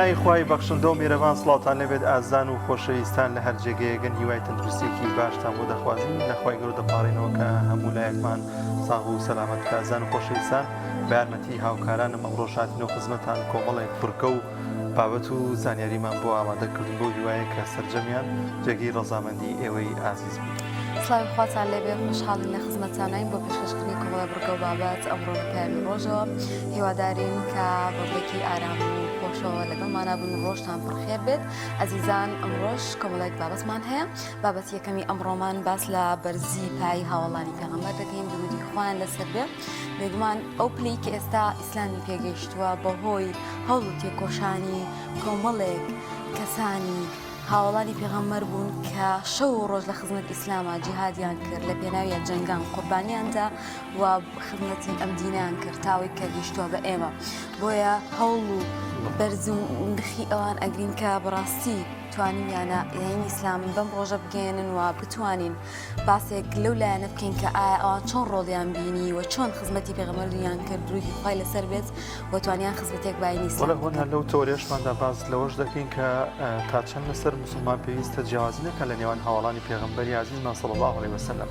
بەڕێزانی خوای بەخشندە و میرەوان سڵاوتان لەبێت ئازان و خۆشەویستان لە هەر جێگەیەکن هیوای تەندروستێکی باشتان بۆ دەخوازین لە خوای گەورە دەپاڕێنەوە کە هەموو لایەکمان ساغ و سەلامەت کازان و خۆشەویستان بە یارمەتی هاوکارانم ئەمڕۆ شاتینەوە خزمەتان کۆمەڵێک پڕکە و بابەت و زانیاریمان بۆ ئامادەکردن بۆ هیوایە کە سەرجەمیان جێگەی ڕەزامەندی ئێوەی ئازیز بوو. سڵاوی خواتان لێبێ خۆشحاڵین لە خزمەتانین بۆ پێشکەشکردنی کۆمەڵە بڕگە و بابەت ئەمڕۆ لە پایانی ڕۆژەوە هیوادارین کە بەڵێکی ئارام و خۆشەوە لەگەڵمانە بن و ڕۆژتان پڕخێر بێت. ئەزیزان ئەمڕۆژ کۆمەڵێک بابەتمان هەیە. بابەت یەکەمی ئەمڕۆمان باس لە بەرزی پای هاوڵانی پێغەمبەر دەکەین، درودی خوان لەسەر بێ. بێگومان ئەو پلەی کە ئێستا ئیسلامی پێگەیشتووە بەهۆی هەوڵ و تێکۆشانی کۆمەڵێک کەسانی هاوڵانی پێغەمبەر بوون کە شەو و ڕۆژ لە خزمەت ئیسلامە جیهادیان کرد، لە پێناویە جەنگان قوربانیاندا و خزمەتی ئەم دینیان کرد تاوەی کە گەیشتووە بە ئێمە. بۆیە هەوڵ و بەرز و نرخی ئەوان ئەگرین کە بەڕاستی توانین یانە یعنی ئیسلام بەم ڕۆژە بگەێنن و بتوانین باسێک لەو لایەنە بکەین کە ئایا ئەوان چۆن ڕۆڵیان بینی و چۆن خزمەتی پێغەمبەریان کرد، درودی خوای لەسەر بێت و توانیان خزمەتێک باینی ئیسلام. لەو تۆرێشماندا باز لەوەش دەکەین کە تا چەند لەسەر موسڵمان پێویستە جیاوازی نەکە لە نێوان هاوڵانی پێغەمبەری عەزیزمان صلی الله علیه وسلم.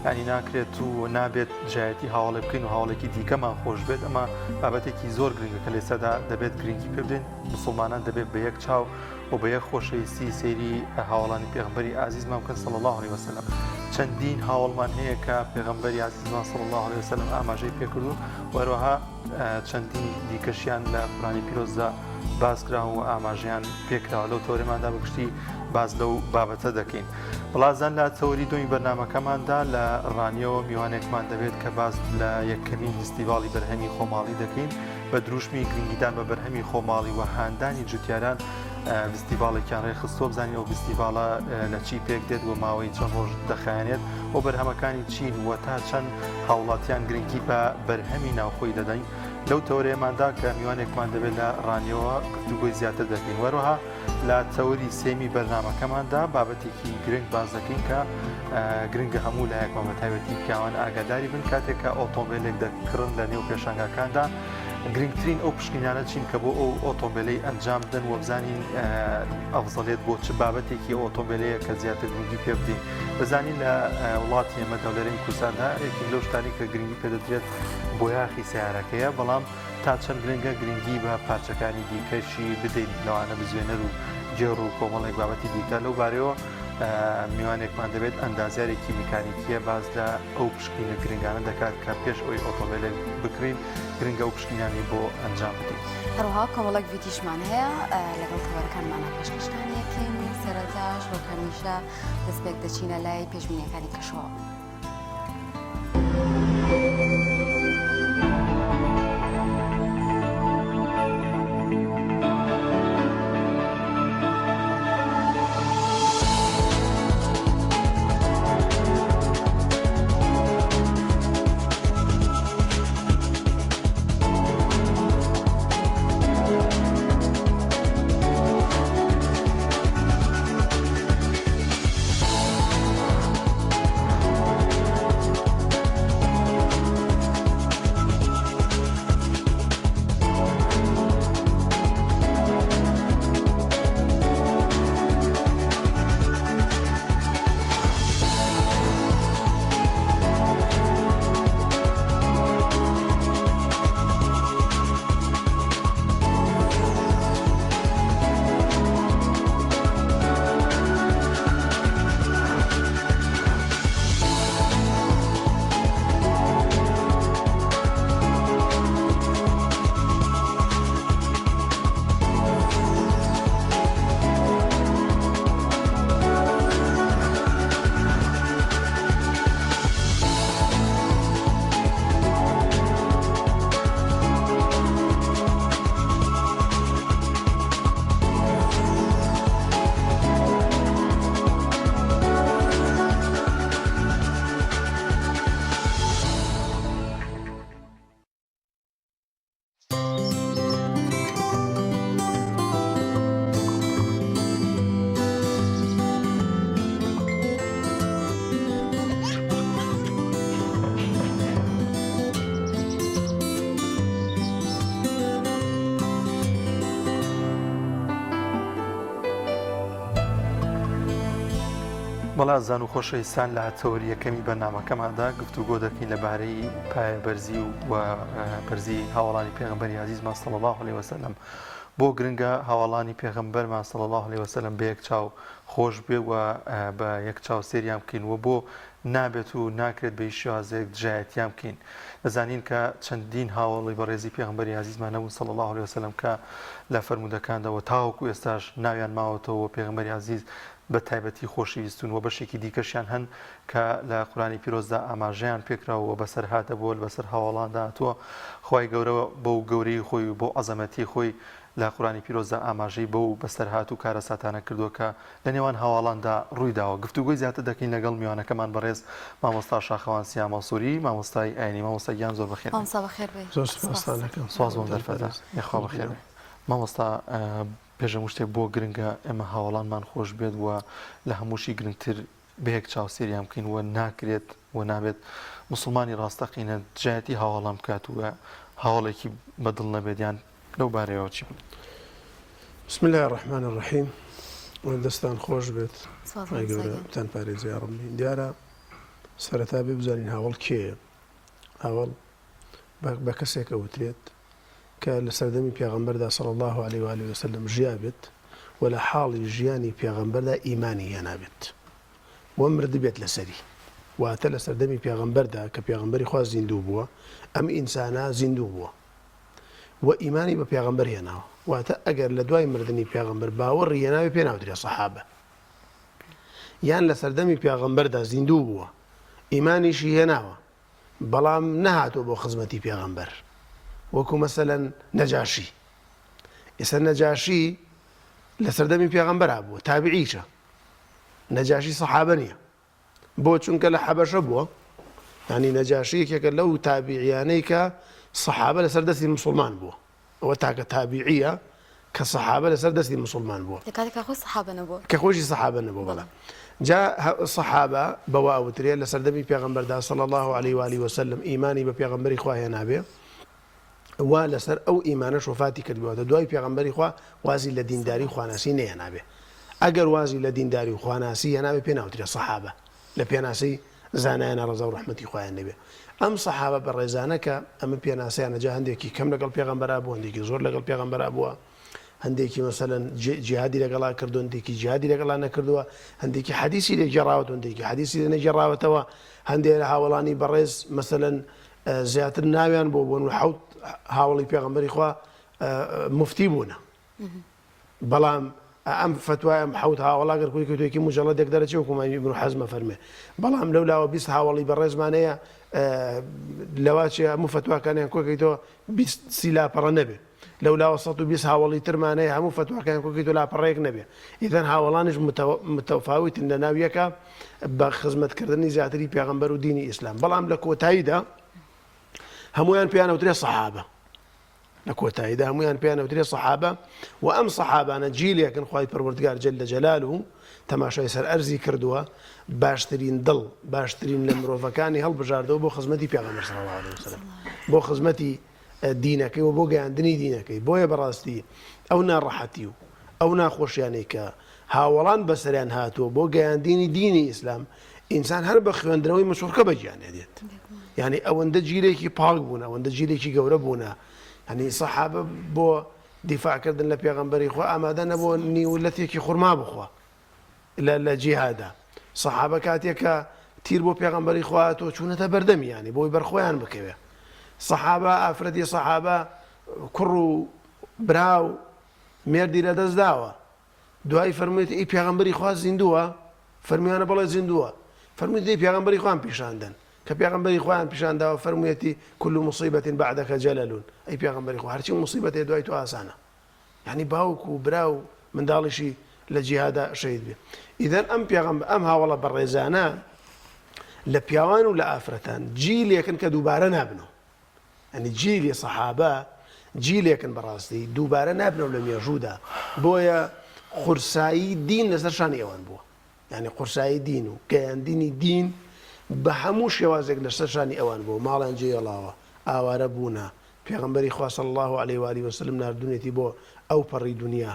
ینی ناکرێت و نابێت جایەتی هاوڵێ بکەین و هاوڵێکی دیکەمان خۆش بێت. ئەمە بابەتێکی زۆر گرنگە کە لێسەدا دەبێت گرنگی پێ بدەین. موسڵمانان دەبێت بە یەک چاو و بە یەک خۆشەویستی سەیری هاوڵانی پێغەمبەری عەزیزمان بکەن صلی الله علیه وسلم. چەندین هاوڵمان هەیە کە پێغەمبەری عەزیزمان صلی الله علیه وسلم ئاماژەی پێکردو و هەروەها چەندین دیکەشیان لە قورئانی پیرۆزدا باسکراون و ئاماژیان پێکراوە. لەو تۆرەماندا بەگشتی باز لەو بابەتە دەکەین. بەڵازان لە تەوەری دومی بەرنامەکەماندا لە ڕانیەوە میوانێکمان دەبێت کە باز لە یەکەمین فستیڤاڵی بەرهەمی خۆماڵی دەکەین بە دروشمی گرنگیدان بە بەرهەمی خۆماڵی و هاندانی جوتیاران. فستیڤاڵێکیان ڕێخستۆ بزانین ئەو فستیڤاڵە لە چی پێک دێت و ماوەی چەند ڕۆژ دەخایەنێت و بەرهەمەکانی چین و تا چەند هاوڵاتیان گرنگی بە بەرهەمی ناوخۆی دەدەین. لەو تەورەیەماندا کە میوانێکمان دەبێت لە ڕانیەوە گفتوگۆی زیاتر دەکەین. وەروەها لە تەوەری سێمی بەرنامەکەماندا بابەتێکی گرنگ باز دەکەین کە گرنگە هەموو لایەکمان بە تایبەتی پیاوان ئاگاداری بن کاتێک کە ئۆتۆمبیلێک دەکڕن لە نێو پێشانگاکاندا. گرنگترین ئەو پشکنیانە چین کە بۆ ئەو ئۆتۆمبیلەی ئەنجام بدەن و بزانین ئەفزەڵێت بۆ چ بابەتێکی ئۆتۆمبیلەیە کە زیاتر گرنگی پێ بدەین. بزانین لە وڵاتی ئێمە دەولەرەی کوردستاندا یەکی لەو شتانی کە گرنگی پێدەدرێت بۆ یاخی سیارەکەیە، بەڵام تا چەند گرنگە گرنگی بە پارچەکانی دیکەشی بدەین لەوانە بزوێنەر و جێڕ و کۆمەڵێک بابەتی دیکە. لەو بارەوە میوانێکمان دەبێت ئەندازیارێکی میکانیکیە باز لە ئەو پشکینە گرنگانە دەکات کە پێش ئەوی ئۆتۆمبیلێک بکرین گرنگە ئەو پشکینانی بۆ ئەنجام بدەین. هەروەها کۆمەڵێک ڤیدیۆشمان هەیە لەگەڵ خبەرەکانمانە پێشکەشتانیەکەین. سەرەتاش وەک هەمیشە دەستپێک دەچینە لای پێشبینیەکانی کەشەوە. بەڵا زان و خۆشەویستان لە تەوەریەکەمی بەرنامەکەماندا گفتوگۆ دەکەین لەبارەی پایەبەرزی و بەرزی هاوڵانی پێغەمبەری عەزیزمان صلی الله علیه وسلم. بۆ گرنگە هاوڵانی پێغەمبەرمان صلی الله علیه وسلم بە یەک چاو خۆش بێ و بە یەک چاو سێریان بکەین و بۆ نابێت و ناکرێت بە هیچ شێوازێک دژایەتیان بکەین. دەزانین کە چەندین هاوڵی بەڕێزی پێغەمبەری عەزیزمان هەبوون صلی الله علیه وسلم کە لە فەرموودەکاندەوە تاوەکو ئێستاش ناویان ماوەتەوە پێغەمبەری عەزیز بە تایبەتی خۆشەویستون و بەشێکی دیکەشیان هەن کە لە قورآنی پیرۆزدا ئاماژەیان پێکراوە بەسەر هاتە بۆ بەسەر هاوڵاندا هاتووە. خوای گەورە بەو گەورەی خۆی و بۆ عەزەمەتی خۆی لە قورآنی پیرۆزدا ئاماژەی بەو بەسەرهات و کارە ساتانە کردووە کە لە نێوان هاوڵاندا ڕوویداوە. گفتوگۆی زیاتر دەکەین لەگەڵ میوانەکەمان بەڕێز مامۆستا شاخەوان سیاما سووری، مامۆستای ئاینی. مامۆستا گیان زۆر بەخێر. سواز بۆم دەرفەتە. یخوا بەخێر. مامۆستا پێشەم شتێک بۆ گرنگە ئێمە هاوڵانمان خۆش بێت و لە هەمووشی گرنگتر بەیەک چاوسێریان بکەین و ناکرێت و نابێت مسلمانی ڕاستەقینە دژایەتی هاوڵان بکات و هاوڵێکی بەدڵ نەبێت یان لەو بارەیەوە چی؟ بسم الله الرحمن الرحیم. دەستان خۆش بێت گەورەتان پارێزی یا ڕەبی. دیارە سەرەتا بێ بزانین هاوڵ کێیە. هاوڵ بە کەسێکە وترێت کە لە سەردەمی پێغەمبەردا صلی الله علیه و آله وسلم ژیا بێت و لە حاڵی ژیانی پێغەمبەردا ئیمانی هێنابێت و مردی بێت لەسەری. واتە لە سەردەمی پێغەمبەردا کە پێغەمبەری خوا زیندوو بووە، ئەم ئینسانە زیندوو بووە و ئیمانی بە پێغەمبەر هێناوە. واتە ئەگەر لە دوای مردنی پێغەمبەر باوەڕی هێناوی پێ ناوترێ سەحابە. یان لە سەردەمی پێغەمبەردا زیندوو بووە، ئیمانیشی هێناوە، بەڵام نەهاتۆ بۆ خزمەتی پێغەمبەر، وەکو مەسەلەن نەجاشی. ئێستا نەجاشی لە سەردەمی پێغەمبەرا بووە، تابعیچە. نەجاشی سەحابە نییە، بۆ چونکە لە حەبەشە بووە. یعنی نەجاشی یەکێکە لەو تابعیانەی کە سەحابە لەسەر دەستی مسلمان بووە. ئەوە تاکە تابعیە کە سەحابە لەسەر دەستی مسلمان بووە، کە خۆشی سەحابە نەبووە. بەڵام جا سەحابە بەوا ئەوترێ لە سەردەمی پێغەمبەردا صلی الله علیه و آله وسلم ئیمانی بە پێغەمبەری خوا هێنابێ وا لەسەر ئەو ئیمانە شوفاتی کردبووەتە. دوای پێغەمبەری خوا وازی لە دینداری خواناسی نەهێنابێ. ئەگەر وازی لە دینداری و خواناسی هێنابێ پێ ناوترێ سەحابە، لە پێناسی زانایانە ڕەزا و ڕەحمەتی خوایان نەبێ. ئەم سەحابە بە ڕێزانە کە ئەمە پێناسیانە جا هەندێکی کەم لەگەڵ پێغەمبەرا بووە، هەندێکی زۆر لەگەڵ پێغەمبەرا بووە، هەندێکی مەسەلەن جیهادی لەگەڵا کردو، هەندێکی جیهادی لەگەڵا نەکردووە، هەندێکی حەدیسی لێگێڕاوەوە، هەندێکی حەدیسی لێ نەگێڕاوەتەوە. هەندێک لە هاوڵانی بەڕێز مەسەلەن زیاتر ناویان بۆ بوون و حەوت هاوڵی پێغەمبەری خوا مفتی بوونە. بەڵام ئەم فتوای ئەم حەوت هاوڵاگەر کوی کردوێکی مجەڵەدێک دەرەچێ وەکومانی ئیبن حەزمە فەرمێ. بەڵام لەولاوە 20 هاوڵی بەڕێزمانەیە لەواچێ هەموو فتواکانیان کۆکەیتەوە 20 سی لاپەڕە نەبێ. لەولاوە 120 هاوڵی ترمانەیە هەموو فتواکانیان کۆکەیتەوە لاپەڕەیەک نەبێ. ئیتەن هاوڵانیش متەفاوتن لە ناویەکە بە خزمەتکردنی زیاتری پێغەمبەر و دینی ئیسلام. بەڵام لە کۆتاییدا هەمویان پێیان ئەوترێ سەحابە. لە کۆتاییدا هەمویان پێیان ئەوترێ سەحابە و ئەم سەحابانە جیلێکن خوای پەروەردگار جەل جەلاله تەماشای سەر ئەرزی کردووە باشترین دڵ، باشترین لە مرۆڤەکانی هەڵبژاردەوە بۆ خزمەتی پێغەمبەر صلی الله علیه وسلم، بۆ خزمەتی دینەکەی و بۆ گەیاندنی دینەکەی. بۆیە بەڕاستی ئەو ناڕەحەتی و ئەو ناخۆشیانەی کە هاوڵان بەسەریان هاتووە بۆ گەیاندنی دینی ئیسلام، ئینسان هەر بە خوێندنەوەی مەسوورکە بەجیانێ دێت. یعنی ئەوەندە جیلێکی پاک بوون، ئەوەندە جیلێکی گەورە بوونە. یعنی سەحابە بۆ دیفاعکردن لە پێغەمبەری خوا ئامادە نەبووە نیولەتێکی خورما بخوا لە جیهادا. سەحابە کاتێکە تیر بۆ پێغەمبەری خوا تۆ چوونەتە بەردەمی، یعنی بۆی بەرخۆیان بکەوێ. سەحابە ئافرەتی سەحابە کوڕ و براو مێردی لەدەست داوە، دوای فەرموویەتی ئەی پێغەمبەری خوا زیندووە؟ فەرموویانە بەڵێ زیندووە. فەرموویەتی ئەی پێغەمبەری خوان پیشاندن، کە پێغەمبەری خوایان پیشانداوە فەرموویەتی کل مصیبەت بعدەکە جەلەلون. ئەی پێغەمبەری خوا هەرچی مصیبەتێ دوای تۆ ئاسانە. یعنی باوک و برا و منداڵیشی لە جیهادا شەهید بێ. ئیدەن ئەم هاوڵە بەڕێزانە لە پیاوان و لە ئافرەتان جیلێکن کە دووبارە نابنەوە. ئەنی جیلی سەحابە جیلێکن بەڕاستی دووبارە نابنەوە لە مێژوودا. بۆیە قورسایی دین لەسەر شانی ئەوان بووە. یعنی قورسایی دین و گەیاندنی دین بە هەموو شێوازێک لەسەر شانی ئەوان بوو. ماڵیان جێڵاوە، ئاوارە بوونە. پێغەمبەری خوا صلی الله علیه و آله وسلم نردونێتی بۆ ئەو پەڕی دنیا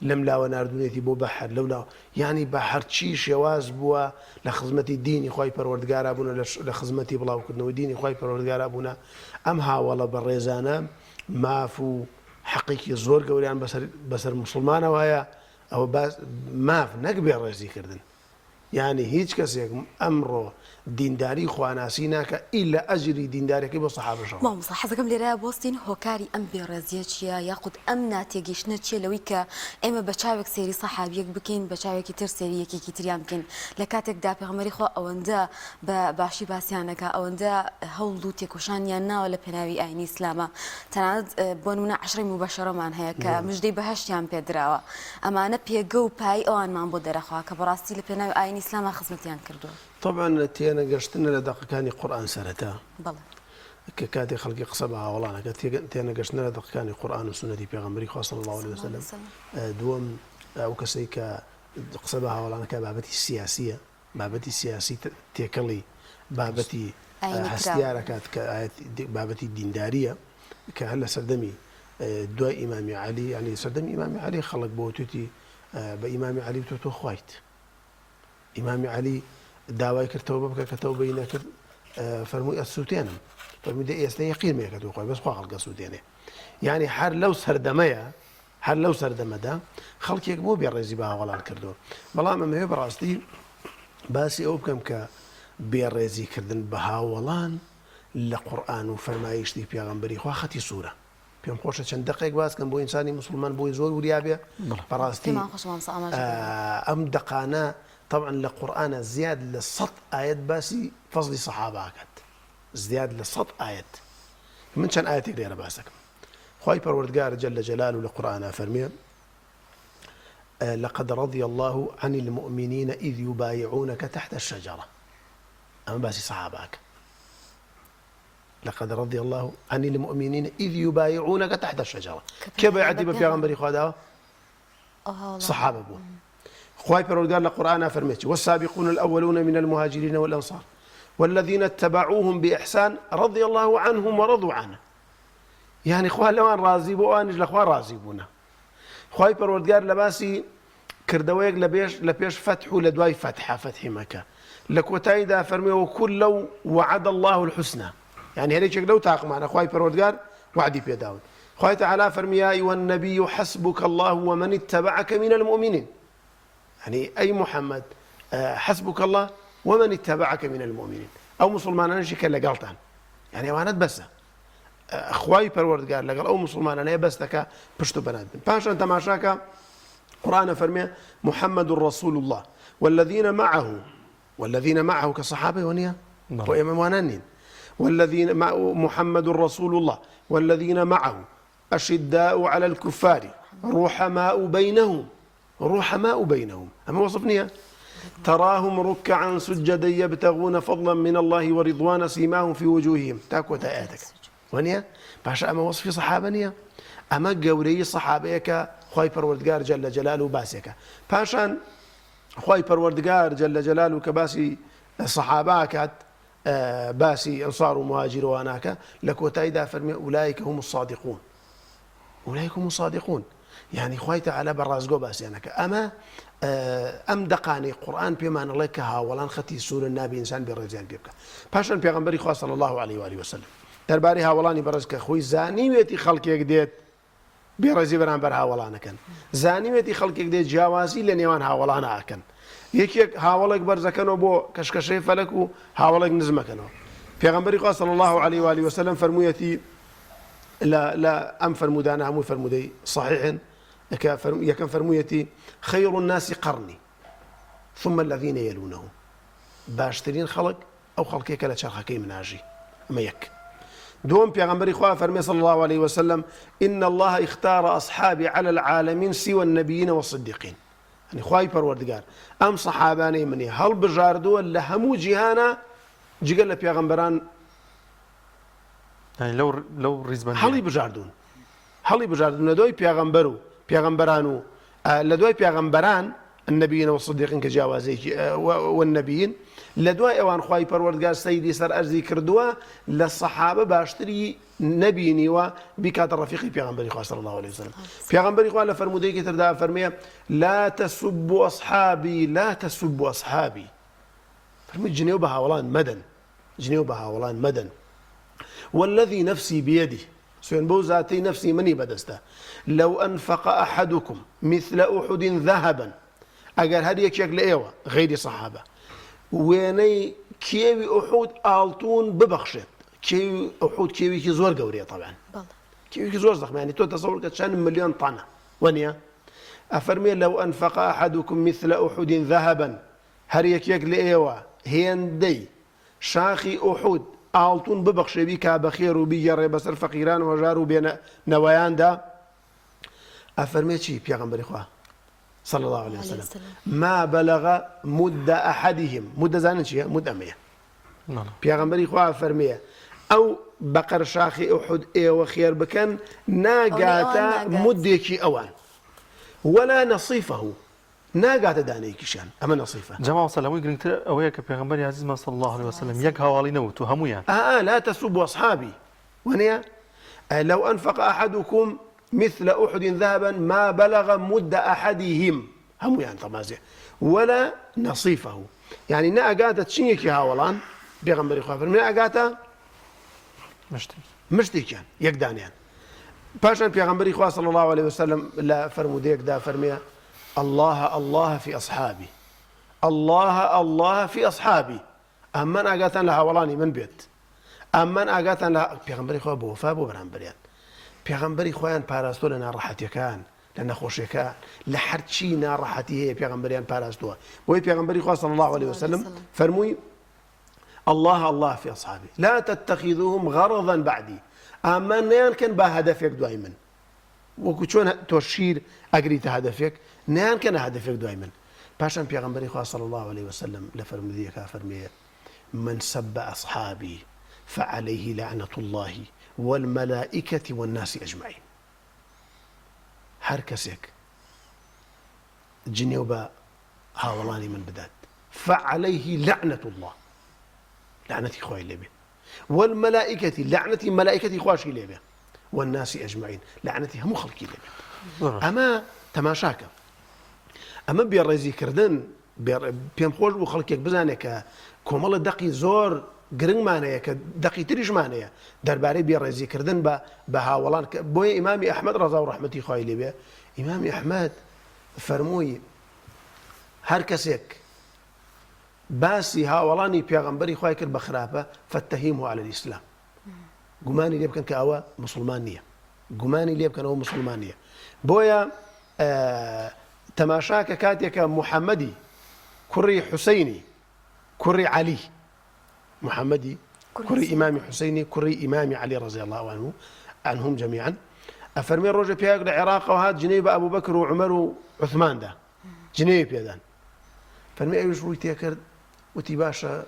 لەم لاوە نردونێتی بۆ بەحر لەولا ینی بە هەرچی شێواز بووە لە خزمەتی دینی خۆی پەروەردگارا بوون لە خزمەتی بڵاوکردنەوەی دینی خۆی پەروەردگارا بوون ئەم هاوڵە بە ڕێزانە ماف و حەقیقی زۆر گەوریان بەسەر مسلمانەوەیە ئەوە ماف نەک بێ ڕێزیکردن یعنی هیچ کەسێک ئەمڕۆ دینداری خواناسی ناکە ئیلا ئەجری دیندارێکی بۆ سەحابەشەوە مامۆستا حەزەکەم لێرە بۆستین هۆکاری ئەم بێڕێزیە چییە یاخود ئەم ناتێگەیشتنە چیە لەوەی کە ئێمە بە چاوێک سێری سەحابیەک بکەین بە چاوێکی تر سێری یەکێکی تریان بکەین لە کاتێکدا پێغەمبەری خوا ئەوەندە بە باشی باسییانەکە ئەوەندە هەوڵ و تێکۆشانیان ناوە لە پێناوی ئاینی ئیسلامە تەنانەت بۆ نمونە عەشرەی موبەشەرەمان هەیە کە مژدەی بەهەشتیان پێدراوە ئەمانە پێگە و پای ئەوانمان بۆ دەرەخوا کە بەڕاستی لە پێناوی ئاینی ئیسلامە خزمەتیان کردووە طبعا تێنەگەشتنە لە دەقەکانی قورئان سەرەتا بەڵێ کە کاتی خەڵکی قسە بە هاوڵانەکە تێنەگەشتنە لە دەقەکانی قورئان و سنەتی پێغەمبەری خوا صلی الله علیه وسلم دووەم ئەو کەسەی کە قسە بە هاوڵانەکە بابەتی سیاسیە بابەتی سیاسی تێکەڵی بابەتی هەستیارەکات کە بابەتی دینداریە کە هەر لە سەردەمی دوای ئیمامی عەلی ینی سەردەمی ئیمامی عەلی خەڵک بۆ توتی بە ئیمامی عەلی تۆ خوایت ئیمامی عەلی داوای کردەوە بکە کە تەوبەی نەکرد فەرمووی ئەسووتێنم فەرمووی دە ئێستا یەقینمەیە کە تۆ خۆی بەس خوا خەڵک ئەسووتێنێ یعنی هەر لەو سەردەمەدا خەڵکێک بۆ بێڕێزی بە هاوڵان کردەوە بەڵام ئەمەوێ بەڕاستی باسی ئەو بکەم کە بێڕێزیکردن بە هاوڵان لە قورئان و فەرمایشتی پێغەمبەری خوا خەتی سوورە پێم خۆشە چەند دقێک باسکەم بۆ ئینسانی مسلمان بۆی زۆر وریابێ بەڕاستی ئەم دقانە طبعا لە قورئانە زیاد لە 100 ئاەت باسی فەزلی سەحاباکات زیاد لە 100 ئاەت من چەند ئاەتێک لێرە باسەکەم خوای پەروەردگار جل جلاله لە قورئانە فەرمێ لقد رضي الله عن المؤمنين إذ يبايعونك تحت الشجرة أما باسي صحاباك لقد رضي الله عن المؤمنين إذ يبايعونك تحت الشجرة كيف يعتبر في غنبري خوادا صحابة بو خواي پروردگار لقرآن فرميتي والسابقون الأولون من المهاجرين والأنصار والذين اتبعوهم بإحسان رضي الله عنهم ورضوا عنه يعني خواه لوان راضي بو آنج لخواه راضي بونا خواهی پەروەردگار لە باسی کردەوەیەک لە پێش فتح و لە دوای فتحی مەکە لە کۆتاییدا فەرمێەوە کول لەو وعد الله الحسنى يعني هەرێکێک لەو تاقمانە خواهی پەروەردگار وعدی پێداون خواهی تعالی فەرمی یا ئەیها النبی حسبك الله ومن اتبعك من المؤمنين يعني أي محمد حسبك الله ومن اتبعك من المؤمنين أو مسلمانانشی کە لەگەڵتان يعني ئەوانەت بەسە خوای پەروەردگار لەگەڵ ئەو مسلمانانەیە بەس دەکا پشت و بەنات بن پاشان تەماشاکە قورئانە فەرمێ محمد رسول الله والذين معه كصحابة ونيا وإمام وانانين والذين محمد رسول الله والذين معه أشداء على الكفار رحماء بينهم أما وصفنيها تراهم ركعا سجدا يبتغون فضلا من الله ورضوانا سيماهم في وجوههم تاكو تآتك ونيا باشا أما وصفي صحابة أما قوري صحابيك خواهي پروردگار جل جلاله باسيك باشا خواهي پروردگار جل جلاله كباسي صحاباكات باسي أنصار ومهاجر واناك لكوتايدا فرمي أولئك هم الصادقون يعني خواهي تعالى برازقو باسي أناك أما أم دقاني قرآن بيمان الله كهاولان ختي سورة النبي إنسان بالرجال بيبكى باشا بيغنبري خواه صلى الله عليه وآله وسلم درباري هاولاني برزك خوي زانيويتي خلقيك ديت بيرزي برانبر هاولانا كان زانيويتي خلقيك ديت جوازي لنيوان هاولانا أكن يكيك هاولك برزكنو بو كشكشي فلكو هاولك نزمكنو بيغنبري خواه صلى الله عليه وآله وسلم فرمويتي لا أم فرمودانا أمو فرمودي صحيح يكن فرمويتي خير الناس قرني ثم الذين يلونه باشترين خلق أو خلقيك لا شرخكي من عجي ما يك دوم بيغنبري خواه فرمي صلى الله عليه وسلم إن الله اختار أصحابي على العالمين سوى النبيين والصديقين يعني خواهي پروردگار أم صحاباني مني هل بجاردو لهمو جهانا جيقل بيغنبران يعني لو رزبان هلي بجاردون لدوي بيغنبرانو لدوي بيغنبران النبيين والصديقين كجاوازي والنبيين لدواء اوان خواي پروردگار سيدي سر ارزي كردوا للصحابه باشتري نبيني وبكات الرفيق پیغمبر صلى الله عليه وسلم پیغمبر خوا لفرمودي كتر دا فرميه لا تسبوا اصحابي لا تسبوا اصحابي فرمي جنيو بهاولان مدن جنيو بهاولان مدن والذي نفسي بيده سوين بو ذاتي نفسي مني بدسته لو أنفق أحدكم مثل أحد ذهبا أقل هديك شكل إيوة غير صحابة ويني كيوي أحد آلتون ببخشت كيوي أحد كيوي كي زور قورية طبعا كيوي كي زور ضخم يعني تو تصور كتشان مليون طنة ونيا أفرمي لو أنفق أحدكم مثل أحد ذهبا هريك يكل إيوة هيندي شاخي أحد آلتون ببخشي بيكا بخير وبيجري بسر فقيران وجارو بين نوايان دا أفرمي شي بيغمبر إخوة صلى الله عليه وسلم ما بلغ مد أحدهم مد زانن شي مد أمية بيغمبر إخوة أفرمي أو بقر شاخي أحد إيوة خير بكن ناقاتا مديكي أوان ولا نصيفه ناقات دانيكيشان أما نصيفة جماعة سلامي قلت أوياك بيغمبر عزيز ما صلى الله عليه وسلم يك هوالي نوت وهمويا لا تسبوا أصحابي ونيا لو أنفق أحدكم مثل أحد ذهبا ما بلغ مد أحدهم همويا طمازي ولا نصيفه يعني ناقات تشينيكي هاولان بيغمبر إخوة ناقات مشتي كان يك دانيان باشان بيغمبر إخوة صلى الله عليه وسلم لا فرموديك دا فرميا الله الله في أصحابي الله الله في أصحابي أمن أقاتن لها ولاني من بيت أمن أقاتن لها بيغمبري خواه بوفا بو برانبريان بيغمبري خوان باراستو لنا راحتي كان لنا خوشي كان لحد شي راحتي هي بيغمبريان باراستو وهي بيغمبري خواه صلى الله عليه وسلم فرموي الله الله في أصحابي لا تتخذوهم غرضا بعدي أمن نيان كان بهدفك دائما وكشون تشير أقريت هدفك نيان كان هدفك دائما باشان بيغمبري خواه صلى الله عليه وسلم لفرمذيك فرمية من سب أصحابي فعليه لعنة الله والملائكة والناس أجمعين هركسك جنيوبا هاولاني من بدات فعليه لعنة الله لعنتي خواه اللي والملائكة لعنتي ملائكتي خواشي اللي والناس أجمعين لعنتي هم خلقي اللي أما تماشاك أما بيرزي كردن بيم خوش بو خلقك بزانك كومل دقي زور گرنگ مانەیە کە دقی تریش مانەیە دەربارەی بێڕێزیکردن بە هاوڵان بۆیە ئیمامی ئەحمەد ڕەزا و ڕەحمەتی خوای لێ بێ ئیمامی ئەحمەد فەرمووی هەر کەسێک باسی هاوڵانی پێغەمبەری خوای کرد بە خراپە فەتەهیمه عەلە الئیسلام گومانی لێ بکەن کە ئەوە موسڵمان نییە گومانی لێ بکەن ئەوە موسڵمان نییە بۆیە تەماشاکە کاتێکە محەممەدی کوڕی حوسەینی کوڕی عەلی محمدي كري إمام حسيني كري إمام علي رضي الله عنهم جميعا أفرمي الرجل بياق العراق وهذا جنيب أبو بكر وعمر وعثمان ده جنيب بيدان فرمي أيش روي تيكرد وتي باشا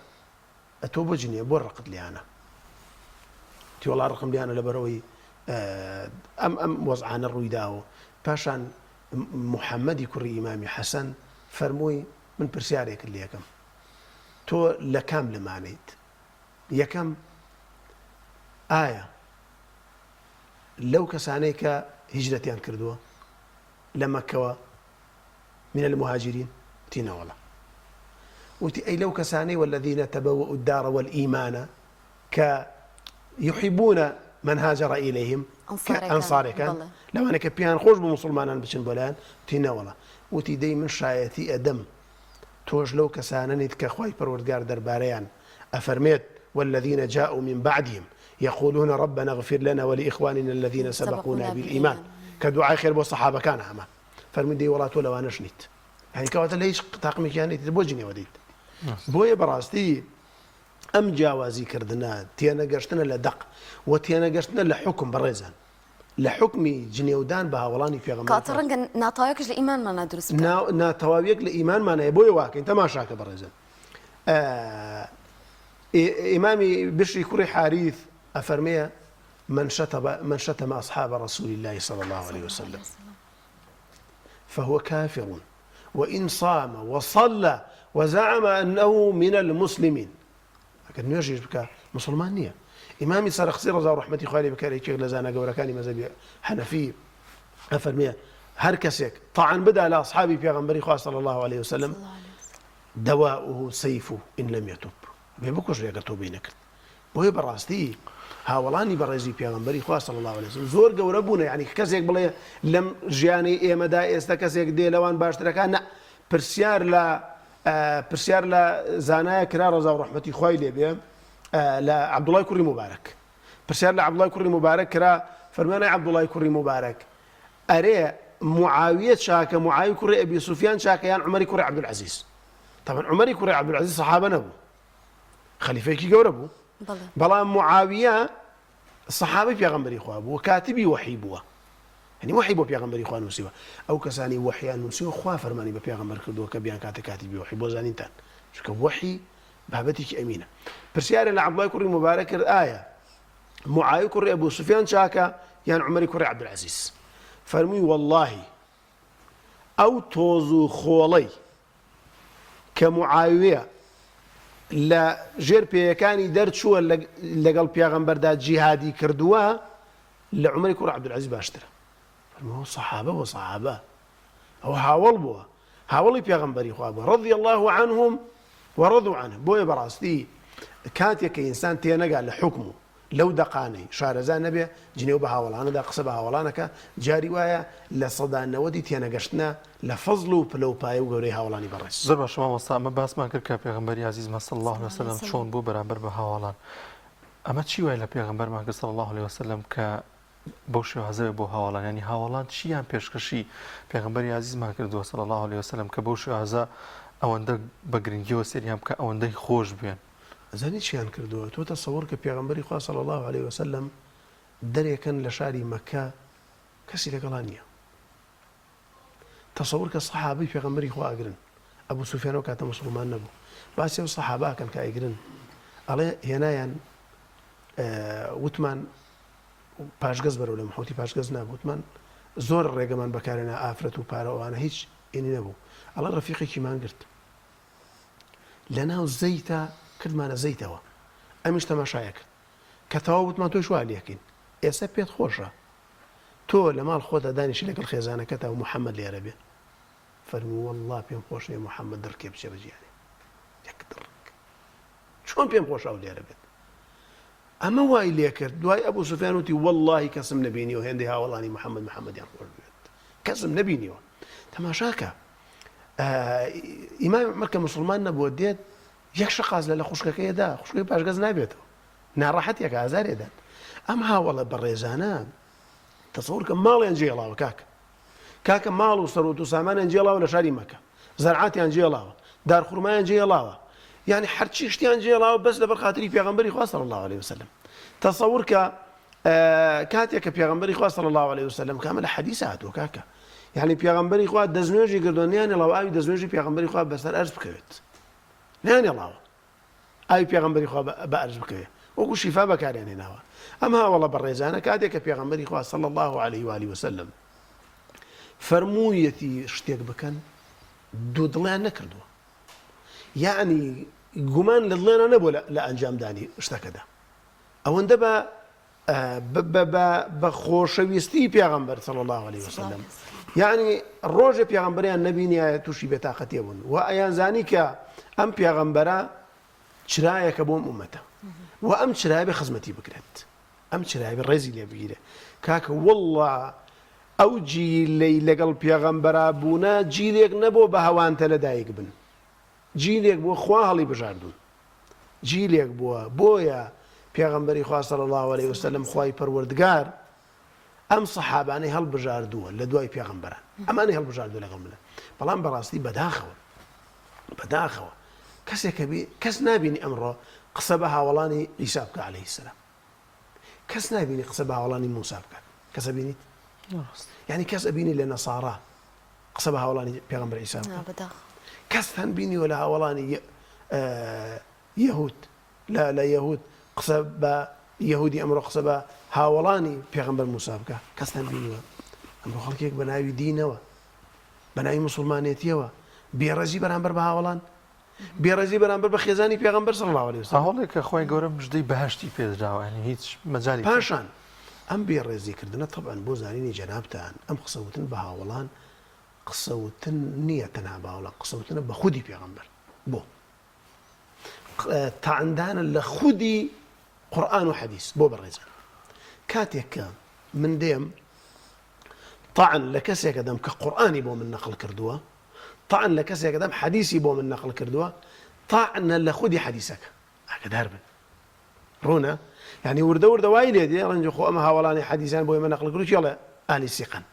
أتوب جنيب ورقت لي أنا تي والله رقم لي أنا لبروي أم وضعنا الروي داو باشان محمدي كري إمامي حسن فرموي من برسياريك اللي يكم تو لكام لمعنيت يكم آية لو كسانيك هجرتيان كردوه لمكة من المهاجرين تينا ولا وتي أي لو كساني والذين تبوأوا الدار والإيمان يحبون من هاجر إليهم كأنصاري كان لو أنا كبيان خوش بمسلمان بشن بولان تينا ولا وتي دي من شايتي أدم توش لو كساننيت كخواي پروردگار درباريان أفرميت والذين جاءوا من بعدهم يقولون ربنا اغفر لنا ولإخواننا الذين سبقونا بالإيمان كدعاء خير بالصحابة كان عما فرمي دي ولا تولا وانا شنيت يعني كواتا ليش طاقمي كانت تبوجني وديت بويا براستي أم جاوازي كردنا تيانا قرشتنا لدق وتيانا قرشتنا لحكم بريزان لحكمي جنيودان بهاولاني في غمار كاترنج ناتوايكش الإيمان ما ندرس ناتوايك الإيمان ما نيبوي واك أنت ما شاك برزن إمامي بشري كوري حارث أفرميه من شتم أصحاب رسول الله صلى الله عليه وسلم فهو كافر وإن صام وصلى وزعم أنه من المسلمين لكن نوێژیش بکە مسلمان نییە. ئیمامی سەرخسی ڕەزا و ڕەحمەتی خوای لێ بکارێکێک لە زانە گەورەکانی مەزهەبی حەنەفی ئەفەرمێ هەر کەسێک طعن بدا لە ئەصحابی پێغەمبەری خوا صلی الله عليه وسلم دواؤه سيفه إن لم يتب بێ بکوژ ڕێگە تۆبەی نەکرد. بۆیە بەڕاستی هاوڵانی بەڕێزی پێغەمبەری خوا صلی الله عليه وسلم زۆر گەورە بوونە، یعنی کەسێک بڵێ لەم ژیانی ئێمەدا ئێستا کەسێک دێ لەوان باشترەکان نە، پرسیار لە زانایە کرا ڕەزا و ڕەحمەتی خوای لێ بێ لە عەبدوڵای کوڕی مبارەک، پرسیار لە عەبدوڵای کوڕی مبارەک کرا، فەرمانای عەبدوڵای کوڕی مبارەک ئەرێ معاویە چاکە، معاوی کوڕی ئەبی سوفیان چاکە یان عومەری کوڕی عەبدولعەزیز؟ طبعا عومەری کوڕی عەبدولعەزیز سەحابە نەبوو، خەلیفەیەکی گەورە بوو، بەڵام معاویە سەحابەی پێغەمبەری خوا بوو، کاتبی وەحی بووە، يعني وحي بو پیغمبری خوان نووسیوە، ئەو کەسانی وحیان نووسیوە خوا فەرمانی بە پێغەمبەر کردووە کە بیان کاتە کاتیبی وحی بۆ زانینتان، چونکە وحی بابەتێکی ئەمینە. پرسیارە لە عەبدوڵای کوڕی مبارەک کرد ئایا معاویە کوڕی ئەبوو سوفیان چاکە یان عومەری کوڕی عەبدولعەزیز؟ فەرمووی وەڵڵاهی ئەو تۆز و خۆڵەی کە معاویە لە ژێر پێیەکانی دەرچووە لەگەڵ پێغەمبەردا جیهادی کردووە لە عومەری کوڕی عەبدولعەزیز باشترە. فەرمووی صحابە بۆ صحابە، ئەو هاوڵ بووە، هاوڵی پێغەمبەری خوا بووە رضی الله عنهم ورضوا عنه. بۆیە بەڕاستی کاتێک کە ئینسان تێنەگا لە حکم و لەو دەقانەی شارەزا نەبێ جنێو بە هاوڵانەدا قسە بە هاوڵانەکە، جاری وایە لە سەدا نەوەدی تێنەگەشتنە لە فەزڵ و پلەپایە و گەورەی هاوڵانی بەڕێز. زۆر باش مامۆستا، ئەمە باسمان کرد کە پێغەمبەری عەزیزمان صلی الله علیه وسلم چۆن بوو بەرامبەر بە هاوڵان. ئەمە چی وایە لە پێغەمبەرمان کرد صلی الله علیه وسلم کە بۆ شێوازەوە بۆ هاوڵان، ینی هاوڵان چیان پێشکەشی پێغەمبەری عەزیزمان کردووە صلی الله علیه وسلم کە بۆ شێوازە ئەوەندە بە گرنگیەوە سێریان بکە ئەوەندەی خۆش بێن؟ زانی چیان کردووە؟ تۆ تەسەووڕ کە پێغەمبەری خوا صلی الله علیه وسلم دەرێکن لە شاری مەکە کەسی لەگەڵان نییە. تەسەووڕ کە سەحابەی پێغەمبەری خوا ئەگرن، ئەبوو سوفیانەوە کاتە موسڵمان نەبوو، باسی ئەو سەحاباکەن کە ئەیگرن ئەڵێ هێنایان وتمان پاشگەز بەرەو لە محوتی پاشگەز نابووتمان زۆر ڕێگەمان بەکارێنە ئافرەت و پارەوانە هیچ ئینی نەبوو. ئەڵە ڕەفیقێکیمان گرت لە ناو زەیتە کردمانە زەیتەوە، ئەمیش تەماشایە کرد کە تەواو وتمان تۆی شوا لێکین ئێستا پێت خۆشە تۆ لە ماڵ خۆتە دانیشی لەگەڵ خێزانەکەتە و محەممەد لێرە بێ. فەرمووی وەڵڵا پێم خۆشە محەممەد دڕکێ بچێ بەجیانێ یەک دڕک چۆن پێم خۆشە ئەو لێرە بێت. ئەمە وای لێ کرد. دوای ئەبوو سوفیان وتی وەڵڵاهی کەسم نەبینیەوە هێندەی هاوڵانی محەممەدیان خۆش بێت، کەسم نەبینیەوە. تەماشاکە ئیمام عومەر کە موسڵمان نەبووە دێت یەک شەقاز لە خوشکەکەیدا، خوشکەکەی پاشگەز نابێتەوە، ناڕەحەتێکە ئازارێدات. ئەم هاوڵە بەڕێزانە تەسەووڕ کە ماڵیان جێڵاوە، کاکە ماڵ و سەرۆت و سامانیان جێڵاوە لە شاری مەکە، زەرعاتیان جێڵاوە، دارخورمایان جێڵاوە، يعني حرچی شتیان جێڵاوە بەس لەبەر خاتری پێغەمبەری خوا صلی الله عليه وسلم. تەسەووڕ کە کاتێک کە پێغەمبەری خوا صلی الله عليه وسلم کامە لە حەدیث هاتووە کاکە، یعنی پێغەمبەری خوا دەستنوێژی کردووە نیانێڵاوە ئاوی دەستنوێژی پێغەمبەری خوا بەسەر ئەرز بکەوێت، نیانێڵاوە ئاوی پێغەمبەری خوا بە ئەرز بکەوێت، وەکو شیفا بەکاریان هێناوە. ئەم هاوڵە بەڕێزانە کاتێک کە پێغەمبەری خوا صلی الله عليه وآله وسلم فەرموویەتی شتێک بکەن دوو دڵیان نەکردووە، یعنی گومان لە دڵێنە نەبووە لە ئەنجامدانی شتەکەدا، ئەوەندە بە خۆشەویستی پێغەمبەر صلی الله عليه وسلم، یعنی ڕۆژێ پێغەمبەریان نەبینیایە تووشی بێتاقەتیە بوون و ئەیان زانی کە ئەم پێغەمبەرە چرایەکە بۆم ئومەتە و ئەم چرایە بێ خزمەتی بکرێت، ئەم چرایە بێ ڕێزی لێ بگیرێ. کاکە وەڵڵا ئەو جیلەی لەگەڵ پێغەمبەرا بوونە جیلێک نەبوو بە هەوانتە لەدایک بن، جیلێک بووە خوا هەڵی بژاردوون، جیلێک بووە. بۆیە پێغەمبەری خوا صلی الله عليه وسلم خوای پەروەردگار ئەم سەحابانەی هەڵبژاردووە لە دوای پێغەمبەران، ئەمانەی هەڵبژاردووە لەگەڵ منە. بەڵام بەڕاستی بەداخەوە کەسێکە کەس نابینی ئەمڕۆ قسە بە هاوڵانی عیسا بکە عەلەیهی سەلام، کەس نابینی قسە بە هاوڵانی موسا بکە، کەس ئەبینیت؟ یعنی کەس ئەبینی لە نەسارا قسە بە هاوڵانی پێغەمبەر عیسا بکە؟ کەس هەن بینیوە لە هاوڵانی یەهود لە یەهود قسە بە یەهودی ئەمڕۆ قسە بە هاوڵانی پێغەمبەر موسا بکە؟ کەس هەن بینیوە. ئەمڕۆ خەڵکێک بە ناوی دینەوە بە ناوی موسڵمانێتیەوە بێڕەزی بەرامبەر بە هاوڵان بێڕەزی بەرامبەر بە خێزانی پێغەمبەر صلی الله عليه وسلم هەوڵێک کە خۆی گەورە مژدەی بەهشتی پێدراوە ینی هیچ مەجالی پاشان ئەم بێڕێزیکردنە طبعاً بۆ زانینی جەنابتان ئەم قسەوتن بە هاوڵان قسەوتن نییە تەنها بە هاوڵان قسەوتنە بە خودی پێغەمبەر بۆ تاعندانە لە خودی قورئان و حەدیث بۆ بەڕێزان کاتێک کە من دێم طعن لە کەسێکە دەم کە قورئانی بۆ من نەقل کردووە طعن لە کەسێکە دەم حەدیثی بۆ من نەقل کردووە طعنە لە خودی حەدیثەکە ئاگادار بن ڕوونە يعني وردە وای لێ دێ ڕەنجە خۆ ئەمە هاوڵانی حەدیثیان بۆ ئێمە نەقل کردو چێڵێ ئالی سیقن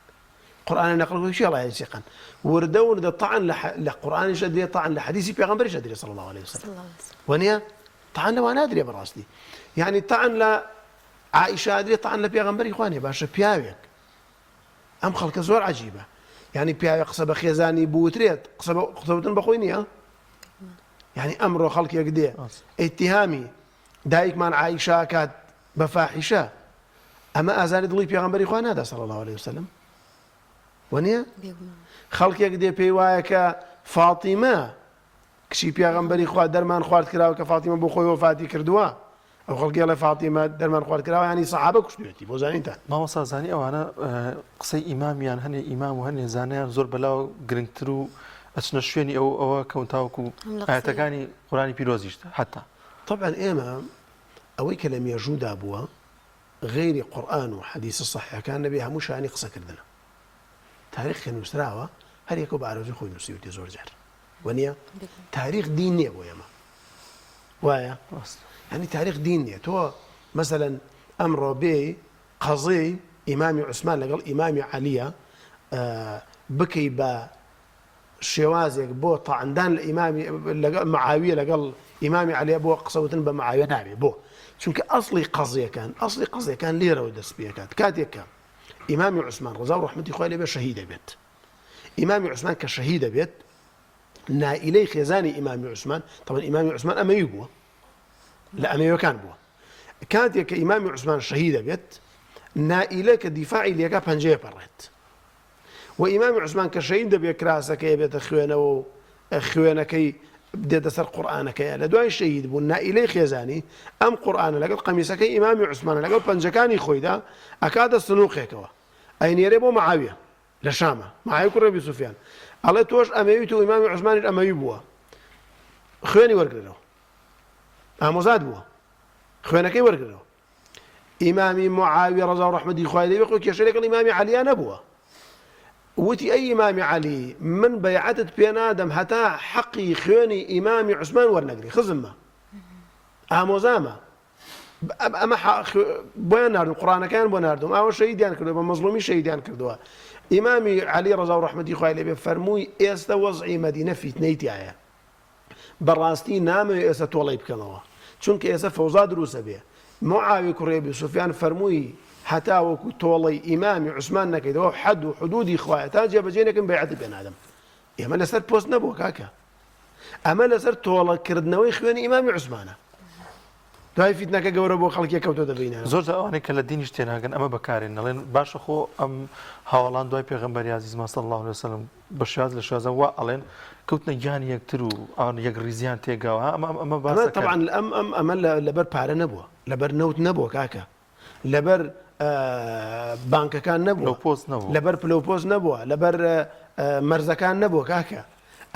قورئان نەقل کردو چێڵێ ئالی سیقن وردە طعن لە قورئانیش دێ طعن لە حەدیثی پێغەمبەریش دێ صلی الله عليه وسلم وەنیە طعن لەوە نادرێ بەڕاستی يعني طعن لە عائشە دێ طعن لە پێغەمبەری خوانێ باشە پیاوێک ئەم خەڵکە زۆر عەجیبە يعني پیاوێک قسە بە خێزانی بوترێت قسەوتن بەخۆی نییە يعني ئەمڕۆ خەڵکێک دێ ئیتیهامی دایکمان عائشە کات بە فاحیشە ئەمە ئازاری دڵی پێغەمبەری خوا نادا صلی الله عليه وسلم وەنیە خەڵکێک دێ پێی وایە کە فاتیمە کچی پێغەمبەری خوا دەرمان خوارد کراوە کە فاتیمە بۆ خۆی وەفاتی کردووە ئەو خەڵکی لە فاتیمە دەرمان خوارد کراوە ینی سەحابە کوشتوێتی بۆ زانینتان مامۆستا زانی ئەوانە قسەی ئیمامیان هەنێ ئیمام و هەنێ زانیان زۆر بەلاو گرنگتر و ئەچنە شوێنی ئەوە کەوتاوەکو ئاەتەکانی قورئانی پیرۆزیشتە حتا طبعا ئێمە ئەوەی کە لە مێژوودا بووە غێری قورئان و حەدیث سەحیحەکان نەبێ هەموو شانی قسەکردنە تاریخ کە نووسراوە هەر یەکەو بە ئارەزوی خۆی نووسیوتی زۆر جار وەنیە تاریخ دین نییە بۆ ئێمە وایە يعني تاريخ دينية تو مثلا أمر بي قضي إمام عثمان لقال إمام علي بكي با شوازك بو طعندان الإمام معاوية لقال إمام علي بو قصوتن بمعاوية نابي بو چونك أصلي قضية كان ليرة ودس بيها كاتيك إمام عثمان رضا رحمتي خوالي بي شهيدة بيت إمام عثمان كشهيدة بيت نائلي خزاني إمام عثمان طبعا إمام عثمان أما يبوه لا أمير كان بوا كانت يا كإمام عثمان شهيدة بيت نائلة كدفاعي ليكا بنجيه برت وإمام عثمان كشهيدة بيكراسة كي بيت أخوانا كي بدأت سر قرآن كي لدواء الشهيد بو نائلة خيزاني أم قرآن لقد قميصة كي إمام عثمان لقد بنجكاني خويدا أكاد السنوق يكوا أين يريبو معاوية لشامة معاوية كربي سفيان الله توش أميوتو إمام عثمان الأميو بوا خواني ورقلو ئامۆزاد بووە خوێنەکەی وەرگرەوە ئیمامی معاویە ڕەزا و ڕەحمەتی خوای لێ بێ کێشە لەگەڵ ئیمامی عەلیە نەبووە وتی ئەی ئیمامی عەلی من بەیعەتت پێ نادەم هەتا حەقی خوێنی ئیمامی عوسمان وەرنەگری خزممە ئامۆزامە ئەمە بۆیان ناردم قورئانەکەیان بۆ ناردوم ئەوە شەهیدیان کردووە بە مەزلومی شەهیدیان کردووە ئیمامی عەلی ڕەزا و ڕەحمەتی خوای لێ بێ فەرمووی ئێستا وەزعی مەدینە فیتنەی تایە بەڕاستی نامەوێت ئێستا تۆڵەی بکەنەوە چونکە ئێستا فەوزا دروستە بێ معاویە کوڕی ئەبی سوفیان فەرمووی هەتا وەکو تۆڵەی ئیمامی عوسمان نەکەیتەوە حەد و حدودی خوایە تا جێبەجێ نەکەن بەیعەتی پێ نادەم ئێمە لەسەر پۆست نەبووە کاکە ئەمە لەسەر تۆڵەکردنەوەی خوێنی ئیمامی عوسمانە دوای فیتنەکە گەورە بۆ خەڵکی کەوتۆ دەبینە زۆر ئەوانەی کە لە دینیش تێناگەن ئەمە بەکارێن نەڵێن باشە خۆ ئەم هاوڵان دوای پێغەمبەری عەزیزمان صلی الله عليه وسلم بە شێواز لە شێوازە وا ئەڵێن کەوتنە گیانی یەکتر و ئەوان یەک ڕیزیان تێگاوە ئەمە باسەکە طبعا ئەمە لەبەر پارە نەبووە لەبەر نەوت نەبووە کاکە لەبەر بانکەکان نەبووە لەبەر پلۆپۆز نەبووە لەبەر مەرزەکان نەبووە کاکە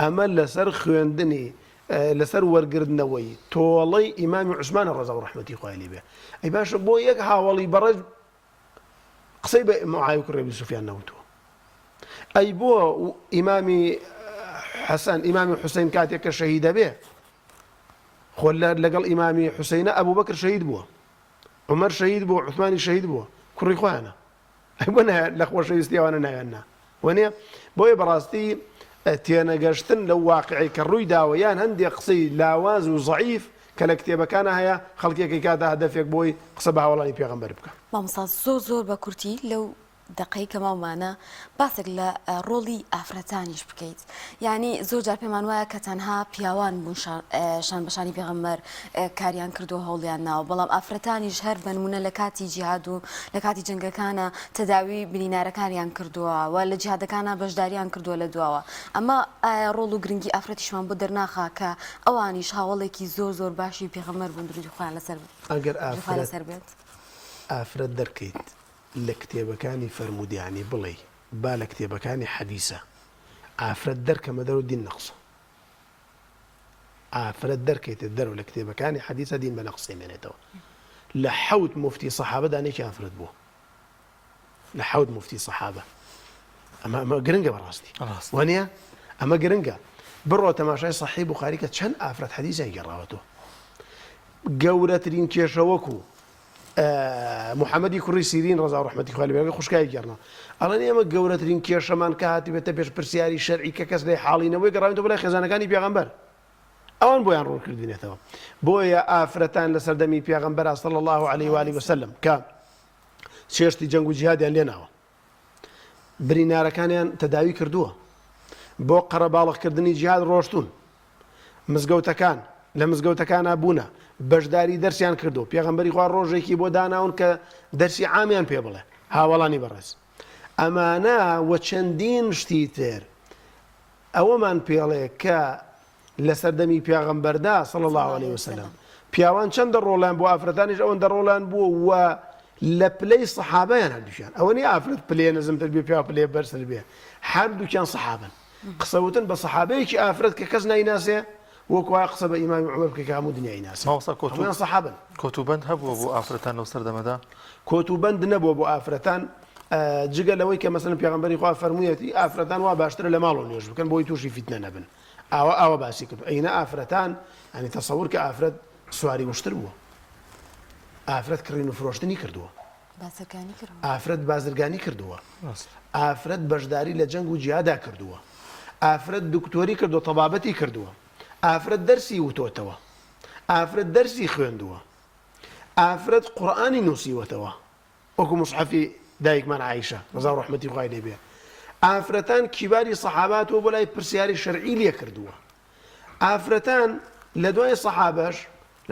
ئەمە لەسەر خوێندنی لەسەر وەرگردنەوەی تۆڵەی ئیمامی عوسمانە ڕەزا و ڕەحمەتی خوای لێ بێ ئەی باشە بۆ یەک هاوڵی بەڕێز قسەی بە معاویە کوڕی ئەبی سوفیان نەوتووە ئەی بۆ ئیمامی حەسەن ئیمامی حوسەین کاتێک کە شەهیدە بێ خۆ لەگەڵ ئیمامی حوسەینە ئەبوو بەکر شەهید بووە عومەر شەهید بووە عوسمانی شەهید بووە کوڕی خۆیانە ئەی بۆ لە خۆشەویستی ئەوانە ناوێننا وەنیە بۆیە بەڕاستی تێنەگەشتن لە واقعی کە ڕووی داوە یان هەندێک قسەی لاواز و زەعیف کە لە کتێبەکانە هەیە خەڵکێکی کاتە هەدەفێک بۆی قسە بە هاوڵانی پێغەمبەر بکە مامۆستا زۆر بە کورتی لەو دقەی کە ماومانە باسێک لە ڕۆڵی ئافرەتانیش بکەیت یعنی زۆر جار پێمان وایە کە تەنها پیاوان بوون شان بەشانی پێغەمبەر کاریان کردو هەوڵیان ناوە بەڵام ئافرەتانیش هەر بنمونە لە کاتی جیهاد و لە کاتی جەنگەکانە تەداوی بنینارەکانیان کردووە و لە جیهادەکانە بەشداریان کردووە لە دواوە ئەمە ڕۆڵ و گرنگی ئافرەتیشمان بۆ دەرناخا کە ئەوانیش هاوڵێکی زۆر باشی پێغەمبەر بوون درودی خۆیان لەسەر بێت ئافرەت دەرکەیت لە کتێبەکانی فەرمودیانی بڵێ با لە کتێبەکانی حەدیسە ئافرەت دەرکەمە دەرەوە دین نەقسە ئافرەت دەرکەیتە دەرەوە لە کتێبەکانی حەدیسە دین بە نەقسەی مێنێتەوە لە حەوت مفتی سەحابە دانێکی ئافرەت بووە لە حەوت مفتی سەحابە ئەمە گرنگە بەڕاستی وانە ئەمە گرنگە بڕۆ تەماشای سەحیح بوخاری کە چەند ئافرەت حەدیسیان گێڕاوەتەوە گەورەترین کێشەوەکو محەممەدی کوڕی سیرین ڕزا و ڕەحمەتی خوای لێبێ خوشکای گەڕنا ئەڵێن ئێمە گەورەترین کێشەمان کە هاتی بێتە پێش پرسیاری شەرعی کە کەس لێ حاڵینەوەی گەڕاوێتەوە بەلای خێزانەکانی پێغەمبەر ئەوان بۆیان ڕوون کردوێتەوە بۆیە ئافرەتان لە سەردەمی پێغەمبەر صلی الله عليه و آله وسلم کە چێشتی جەنگ و جیهادیان لێناوە برینارەکانیان تەداوی کردووە بۆ قەرەباڵغکردنی جیهاد ڕۆشتون مزگەوتەکان لە مزگەوتەکانە بوونە بەشداری دەرسیان کردو پێغەمبەری خوا ڕۆژێکی بۆ داناون کە دەرسی عامیان پێ بڵێ هاوڵانی بەڕێز ئەمانە وە چەندین شتی تر ئەوەمان پێڵێ کە لە سەردەمی پێغەمبەردا صلی الله عليه وسلم پیاوان چەندە ڕۆڵیان بۆ ئافرەتانیش ئەوەندە ڕۆڵیان بووە و لە پلەی سەحابەیان هەردووکیان ئەوە نی ئافرەت پلێ نەزمتر بێ پیا پلێ بەرسر بێ هەردووکیان سەحابن قسەوتن بە سەحابەیەکی ئافرەت کە کەس نایناسێ وەکوای قسە بە ئیمامی عومەر بکە کە هەموو دنیای ناسێ هەموویان سەحابن کۆتوبەند هەبووە بۆ ئافرەتان لەو سەردەمەدا کۆتوبەند نەبووە بۆ ئافرەتان جگە لەوەی کە مەسەڵەن پێغەمبەری خوا فەرموویەتی ئافرەتان وا باشترە لە ماڵ و نوێژ بکەن بۆی تووشی فیتنە نەبن ئەوە باسی کرد ئەینە ئافرەتان ئەنی تەسەوور کە ئافرەت سواری وشتر بووە ئافرەت کڕین و فرۆشتنی کردووە ئافرەت بازرگانی کردووە ئافرەت بەشداری لە جەنگ و جیهادا کردووە ئافرەت دکتۆری کردو تەبابەتی کردووە ئافرەت دەرسی وتۆتەوە ئافرەت دەرسی خوێندووە ئافرەت قورئانی نووسیوەتەوە وەکو مصحەفی دایکمان عایشە ڕزا و ڕەحمەتی خوای لێ بێ ئافرەتان کیباری سەحاباتەوە بۆ لای پرسیاری شەرعی لێ کردووە ئافرەتان لە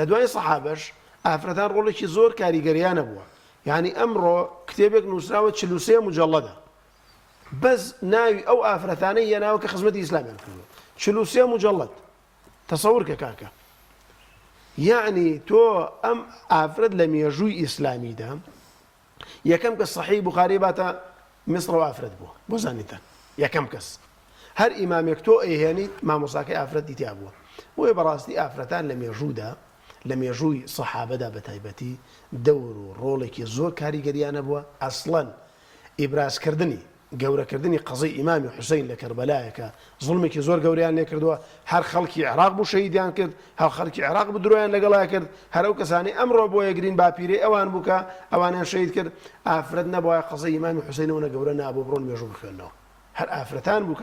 دوای سەحابەش ئافرەتان ڕۆڵێکی زۆر کاریگەریانە بووە یعنی ئەمڕۆ کتێبێک نووسراوە 43 مجەڵەدە بەس ناوی ئەو ئافرەتانەی هێناوە کە خزمەتی ئیسلامیان کردووە 43 مجەڵەد تەسەوور کە کاکە یعنی تۆ ئەم ئافرەت لە مێژووی ئیسلامیدا یەکەم کەس سەحیح بوخاری باتە میسرەوە ئافرەت بووە بۆ زانیتان یەکەم کەس هەر ئیمامێک تۆ ئەیهێنیت مامۆساکەی ئافرەتی تیا بووە بۆیە بەڕاستی ئافرەتان لە مێژوودا لە مێژووی سەحابەدا بە تایبەتی دەور و ڕۆڵێکی زۆر کاریگەریانە بووە ئەسڵەن ئیبرازکردنی گەورەکردنی قەزەی ئیمامی حوسەین لە کەربەلایەکە زوڵمێکی زۆر گەوریان لێ کردووە هەر خەڵکی عێراق بوو شەهیدیان کرد هەر خەڵکی عێراق بدرۆیان لەگەڵا کرد هەر ئەو کەسانی ئەمڕۆ بۆ یەگرین باپیرەی ئەوان بووکە ئەوانیان شەهید کرد ئافرەت نەبووە قەزەی ئیمامی حوسەینەوە گەورە نابوو بڕۆن مێژوو بخوێنەوە هەر ئافرەتان بوو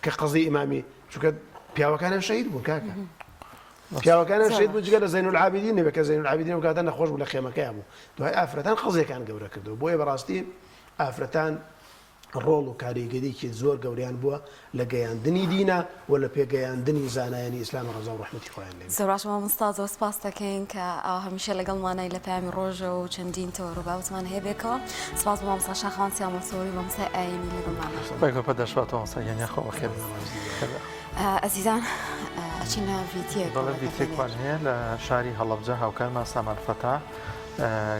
کە قەزەی ئیمامی چونکە پیاوەکانیان شەهید بوون کاکە پیاوەکانیان شەهید بوو جگە لە زەین العابدین نەبێ کە زەین العابدین کاتە نەخۆش بوو لە خێمەکەیان بوو دوای ئافرەتان قەزەکان گەورە کردەوە بۆیە بەڕاستی ئافرەتان ڕۆڵ و کاریگەریەکی زۆر گەوریان بووە لە گەیاندنی دینە و لە پێگەیاندنی زانایانی ئیسلام ڕەزا و ڕەحمەتی خۆیان لێ زۆرباش مامۆستا زۆر سپاس دەکەین کە هەمیشە لەگەڵمانای لە پامی ڕۆژە و چەندین تەوەڕ و باوتمان هەیەبێکەوە سپاس بۆ مامۆستا شاخەوان سیامەسۆری مامۆستای ئاینی لەگەڵمانە بەگۆ پەدەشواتەوە مامۆستاییان خۆ بەخێر ئەزیزان ئەچینە ڤیدیۆ بەڵێ ڤیدیۆکمان هەیە لە شاری هەڵەبجە هاوکارمان سامان فەتاح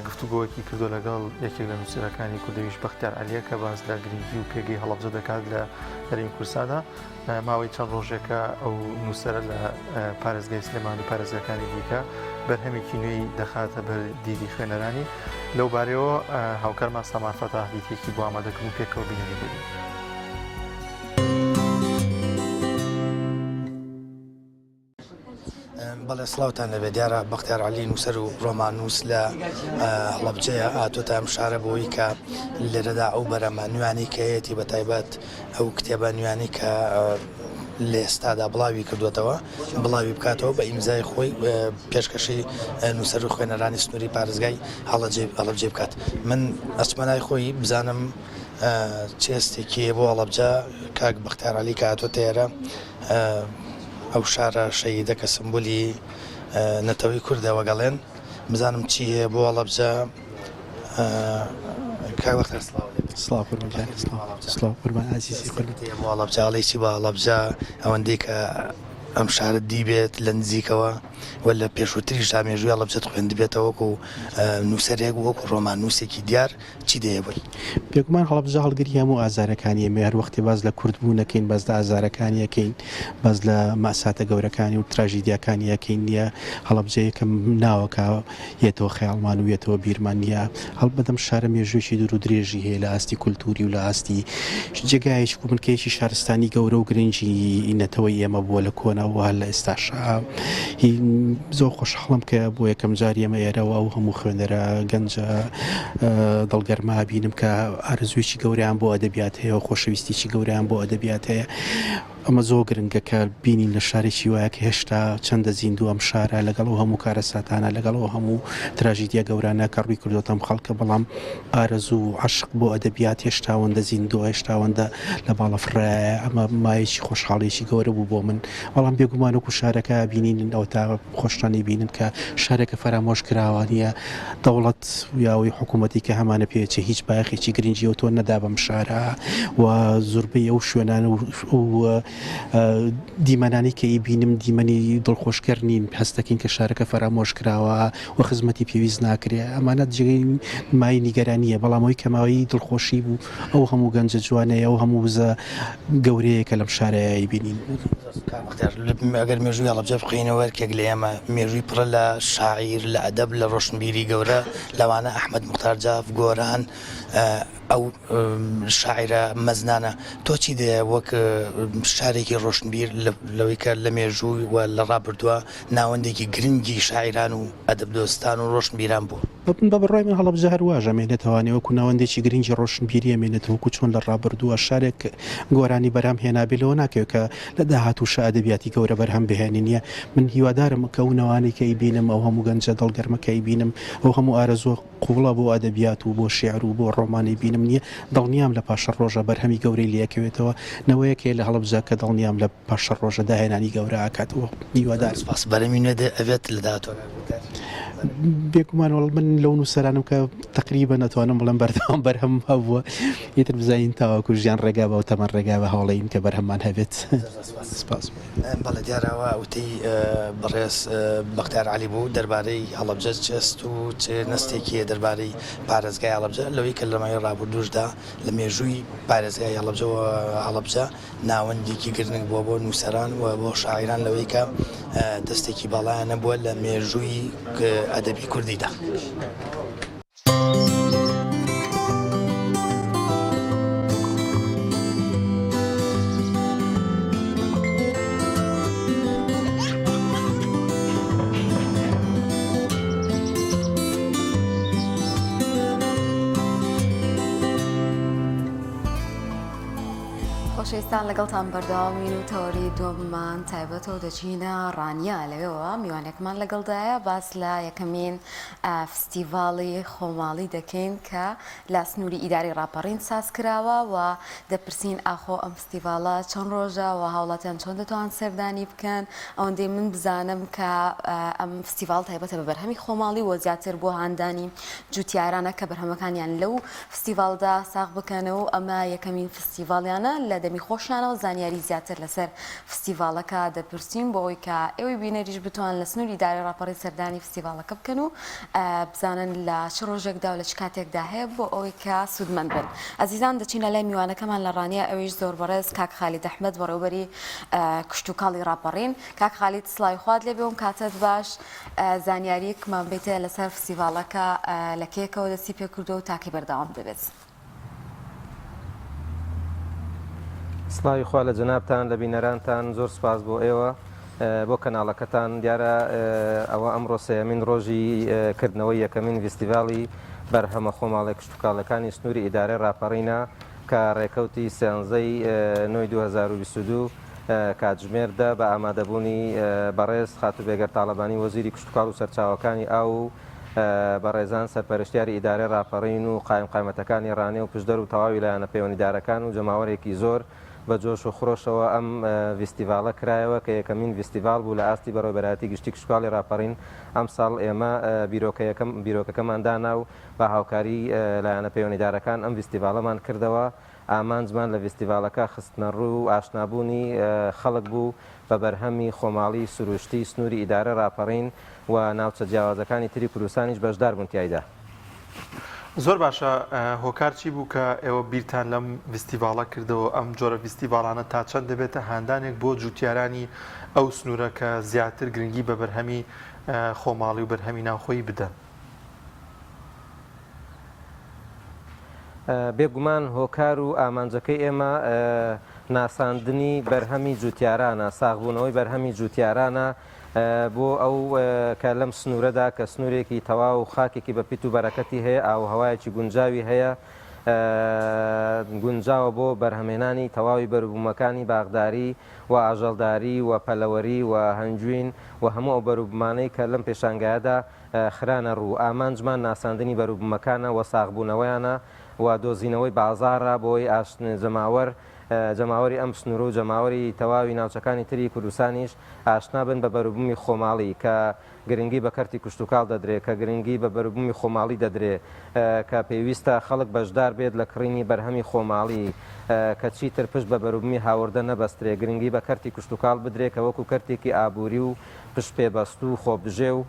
گفتوگۆیەکی کردو لەگەڵ یەکێک لە نووسیرەکانی کوردەویش بەختیار عەلیە کە باز لە گرنگی و پێگەی هەڵەبجە دەکات لە هەرێمی کوردستاندا ماوەی چەند ڕۆژێکە ئەو نووسەرە لە پارێزگای سلێمان و پارێزگاکانی دیکە بەرهەمێکی نوێی دەخاتە بەر دیدی خوێنەرانی لەو بارەوە هاوکارمان سامان فەتاح ڤیدیۆیەکی بۆ ئامادەکردن و پێکەوە بینێری ببین. بەڵێ سڵاوتان لەبێ دیارە بەختیار عەلی نووسەر و ڕۆمان نووس لە هەڵەبجەیە هاتوۆتە ئەم شارە بۆی کە لێرەدا ئەو بەرەمە نوێنەی کە هەیەی بە تایبەت ئەو کتێبە نوێنەی کە لە ئێستادا بڵاوی کردوێتەوە بڵاوی بکاتەوە بە ئیمزای خۆی پێشکەشی نووسەر و خوێنەرانی سنووری پارێزگای هەڵەبجێ بکات من ئەچمەنای خۆی بزانم چێستێکی بۆ هەڵەبجە کاک بەختیار عەلی کە هاتووەتە ئێرە ئەو شارە شەهیدە کە سمبولی نەتەوەی کوردە وەگەڵێن بزانم چی هەیە بۆ هەڵەبجە کاک بەختیار سڵاو سڵاو قوربان عزیزی بۆ هەڵەبجە هەڵێکی بە هەڵەبجە ئەوەندەی کە ئەم شارت دیبێت لە نزیکەوە وە لە پێشووتریش مێژووی هەڵەبجەت خوێندبێتەوە وەکو نووسەرێک وەکو ڕۆمان نووسێکی دیار چی دەیەبووی بێگومان هەڵەبجە هەڵگری هەموو ئازارەکانی ئێمە هەر وەختی باز لە کوردبوو نەکەین باز لە ئازارەکانیەکەین باز لە ماساتە گەورەکانی و تراژیدیاکانیەکەین نییە هەڵەبجە یەکەم ناوەکە هێتەوە خەیاڵمان و هێتەوە بیرمان نییە هەڵبەدەم شارە مێژوویەکی دوور و درێژی هەیە لە ئاستی کولتوری و لە ئاستی جێگایەکی کوبنکەیەکی شارستانی گەورە و گرنگی نەتەوەی ئێمە بووە لە کۆنەوە هەر لە ئێستاشا زۆر خۆشحاڵم کە بۆ یەکەم جاری ئەمە ئێرەوە و هەموو خوێنەرە گەنجە دڵگەرما بینم کە ئارزوویی گەوریان بۆ ئەدەبیات هەیە و خۆشەویستیی گەوریان بۆ ئەدەبیات هەیە ئەمە زۆر گرنگە کە بینین لە شارێکی وایە کە هێشتا چەندە زیندوو ئەم شارە لەگەڵ و هەموو کارە ساتانە لەگەڵ و هەموو تراژیدیا گەورانە کە ڕووی کردوتە ئەم خەڵکە بەڵام ئارەزوو و عەشق بۆ ئەدەبیات هێشتاوەندە زیندووە هێشتاوەندە لە باڵەفرایە ئەمە مایەکی خۆشحاڵیی گەورە بوو بۆ من بەڵام بێگومان وەکو شارەکە بینین ئەو تا خۆشتانی بینن کە شارێکە فەرامۆش کراوانیە دەوڵەت یاوی حکوومەتی کە هەمانە پێچە هیچ باەخێکی گرنگی و تۆ نەدا بەم شارە و زۆربەی ئەو شوێنان و دیمەنانی کە ئیبینم دیمەنی دڵخۆشکەر نین هەستەکەین کە شارەکە فەرامۆش کراوە و خزمەتی پێویست ناکرێ ئەمانەت جێگەی مای نیگەرانیە بەڵامەوەی کەماوەی دڵخۆشی بوو ئەو هەموو گەنجە جوانەیە ئەو هەموو بزە گەورەیە کە لەم شارەیە بینین ئەگەر مێژووی هەڵەبجە بخینەوە وەرکێک لە ئێمە مێژووی پڕە لە شاعیر لە ئەدەب لە ڕۆشنبیری گەورە لەوانە ئەحمەد موختار جاف گۆران ئەو شاعرە مەزنانە تۆ چی دەیە وەک شارێکی ڕۆشنبیر لەوەی کە لە مێژووی و لە ڕابردووە ناوەندێکی گرنگی شاعران و ئەدەبدۆستان و ڕۆشنبیران بوو بە بڕای من هەڵەبجە هەروواژە مێنێتەوانێ وەکو ناوەندێکی گرنگی ڕۆشنبیری ئەمێنێتەوەکو چۆن لە ڕابردووە شارێک گۆرانی بەرام هێنابێتەوە ناکەوێت کە لە داهاتووشە ئەدەبیاتی گەورە بەرهەم بهێنینیە من هیوادارم کە ئەو نەوانەی کە ئیبینم ئەو هەموو گەنجە دڵگەرمەکەی بینم ئەو هەموو ئارەزوە قوڵە بۆ ئەدەبیات و بۆ شێعر و بۆ ڕۆمانی بینم نییە دڵنیام لە پاشە ڕۆژە بەرهەمی گەورەی لەکەوێتەوە نەوەیەکێ لە هەڵەبجە کە دڵنیام لە پاشە ڕۆژە داهێنانی گەورە ئاکاتەوە هیوادار سپاس بەرەمی نوێ ئەوێت لە داهاتوە بێگومانوەڵ من لەو نووسەرانم کە تقریبا نەتوانم بڵم بەردەوام بەرهەم هەبووە ئیتر بزانین تاواکو ژیان ڕێگا بە و تەمەەن ڕێگا بە هەوڵەین کە بەرهەممان هەبێت سپاس بەڵێ دیارەوە وتەی بەڕێز بەختیار عەلی بوو دەربارەی هەڵەبجە چێست و چێ نەستێکیە دەربارەی پارێزگای هەڵەبجە لەوەی کە لەمای ڕابردووشدا لە مێژووی پارێزگای هەڵەبجە ناوەندێکی گرنگ بووە بۆ نووسەران و بۆ شاعیران لەوەی کە دەستێکی باڵایانە بووە لە مێژووی ئەدەبی کوردیدا. خۆشەویستان لەگەڵتان بەردەوامین و تەوەری دۆممان تایبەتەوە دەچینە ڕانیا لەوێەوە میوانێکمان لەگەڵدایە باس لە یەکەمین فستیڤاڵی خۆماڵی دەکەین کە لە سنووری ئیداری ڕاپەڕین ساز کراوە و دەپرسین ئاخۆ ئەم فستیڤاڵە چەند ڕۆژە و هاوڵاتیان چۆن دەتوان سەردانی بکەن ئەوەندەی من بزانم کە ئەم فستیڤاڵ تایبەتە بە بەرهەمی خۆماڵی و زیاتر بۆ هاندانی جوتیارانە کە بەرهەمەکانیان لەو فستیڤاڵدا ساغ بکەنەوە و ئەمە یەکەمین فستیڤاڵیانە لە دەمی خۆشیانەوە زانیاری زیاتر لەسەر فستیڤاڵەکە دەپرسین بۆ ئەوی کە ئێوەی بینەریش بتوان لە سنووری ئیداری ڕاپەڕی سەردانی فستیڤاڵەکە بکەن و بزانن لە چ ڕۆژێکدا و لە چ کاتێکدا هەیە بۆ ئەوەی کە سوودمەند بن. ئەزیزان دەچینە لای میوانەکەمان لە ڕانیا ئەویش زۆر بەڕێز کاک خالید ئەحمەد بەڕێوەبەری کشتوکاڵی ڕاپەڕین. کاک خالید سڵای خوات لێبێ و کاتت باش زانیاریەکمان بێتە لەسەر فستیڤاڵەکە لە کێکەوە دەستی پێ کردو و تاقی بەردەوام دەبێت. سڵاوی خوا لە جەنابتان لە بینەرانتان زۆر سپاس بۆ ئێوە بۆ کەناڵەکەتان دیارە ئەوە ئەمڕۆ سەیەمین ڕۆژی کردنەوەی یەکەمین فستیڤاڵی بەرهەمە خۆماڵی کشتوکاڵەکانی سنووری ئیدارەی ڕاپەڕینە کە ڕێکەوتی سێنزەی نۆی 2022 کاتژمێردا بە ئامادەبوونی بەڕێز خاتوو بێگەر تاڵەبانی وەزیری کشتوکاڵ و سەرچاوەکانی ئاو و بە ڕێزان سەرپەرشتیاری ئیدارەی ڕاپەڕین و قایمەتەکانی ڕانێ و پشدەر و تەواوی لایەنە پەیوەندیدارەکان و جەماوەرێکی زۆر بە جۆش و خڕۆشەوە ئەم ڤیستیڤالە کرایەوە کە یەکەمین ڤیستیڤال بوو لە ئاستی بەڕێوەبەرایەتی گشتی کشتتوکاڵی ڕاپەڕین ئەم ساڵ ئێمە بیرۆکەکەمان دانا و بە هاوکاری لایەنە پەیوەندیدارەکان ئەم ڤیستیڤالەمان کردەوە ئامانجمان لە ڤیستیڤالەکە خستنە ڕوو و ئاشنابوونی خەڵک بوو بە بەرهەمی خۆماڵی سروشتی سنووری ئیدارە ڕاپەڕین و ناوچە جیاوازەکانی تری کوردستانیش بەشدار بوون تایدا. زۆر باشە هۆکار چی بوو کە ئێوە بیرتان لەم ڤیستیڤالە کردەوە ئەم جۆرە ڤیستیڤالانە تا چەند دەبێتە هاندانێک بۆ جوتیارانی ئەو سنوورە کە زیاتر گرنگی بە بەرهەمی خۆماڵی و بەرهەمی ناوخۆیی بدەن؟ بێگومان هۆکار و ئامانجەکەی ئێمە ناساندنی بەرهەمی جوتیارانە، ساغبوونەوەی بەرهەمی جوتیارانە بۆ ئەو کە لەم سنوورەدا کە سنوورێکی تەواو و خاکێکی بە پیت و بەرەکەتی هەیە ئاو هەوایەکی گونجاوی هەیە گونجاوە بۆ بەرهەمێنانی تەواوی بەروبوومەکانی باغداری و ئاژەڵداری و پەلەوەری و هەنجوین و هەموو ئەو بەروبوومانەی کە لەم پێشانگایەدا خرانە ڕوو. ئامانجمان ناساندنی بەروبوومەکانە و ساغبوونەوەیانە و دۆزینەوەی بازارە بۆی جەماوەری ئەم سنوورە و جەماوەری تەواوی ناوچەکانی تری کوردستانیش ئاشنا بن بە بەروبوومی خۆماڵی کە گرنگی بە کەرتی کشتتوکاڵ دەدرێت کە گرنگی بە بەروبوومی خۆماڵی دەدرێت کە پێویستە خەڵک بەشدار بێت لە کڕینی بەرهەمی خۆماڵی کە چیتر پشت بە بەروبوومی هاوردە نەبەسترێ گرنگی بە کەرتی کشتتوکاڵ بدرێت کە وەکو کەرتێکی ئابووری و پشت پێبەست و خۆبژێ و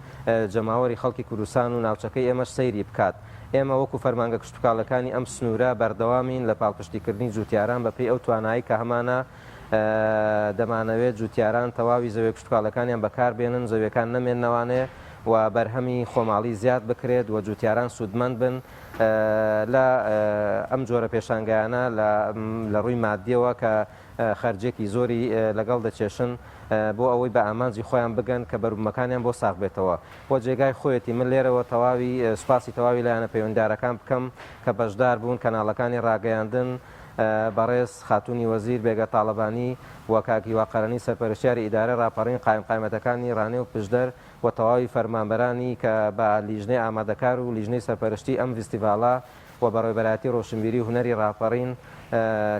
جەماوەری خەڵکی کوردستان و ناوچەکەی ئێمەش سەیری بکات. ئێمە وەکو فەرمانگە کشتتوکاڵەکانی ئەم سنوورە بەردەوامین لە پاڵپشتیکردنی جوتیاران بەپێی ئەو توانایی کە هەمانە دەمانەوێت جوتیاران تەواوی زەوێ کشتتوکاڵەکانیان بەکاربێنن زەویەکان نەمێننەوانێ و بەرهەمی خۆماڵی زیاد بکرێت و جوتیاران سوودمەند بن لە ئەم جۆرە پێشانگایانە لە ڕووی مادیەوە کە خەرجێکی زۆری لەگەڵ دەچێشن بۆ ئەوەی بە ئامانجی خۆیان بگەن کە بەروبوومەکانیان بۆ ساغ بێتەوە بۆ جێگای خۆیەتی من لێرەوە تەواوی سوپاسی تەواوی لایەنە پەیوەندیدارەکان بکەم کە بەشدار بوون کەناڵەکانی ڕاگەیاندن بەڕێز خاتونی وەزیر بێگە تاڵەبانی و کاکی واقەرانی سەرپەرشتیاری ئیدارە ڕاپەڕین قایمەتەکانی ڕانێ و پشدەر و تەواوی فەرمانبەرانی کە بە لیژنەی ئامادەکار و لیژنەی سەرپەرشتی ئەم ڤیستیڤالە و بەڕێوەبەرایەتی ڕۆشنبیری و هونەری ڕاپەڕین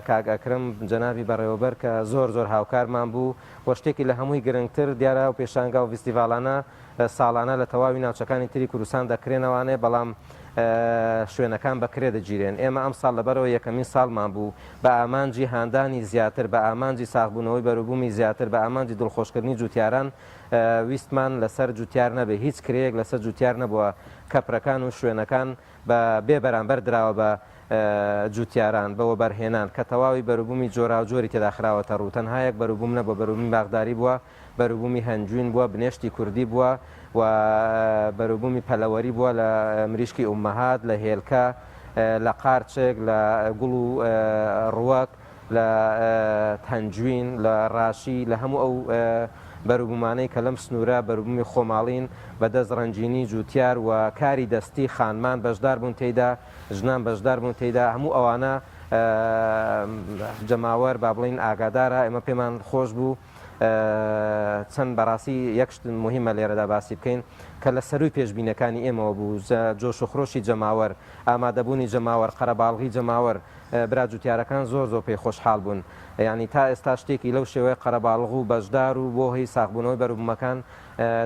کاک ئەکرم جەنابی بەڕێوەبەر کە زۆر هاوکارمان بوو و شتێکی لە هەمووی گرنگتر دیارە و پێشانگا و ڤیستیڤالانە ساڵانە لە تەواوی ناوچەکانی تری کوردستان دەکرێنەوانێ بەڵام شوێنەکان بەکرێ دەگیرێن. ئێمە ئەم ساڵ لەبەرەوە یەکەمین ساڵمان بوو بە ئامانجی هاندانی زیاتر بە ئامانجی ساغبوونەوەی بەروبوومی زیاتر بە ئامانجی دڵخۆشکردنی جوتیاران ویستمان لەسەر جوتیار نەبێ هیچ کرەیەک لەسەر جوتیار نەبووە کەپرەکان و شوێنەکان بێ بەرامبەر دراوە بە جوتیاران بەوە بەرهێنان کە تەواوی بەروبوومی جۆرا و جۆری تێدا خراوەتە ڕوو تەنهایەک بەروبووم نەبووە بەروبوومی باغداری بووە بەروبوومی هەنجوین بووە بنێشتی کوردی بووە و بەروبوومی پەلەوەری بووە لە مریشکی ئومەهات لە هێلکە لە قارچێک لە گوڵ و ڕوەک لە هەنجوین لە ڕاشی لە هەموو ئەو بەروبوومانەی کە لەم سنوورە بەروبوومی خۆماڵین بەدەست ڕەنجینی جوتیار و کاری دەستی خانمان بەشدار بوون تێیدا ژنان بەشدار بوون تێیدا هەموو ئەوانە جەماوەر با بڵین ئاگادارە ئێمە پێمان خۆش بوو چەند بەڕاستی یەکشت مهمە لێرەدا باسی بکەین کە لە سەروی پێشبینەکانی ئێمەوە بوو جۆش و خڕۆشی جەماوەر ئامادەبوونی جەماوەر قەرەباڵغی جەماوەر برا جوتیارەکان زۆر پێی خۆشحاڵ بوون ینی تا ئێستا شتێکی لەو شێوەیە قەرەباڵغ و بەشدار و بۆ هەی ساغبوونەوەی بەروبوومەکان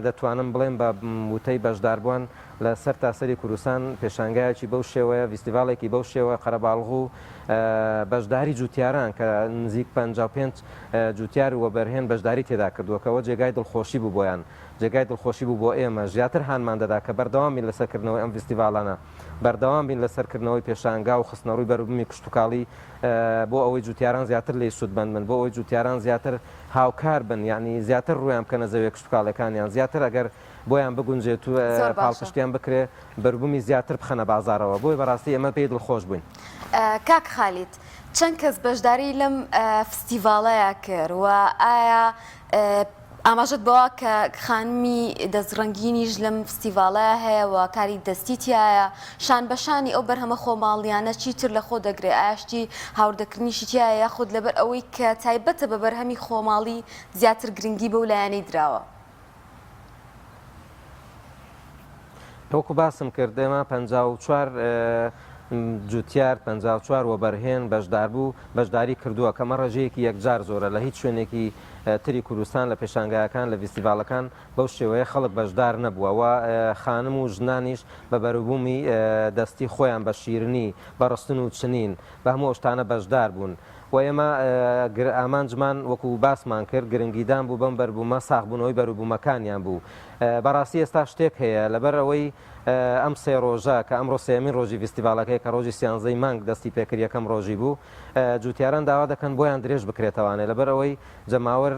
دەتوانم بڵێم بە وتەی بەشداربووان لە سەر تاسەری کوردستان پێشانگایەکی بەو شێوەیە ڤیستیڤالێکی بەو شێوە قەرەباڵغ و بەشداری جوتیاران کە نزیک 55 جوتیار و بەرهێن بەشداری تێدا کردووەکەەوە جێگای دڵخۆشی بوو بۆیان جێگای دڵخۆشی بوو بۆ ئێمە ژیاتر هانمان دەدا کە بەردەوام بین لەسەرکردنەوەی ئەم ڤیستیڤالانە بەردەوام بین لەسەرکردنەوەی پێشانگا و خستنەڕووی بەروبوومی کشتتوکاڵی بۆ ئەوەی جوتیاران زیاتر لێی سوودمەند بن بۆ ئەوەی جوتیاران زیاتر هاوکار بن یعنی زیاتر ڕویان بکەنە زەوێ کشتتوکاڵەکانیان زیاتر ئەگەر بۆیان بگونجێت و پاڵپشتیان بکرێ بەروبوومی زیاتر بخەنە بازارەوە بۆی بەڕاستی ئێمە پێی دڵخۆش بووین. کاک خالیت چەند کەس بەشداری لەم فستیڤالەیە کرد و ئایا ئاماژت بەوە کە خانمی دەستڕەنگینیش لەم فستیڤالەیە هەیە و کاری دەستیتیایە شان بەشانی ئەو بەرهەمە خۆماڵیانە چیتر لە خۆ دەگرێت ئاشتی هاوردەکردنیشی تایە یاخود لەبەر ئەوەی کە تایبەتە بە بەرهەمی خۆماڵی زیاتر گرنگی بەو لایەنەی دراوە؟ وەکو باسم کرد ئێمە 54 جوتیار 54 وەبەرهێن بەشدار بوو بەشداری کردووە کەمە ڕێژەیەکی یەکجار زۆرە لە هیچ شوێنێکی تری کوردستان لە پێشانگایەکان لە فیستیڤالەکان بەو شێوەیە خەڵک بەشدار نەبووەوە خانم و ژنانیش بە بەروبوومی دەستی خۆیان بە شیرنی بە ڕستن و چنین بە هەموو شتانە بەشدار بوون و ئێمە ئامانجمان وەکو باسمان کرد گرنگیدان بوو بەم بەربوومە ساغبوونەوەی بەروبوومەکانیان بوو بەڕاستی ئێستا شتێک هەیە لەبەر ئەوەی ئەم سێ ڕۆژە کە ئەمڕۆ سێمین ڕۆژی فیستیڤالەکەی کە ڕۆژی سیانزەی مانگ دەستی پێکرد یەکەم ڕۆژی بوو جوتیاران داوا دەکەن بۆیان درێژ بکرێتەوانێ لەبەر ئەوەی جەماوەر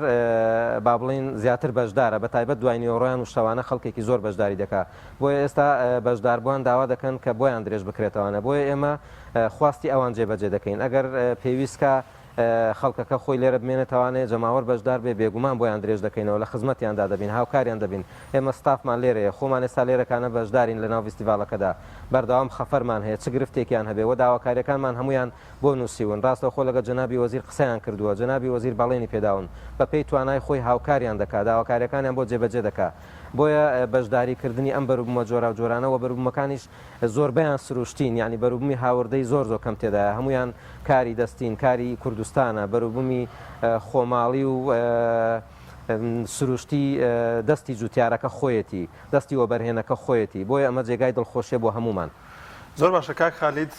با بڵین زیاتر بەشدارە بە تایبەت دوای نیوەڕۆیان و شەوانە خەڵکێکی زۆر بەشداری دەکات بۆیە ئێستا بەشداربووان داوا دەکەن کە بۆیان درێژ بکرێتەوانە بۆیە ئێمە خواستی ئەوان جێبەجێ دەکەین ئەگەر پێویستکە خەڵکەکە خۆی لێرە بمێنێتوانێت جەماوەر بەشدار بێ بێگومان بۆیان درێژ دەکەینەوە لە خزمەتیاندا دەبین هاوکاریان دەبین ئێمە ستافمان لێرەیە خۆمان ئێستا لێرەکانە بەشدارین لە ناو فیستیڤالەکەدا بەردەوام خەفەرمان هەیە چ گرفتێکیان هەبێ و داواکاریەکانمان هەمویان بۆ نووسیون ڕاستەوخۆ لەگە جەنابی وەزیر قسەیان کردووە جەنابی وەزیر بەڵێنی پێداون بە پێی توانای خۆی هاوکاریان دەکات داواکاریەکانیان بۆ جێبەجێ دەکات بۆیە بەشداریکردنی ئەم بەروبوومە جۆرا و جۆرانەوە بەروبوومەکانیش زۆربیان سروشتین یعنی بەروبوومی هاوردەی زۆر کەم تێدایە هەمویان کاری دەستین کاری کوردستانە بەروبوومی خۆماڵی و سروشتی دەستی جوتیارەکە خۆیەتی دەستی وەبەرهێنەکە خۆیەتی بۆیە ئەمە جێگای دڵخۆشیە بۆ هەمومان زۆر باشە کاک خالید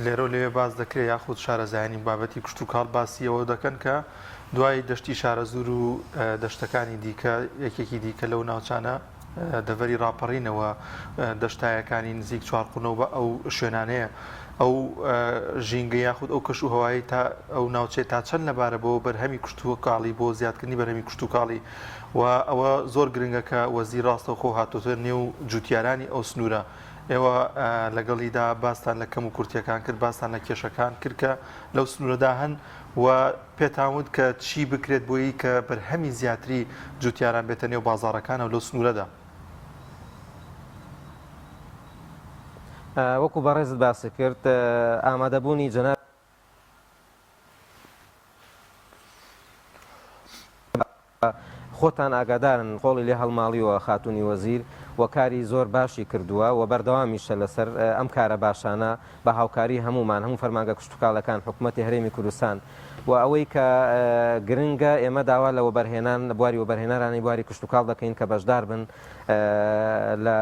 لێرە لێوێ باز دەکرێت یاخود شارەزایانی بابەتی کشت و کاڵ باسیەوە دەکەن کە دوای دەشتی شارەزور و دەشتەکانی دیکە یەکێکی دیکە لەو ناوچانە دەڤەری ڕاپەڕینەوە دەشتایەکانی نزیک چوارقونەوە بە ئەو شوێنانەیە ئەو ژینگە یاخود ئەو کەش و هەوایی تا ئەو ناوچێت تا چەند لەبارە بۆ بەرهەمی کشت و کاڵی بۆ زیادکردنی بەرهەمی کشت و کاڵی و ئەوە زۆر گرنگە کە وەزیر ڕاستەوخۆ هاتوۆتە نێو جوتیارانی ئەو سنوورە ئێوە لەگەڵیدا باستان لە کەم و کورتیەکان کرد باستان لە کێشەکان کرد کە لەو سنوورەدا هەن و پێتاوت کە چی بکرێت بۆیی کە بەرهەمی زیاتری جوتیاران بێتە نێو بازاڕەکانە و لەو سنوورەدا وەکو بەڕێزت باسی کرد ئامادەبوونی جەناب خۆتان ئاگادارن خۆڵی لێ هەڵماڵیەوە خاتوونی وەزیر و کاری زۆر باشی کردووە و بەردەوامیشە لەسەر ئەم کارە باشانە بە هاوکاری هەمومان هەموو فەرمانگە کشتتوکاڵەکان حکوومەتی هەرێمی کوردستان و ئەوەی کە گرنگە ئێمە داوا لە وەبەرهێنان بواری وەبەرهێنەرانی بواری کشتتوکاڵ دەکەین کە بەشدار بن لە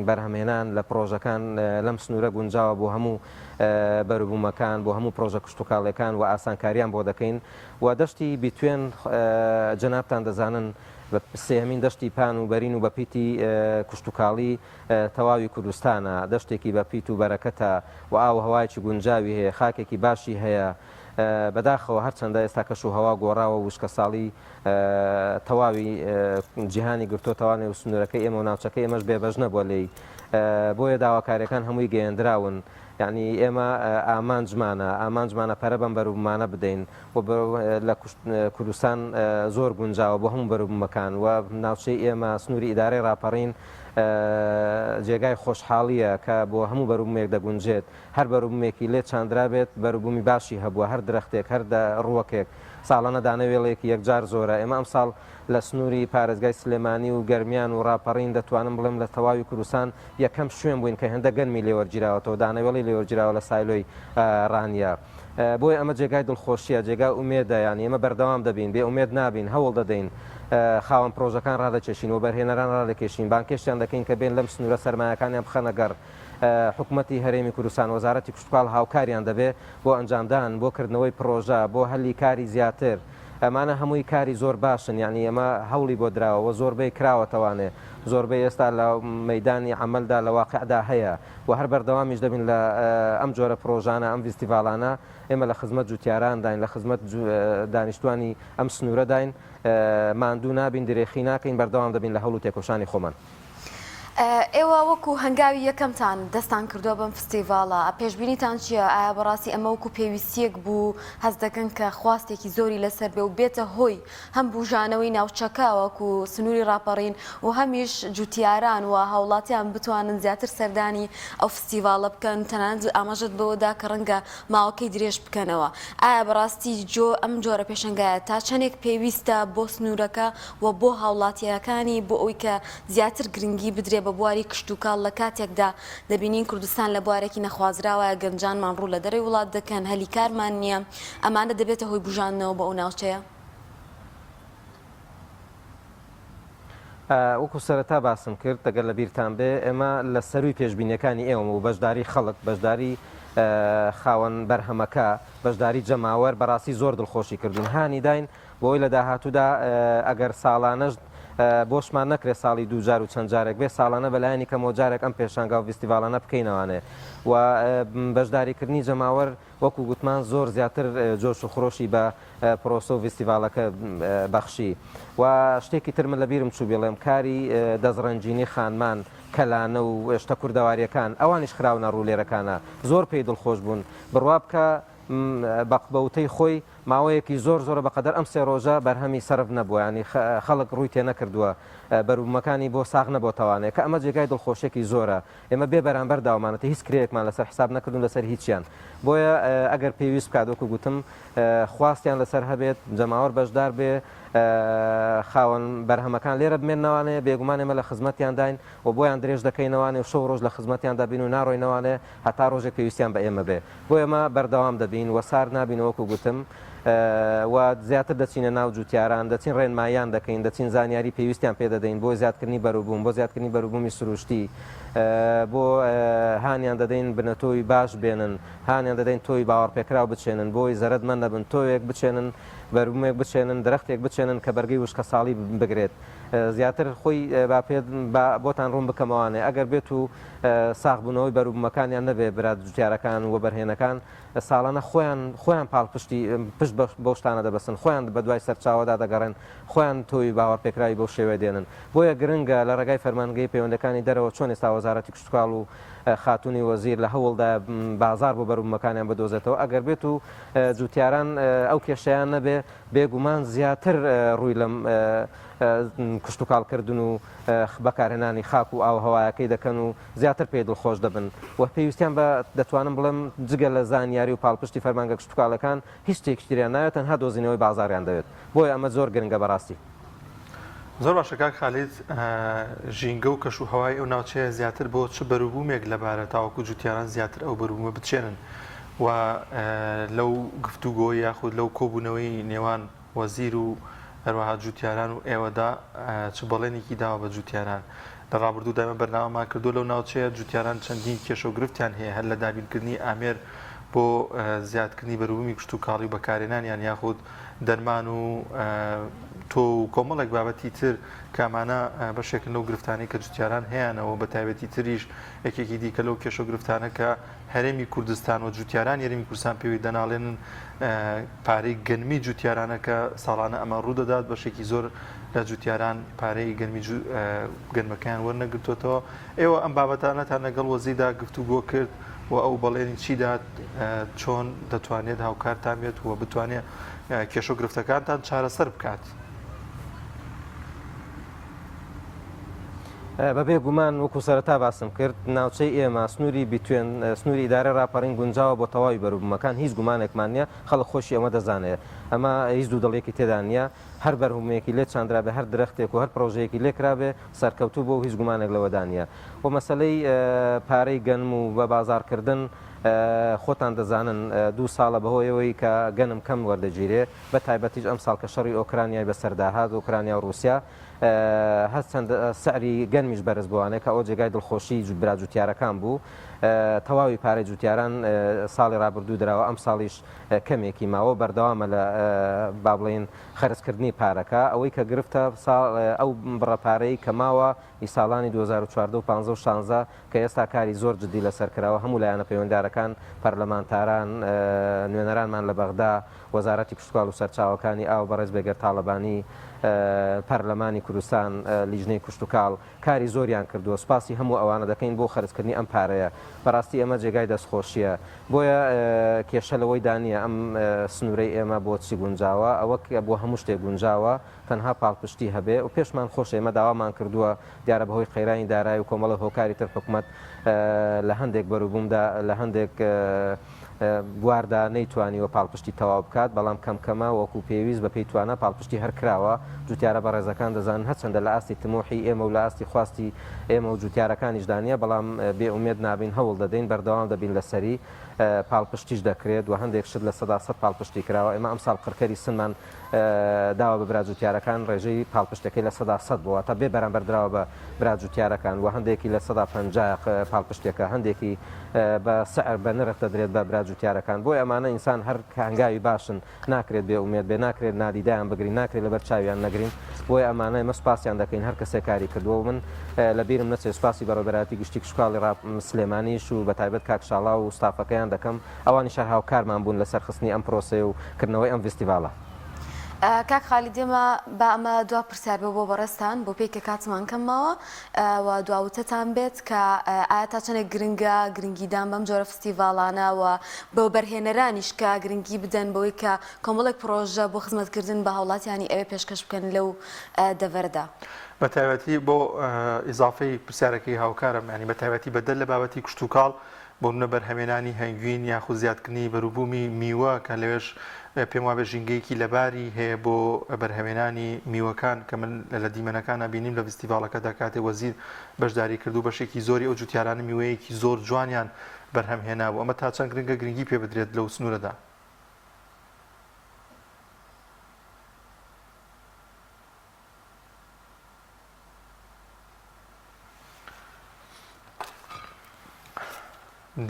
بەرهەمهێنان لە پرۆژەکان لەم سنوورە گونجاوە بۆ هەموو بەروبوومەکان بۆ هەموو پرۆژە کشتتوکاڵەکان و ئاسانکاریان بۆ دەکەین و دەشتی بیتوێن جەنابتان دەزانن بە سێمین دەشتی پان و بەرین و بە پیتی کشتتوکاڵی تەواوی کوردستانە دەشتێکی بە پیت و بەرەکەتە و ئاو هەوایکی گونجاوی هەیە خاکێکی باشی هەیە بەداخەوە هەرچەندە ئێستا کەش و هەوا گۆڕاوە وشکە ساڵی تەواوی جیهانی گرتۆتەوانێ و سنوورەکەی ئێمە و ناوچەکەی ئێمەش بێبەژ نەبووە لێی بۆیە داواکاریەکان هەمووی گەیەندراون یعنی ئێمە ئامانجمانە پەرە بەم بەروبوومانە بدەین و لە کوردستان زۆر گونجاوە بۆ هەموو بەروبوومەکان و ناوچەی ئێمە سنووری ئیدارەی ڕاپەڕین جێگای خۆشحاڵیە کە بۆ هەموو بەروبوومێک دەگونجێت هەر بەروبوومێکی لێ چاندرابێت بەروبوومی باشی هەبووە هەر درەختێک هەر ڕووەکێک ساڵانە دانەوێڵێکی یەکجار زۆرە ئێمە ئەم ساڵ لە سنووری پارێزگای سلێمانی و گەرمیان و ڕاپەڕین دەتوانم بڵێم لە تەواوی کوردستان یەکەم شوێن بووین کە هەندە گەرمی لێوەرگیراوەتەوە دانەوێڵی لێوەرگیراوە لە سایلۆی ڕانیا بۆی ئەمە جێگای دڵخۆشیە جێگای ئومێدە یانی ئێمە بەردەوام دەبین بێ ئومێد نابین هەوڵ دەدەین خاوەن پرۆژەکان ڕادەکێشین و بەرهێنەران ڕادەکێشین بانکێشیان دەکەین کە بێن لەم سنوورە سەرمایەکانیان بخەنە گەڕ حکوومەتی هەرێمی کوردستان وەزارەتی کشتتوکاڵ هاوکاریان دەبێت بۆ ئەنجامدان بۆ کردنەوەی پرۆژە بۆ هەلی کاری زیاتر ئەمانە هەمووی کاری زۆر باشن یعنی ئەمە هەوڵی بۆ دراوە زۆربەی کراوەتەوانێ زۆربەی ئێستا لە مەدانی عملدا لە واقعدا هەیە و هەر بەردەوامیش دەبین لە ئەم جۆرە پرۆژانە ئەم فیستیڤالانە ئێمە لە خزمەت جوتیاران داین لە خزمەت دانیشتوانی ئەم سنوورە داین ماندوو نابین درێخی ناکەین بەردەوام دەبین لە هەوڵ و تێکۆشانی خۆمان ئێوە وەکو هەنگاوی یەکەمتان دەستان کردووە بەم فستیڤالە پێشبینیتان چییە ئایا بەڕاستی ئەمە وەکو پێویستیەک بوو هەست دەکەن کە خواستێکی زۆری لەسەر بێ و بێتە هۆی هەم بژانەوەی ناوچەکە وەکو سنووری ڕاپەڕین و هەمیش جوتیاران و هاوڵاتیان بتوانن زیاتر سەردانی ئەو فستیڤالە بکەن تەنانەت ئاماژەت بەوەدا کە ڕەنگە ماوەکەی درێژ بکەنەوە ئایا بەڕاستی ئەم جۆرە پێشنگایە تا چەندێک پێویستە بۆ سنوورەکە و بۆ هاوڵاتیەکانی بۆ ئەوی کە زیاتر گرنگی بدرێ بە بواری کشتتوکاڵ لە کاتێکدا دەبینین کوردستان لە بوارێکی نەخوازراوە گەنجانمان ڕوو لە دەرەوەی وڵات دەکەن هەلی کارمان نییە ئەمانە دەبێتە هۆی بژاندنەوە بە ئەو ناوچەیە. وەکو سەرەتا باسم کرد دەگەر لە بیرتان بێ ئێمە لە سەروی پێشبینیەکانی ئێوەم و بەشداری خەڵک بەشداری خاوەن بەرهەمەکە بەشداری جەماوەر بەڕاستی زۆر دڵخۆشی کردوون هانی داین بۆی لە داهاتوودا ئەگەر ساڵانەش بۆشمان نەکرێت ساڵی دووجار و چەند جارێک بێ ساڵانە بەلایانی کەمەوە جارێک ئەم پێشانگا و فستیڤالانە بکەینەوانێ و بەشداریکردنی جەماوەر وەکو گوتمان زۆر زیاتر جۆش و خۆشی بە پرۆسە و فستیڤالەکە بەخشی و شتێکی تر من لە بیرم چوو بێڵێم کاری دەزڕەنجینی خانمان کەلانە و شتە کوردەواریەکان ئەوانیش خراونە ڕوو لێرەکانە زۆر پێی دڵخۆش بوون بڕوا بکە بەوتەی خۆی ماوەیەکی زۆر زۆرە بەقەدەر ئەم سێ ڕۆژە بەرهەمی سرف نەبووە ینی خەڵک ڕووی تێ نەکردووە بەروبوومەکانی بۆ ساغ نەبۆتەوانێت کە ئەمە جێگای دڵخۆشێکی زۆرە ئێمە بێ بەرامبەر داوامانێت هیچ کرێکمان لەسەر حساب نەکردون لەسەر هیچیان بۆیە ئەگەر پێویست بکات وەکو گوتم خواستیان لەسەر هەبێت جەماوەر بەشدار بێ خاوەن بەرهەمەکان لێرە بمێننەوانێ بێگومان ئێمە لە خزمەتیان داین و بۆیان درێژ دەکەینەوانێ و شەو ڕۆژ لە خزمەتیان دەبین و ناڕۆینەوانێ هەتا ڕۆژێک پێویستیان بە ئێمە بێ بۆ ئێمە بەردەوام دەبین و سار نابین وەکو گوتم و زیاتر دەچینە ناو جوتیاران دەچین ڕێنمایان دەکەین دەچین زانیاری پێویستیان پێدەدەین بۆ زیادکردنی بەروبووم بۆ زیادکردنی بەروبوومی سروشتی بۆ هانیان دەدەین بنەتۆی باش بێنن هانیان دەدەین تۆی باوەڕپێکراو بچێنن بۆی زەرەدمەند نەبن تۆیەک بچێنن بەرومێک بچێنن درەختێک بچێنن کە بەرگەی وشکە ساڵی بگرێت زیاتر خۆی بۆتان ڕوون بکەمەوانێ ئەگەر بێت و ساغبوونەوەی بەروبوومەکانیان نەبێ برات جوتیارەکان و بەرهێنەکان ساڵانە خۆیان پاڵپشتی پشت بۆ شتانە دەبەسن خۆیان بە دوای سەرچاوەدا دەگەڕێن خۆیان تۆی باوەڕپێکراوی بەو شێوە دێنن بۆیە گرنگە لە ڕێگای فەرمانگەی پەیوەندەکانی دەرەوە چۆن ئێستا وەزارەتی کشتتوکاڵ و خاتونی وەزیر لە هەوڵدا بازار بۆ بەروبوومەکانیان بدۆزێتەوە ئەگەر بێت و جوتیاران ئەو کێشەیان نەبێ بێگومان زیاتر ڕووی لەم کشتتوکاڵکردن و بەکارهێنانی خاک و ئاوهەوایەکەی دەکەن و زیاتر پێی دڵخۆش دەبن و پێویستیان بە دەتوانم بڵێم جگە لە زانیاری و پاڵپشتی فەرمانگە کشتتوکاڵەکان هیچ شتێکتریان ناوێت تەنها دۆزینەوەی بازاریان دەوێت بۆیە ئەمە زۆر گرنگە بەڕاستی زۆر باشە کاک خالید ژینگە و کەش و هەوای ئەو ناوچەیە زیاتر بۆ چ بەروبوومێک لەبارە تاوەکو جوتیاران زیاتر ئەو بەروبوومە بچێنن و لەو گفتوگۆی یاخود لەو کۆبوونەوەی نێوان وەزیر و هەروەها جوتیاران و ئێوەدا چ بەڵێنێکی داوە بە جوتیاران لە ڕابردوو دامە بەرنامەمان کردو لەو ناوچەیە جوتیاران چەندین کێشە و گرفتیان هەیە هەر لە دابینکردنی ئامێر بۆ زیادکردنی بەروبوومی کشتتوکاڵی و بەکارهێنانیان یاخود دەرمان و تۆ و کۆمەڵێک بابەتی تر کامانە بەشێکن لەو گرفتانی کە جوتیاران هەیەنەوە بە تایبەتی تریش یەکێکی دیکە لەو کێشە و گرفتانە کە هەرێمی کوردستان و جوتیاران یاریمی کوردستان پێوی دەناڵێنن پارەی گەنمی جوتیارانە کە ساڵانە ئەمە ڕوودەدات بەشێکی زۆر لە جوتیاران پارەی گەنمەکەیان وەرنەگرتوێتەوە ئێوە ئەم بابەتانەتان لەگەڵ وەزیردا گفتوگۆ کرد و ئەو بەڵێنی چیدات چۆن دەتوانێت هاوکارتان بێت و بتوانێت کێشە و گرفتەکانتان چارەسەر بکات بەبێ گومان وەکو سەرەتا باسم کرد ناوچەی ئێمە سنووری بتوێن سنووری ئیدارە ڕاپەڕین گونجاوە بۆ تەواوی بەروبوومەکان هیچ گومانێکمان نییە خەڵک خۆشی ئەمە دەزانێت ئەمە هیچ دوو دڵێکی تێدا نیە هەر بەرهەمێکی لێ چاندرا بێ هەر درەختێک و هەر پرۆژەیەکی لێکرابێ سەرکەوتوو بۆ هیچ گومانێک لەوەدا نیە بۆ مەسلەی پارەی گەنم و بە بازارکردن خۆتان دەزانن دوو ساڵە بەهۆیەوەی کە گەنم کەم وەردەگیرێ بە تایبەتیش ئەم ساڵ کە شەڕی ئۆکرانیای بەسەرداهات ئۆکرانیا و رووسیا هەست چەند سعری گەنمیش بەرز بووانێت کە ئەو جێگای دڵخۆشی برا جوتیارەکان بوو تەواوی پارەی جوتیاران ساڵی ڕابردوو درراوە ئەم ساڵیش کەمێکی ماوە بەردەوامە لە با بڵێن خەرجکردنی پارەکە ئەوەی کە گرفتە ئەو بڕەپارەی کە ماوە ئی ساڵانی 2014 و 2016 کە ئێستا کاری زۆر جدی لەسەرکراوە هەموو لایەنە پەیوەنددارەکان پەرلەمانتاران نوێنەرانمان لە بەغدا وەزارەتی کشتتوکاڵ و سەرچاوەکانی ئاو بەڕێز بێگەر تاڵەبانی پەرلەمانی کوردستان لیژنەی کشتتوکاڵ کاری زۆریان کردووە سپاسی هەموو ئەوانە دەکەین بۆ خەرجکردنی ئەم پارەیە بەڕاستی ئەمە جێگای دەستخۆشیە بۆیە کێشە لەوەی دانیە ئەم سنوورەی ئێمە بۆچی گونجاوە ئەوە بۆ هەموو شتێک گونجاوە تەنها پاڵپشتی هەبێ و پێشمان خۆش ئێمە داوامان کردووە دیارە بەهۆی خێرانی دارایی و کۆمەڵە هۆکاری تر حکوومەت لە هەندێک بەروبوومدا لە هەندێک بواردا نەیتوانیوە پاڵپشتی تەواو بکات بەڵام کەمکەمە وەکو پێویست بە پێی توانە پاڵپشتی هەرکراوە جوتیارە بە ڕێزەکان دەزانن هەرچەندە لە ئاستی تمۆحی ئێمە و لە ئاستی خواستی ئێمە و جوتیارەکانیشدانە بەڵام بێئومێد نابین هەوڵ دەدەین بەردەوام دەبین لەسەری پاڵپشتیش دەکرێت و هەندێک شت لە 100 پاڵپشتی کراوە ئێمە ئەمساڵ قڕکەری سنمان داوە بە براجوتیارەکان ڕێژەی پاڵپشتەکەی لە 100 بووە تا بێ بەرامبەر درراوە بە براجوتیارەکان و هەندێکی لە 150 پاڵپشتێکە هەندێکی بە سعر بە نرخ دەدرێت بە براجوتیارەکان بۆی ئەمانە ئینسان هەر هەنگاوی باشن ناکرێت بێ ئومێد بێ ناکرێت نادیدایان بگرین ناکرێت لەبەر چاویان نەگرین بۆی ئەمانە ئێمە سوپاسیان دەکەین هەر کەسێک کاری کردووە من لە بیرم نەچێت سوپاسی بەڕێوەبەراتی گشتی کشکاڵی سلێمانیش و بە تایبەت کاکشاڵا و ستافەکەیان دەکەم ئەوانی شار هاوکارمان بوون لەسەر خستنی ئەم پرۆسێ و کردنەوەی ئەم فستیڤالە. کاک خالی دێمە بە ئەمە دوا پرسیار بۆ بەڕێستان بۆ پێی کە کاتمان کەمەوە و دواوتتان بێت کە ئایا تا چەندێک گرنگە گرنگیدان بەم جۆرە فستیڤاڵانە و بۆ بەرهێنەرانیش کە گرنگی بدەن بەوەی کە کۆمەڵێک پرۆژە بۆ خزمەتکردن بە هاوڵاتیانی ئەوێ پێشکەش بکەن لەو دەڤەردا. بە تایبەتی بۆ ئیزافەی پرسیارەکەی هاوکارم ینی بە تایبەتی بەدەل لە بابەتی کشتتوکاڵ بۆ منە بەرهەمێنانی هەنگوین یاخود زیادکردنی بەروبوومی میوە کە لەوێش پێم وابێ ژینگەیەکی لەباری هەیە بۆ بەرهەمێنانی میوەکان کە من لە دیمەنەکان بینیم لە فستیڤالەکەدا کاتێ وەزیر بەشداری کردو بەشێکی زۆری ئەو جوتیارانە میوەیەکی زۆر جوانیان بەرهەمهێنا بوو ئەمە تا چەند گرنگی پێ بدرێت لەو سنوورەدا.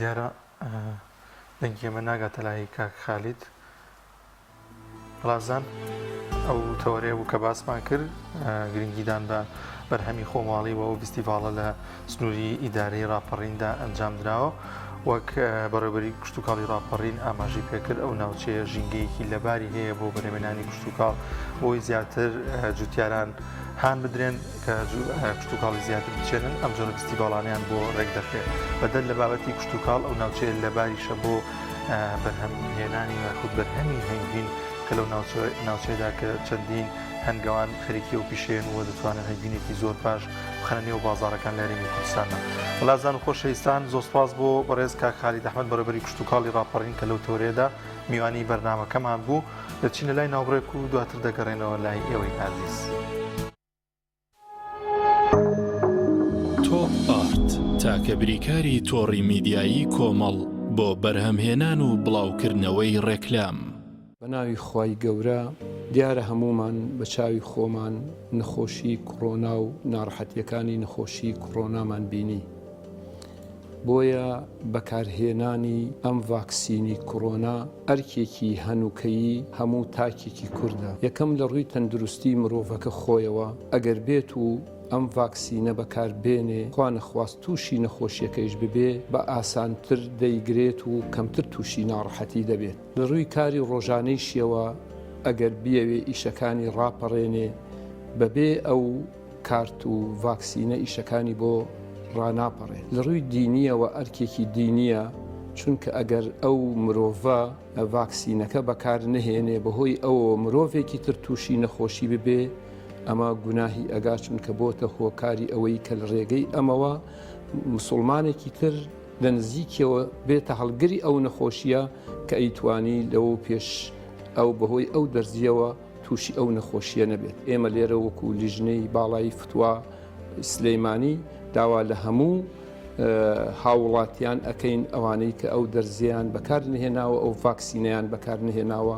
دیارە دەنگی ئەمە ناگاتە لای کاک خالید ڕازان ئەو تەوەرەیە بوو کە باسمان کرد گرنگیدان بە بەرهەمی خۆماڵی و ئەو فستیڤاڵە لە سنووری ئیدارەی ڕاپەڕیندا ئەنجام درراوە وەک بەڕێوەبەری کشتتوکاڵی ڕاپەڕین ئاماژەی پێکرد ئەو ناوچەیە ژینگەیەکی لەباری هەیە بۆ بەرهەمێنانی کشتتوکاڵ بۆی زیاتر جوتیاران هان بدرێن کە کشتتوکاڵی زیاتر بچێنن ئەم جۆرە فستیڤاڵانیان بۆ ڕێک دەخرێت بەدەل لە بابەتی کشتتوکاڵ ئەو ناوچەیە لەباریشە بۆ بەرهەمهێنانی یاخود بەرهەمی هەنگین کە لەو ناوچەیەدا کە چەندین هەنگەوان خەریکی و پیشێن و دەتوانن هەنگوینێکی زۆر باش بخەنە نێو بازاڕەکان لە هەرێمی کوردستانە. وەڵازان و خۆشەویستان زۆر سوپاس بۆ بەڕێز کاک خالید ئەحمەد بەڕێوەبەری کشتتوکاڵی ڕاپەڕین کە لەو تەورەیەدا میوانی بەرنامەکەمان بوو دەچینە لای ناوبڕێک و دواتر دەگەڕێنەوە لای ئێوەی عەزیز. تۆپ ئارت تاکە بریکاری تۆڕی میدیایی کۆمەڵ بۆ بەرهەمهێنان و بڵاوکردنەوەی ڕێکلام. بە ناوی خوای گەورە دیارە هەمومان بە چاوی خۆمان نەخۆشی کۆڕۆنا و ناڕەحەتیەکانی نەخۆشی کۆڕۆنامان بینی بۆیە بەکارهێنانی ئەم ڤاکسینی کۆڕۆنا ئەرکێکی هەنووکەیی هەموو تاکێکی کووردە یەکەم لە ڕووی تەندروستی مرۆڤەکە خۆیەوە ئەگەر بێت و ئەم ڤاکسینە بەکاربێنێ خوا نەخواست تووشی نەخۆشیەکەیش ببێ بە ئاسانتر دەیگرێت و کەمتر تووشی ناڕەحەتی دەبێت لە ڕووی کاری ڕۆژانەی شێوە ئەگەر بیەوێ ئیشەکانی ڕاپەڕێنێ بەبێ ئەو کارت و ڤاکسینە ئیشەکانی بۆ ڕاناپەڕێ لە ڕووی دینیەوە ئەرکێکی دینیە چونکە ئەگەر ئەو مرۆڤە ڤاکسینەکە بەکار نهێنێ بەهۆی ئەوە مرۆڤێکی تر تووشی نەخۆشی ببێ ئەمە گوناهی ئەگا چونکە بۆتە هۆکاری ئەوەی کە لە ڕێگەی ئەمەوە مسلمانێکی تر لە نزیکەوە بێتە هەڵگری ئەو نەخۆشیە کە ئەیتوانی لەوە پێش ئەو بەهۆی ئەو دەرزیەوە تووشی ئەو نەخۆشیە نەبێت ئێمە لێرە وەکو لیژنەی باڵایی فتووە سلەیمانی داوا لە هەموو هاوڵاتیان ئەەکەین ئەوانەی کە ئەو دەرزیان بەکار نهێناوە ئەو ڤاکسینەیان بەکار نهێناوە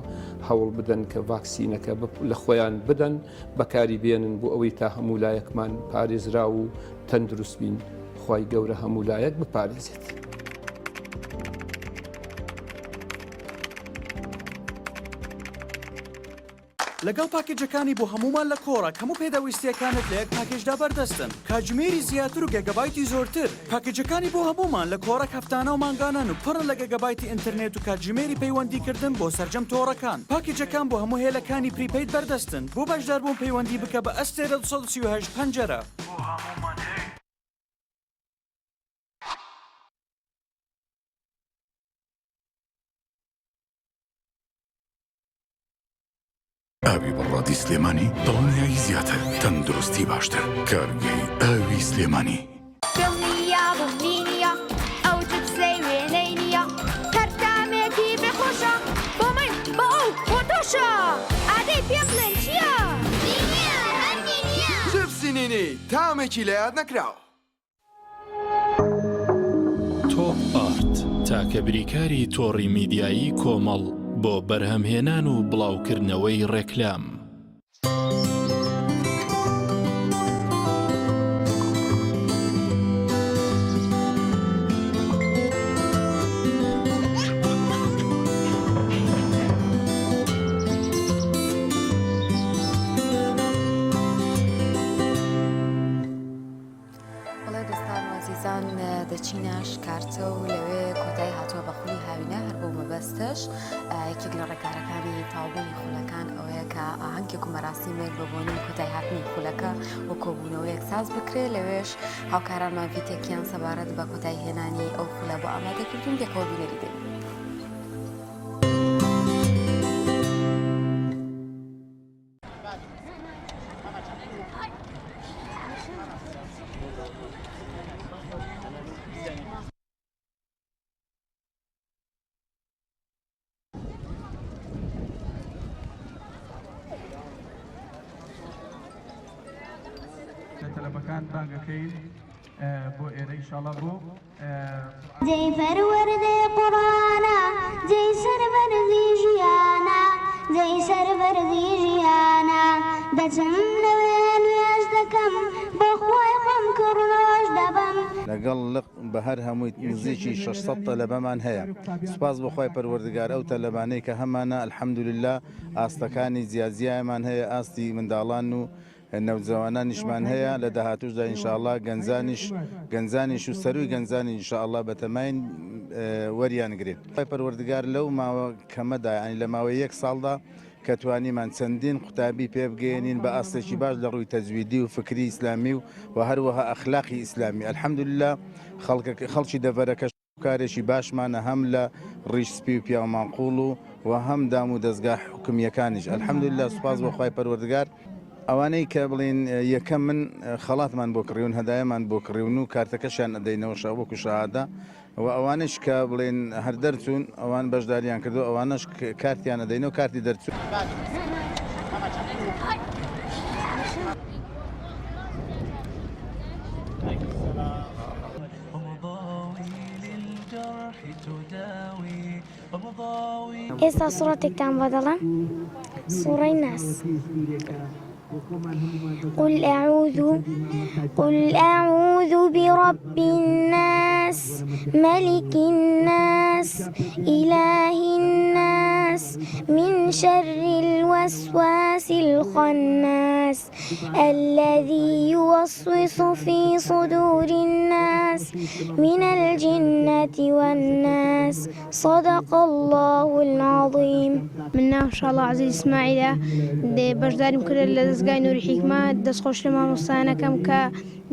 هەوڵ بدەن کە ڤاکسینەکە لە خۆیان بدەن بەکاری بێنن بۆ ئەوەی تا هەموو لایەکمان پارێزرا و تەندروست بین خوای گەورە هەموو لایەک بپارێزێت. لەگەڵ پاکێجەکانی بۆ هەمومان لە کۆڕە هەموو پێداویستیەکانت لە یەک پاکێجدا بەردەستن کاتژمێری زیاتر و گەگەبایتی زۆرتر پاکێجەکانی بۆ هەمومان لە کۆڕە هەفتانە و مانگانان و پڕن لە گەگەبایتی ئینتەرنێت و کاتژمێری پەیوەندیکردن بۆ سەرجەم تۆڕەکان پاکێجەکان بۆ هەموو هێلەکانی پریپەید بەردەستن بۆ بەشداربوون پەیوەندی بکە بە ئەستێرە 238 پەنجەرە. ئاوی بەڕادی سلێمانی دڵنیایی زیاتر تەندروستی باشتر کارگەی ئاوی سلێمانی دڵنیا بوونی نییە ئەو جوت سلەی وێنەی نییە هەر تامێ تامێکی لە یاد نەکراوە. تۆپ ئارت تاکە بریکاری تۆڕی میدیایی کۆمەڵ بۆ بەرهەمهێنان و بڵاوکردنەوەی ڕێکلام. دەچینە شکارچە و لەوێ کۆتایی هاتووە بە خولی هاوینە هەر بۆ مەبەستش یەکێک لە ڕێکارەکانی تاوبوونی خولەکان ئەوەیە کە ئاهەنگێک و مەراسیمێک بە بۆنی کۆتایی هاتنی خولەکە و کۆبوونەوەیەک ساز بکرێت لەوێش هاوکارانمان ڤیدیۆکیان سەبارەت بە کۆتایی هێنانی ئەو خولە بۆ ئامادەکردوون یەکەوە بینەری دێن. تەلەبەکان بانگەکەین بۆ ئێرە ئینشاڵڵا بۆ جێی فەروەردێ قوڕانە جێی سەروەردی ژیانە جێی سەروەردی ژیانە دەچم لەوێ نوێژ دەکەم بۆ خۆی خۆم کڕۆژ دەبم لەگەڵ بە هەر هەمووی نزیکی 600 تەلەبەمان هەیە. سوپاس بەخوای پەروەردگار ئەو تەلەبانەی کە هەمانە ئەلحەمدولله ئاستەکانی جیازیایمان هەیە، ئاستی منداڵان و نەوجەوانانیشمان هەیە لە داهاتوشدا ئینشاءڵڵا گەنجانیش و سەروی گەنجانی ئینشاءڵڵا بەتەماین وەریانگرێت. پەروەردگار لەو ماوە کەمەدا ینی لە ماوەی 1 ساڵدا کە توانیمان چەندین قوتابی پێبگەێنین بە ئاستێکی باش لە ڕووی تەجویدی و فکری ئیسلامی و هەروەها ئەخلاقی ئیسلامی. ئەلحەمدولله خەڵکی دەڤەرەکە کارێکی باشمانە هەم لە ڕیشسپی و پیامانقوڵ و هەم دام و دەستگاه حکومیەکانیش. ئەلحەمدولله سوپاس بەخوای پەروەردگار. ئەوانەی کە بڵین یەکەم من خەڵاتمان بۆ کڕیون هەدایەمان بۆ کڕیون و کارتەکەشیان ئەدەینەوە شەوەکو شەهادە و ئەوانش کە بڵێن هەر دەرچوون ئەوان بەشداریان کردو ئەوانش کارتیان ئەدەینەوە کارتی دەرچوون. ئێستا سوڕەتێکتان بۆ دەڵێم سوڕەی ناس. قل أعوذ برب الناس ملك الناس إله الناس من شر الوسواس الخناس الذي يوسوس في صدور الناس من الجنة والناس. صدق الله العظيم. من إن شاء الله عزيز إسماعيل بەشداریم کرد لە دەستگای نووری حیکمە دەستخۆش لە مامۆستایانەکەم کە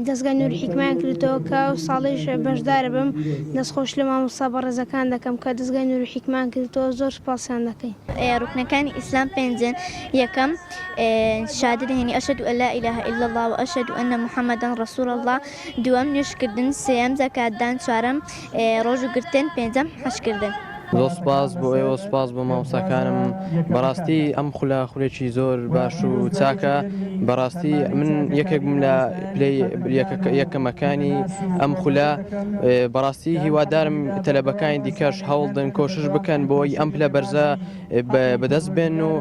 دەستگای نووری حیکمان کردەوە کە ساڵیش بەشدار بم دەستخۆش لە مامۆستا بەڕێزەکان دەکەم کە دەستگای نووری حیکمان کردەوە زۆر سوپاسیان دەکەین. ڕوکنەکانی ئیسلام پێنجن. یەکەم شهادە دەهێنی ئەشهد أن لا إله إلا الله وأشهد أن محمدا رسول الله. دووەم نوێژکردن. سێەم زەکاتدان. چوارەم ڕۆژوگرتن. پێنجەم حەجکردن. زۆر سپاس بۆ ئێوە، سپاس بۆ مامۆستاکانم. بەڕاستی ئەم خولێکی زۆر باش و چاکە. بەڕاستی من یەکێکم لە یەکەمەکانی ئەم خولە. بەڕاستی هیوادارم تەلەبەکانی دیکەش هەوڵدن کۆشش بکەن بۆی ئەم پلە بەرزە بەدەست بێن و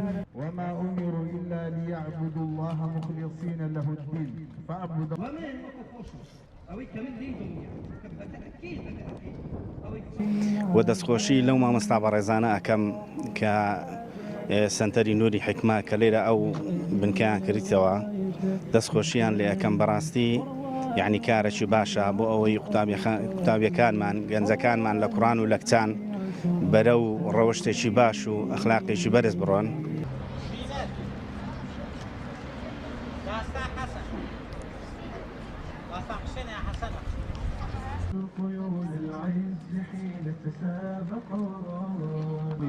و دەستخۆشی لەو مامۆستا بەڕێزانە ئەەکەم کە سنتەری نووری حکمە کە لێرە ئەو بنکیان کردیتەوە دەستخۆشییان لێ ئەەکەم. بەڕاستی یعنی کارێکی باشە بۆ ئەوەی قوتابیەکانمان گەنجەکانمان لە قورئان و لە کتان بەرەو ڕەوشتێکی باش و ئەخلاقێکی بەرز بڕۆن.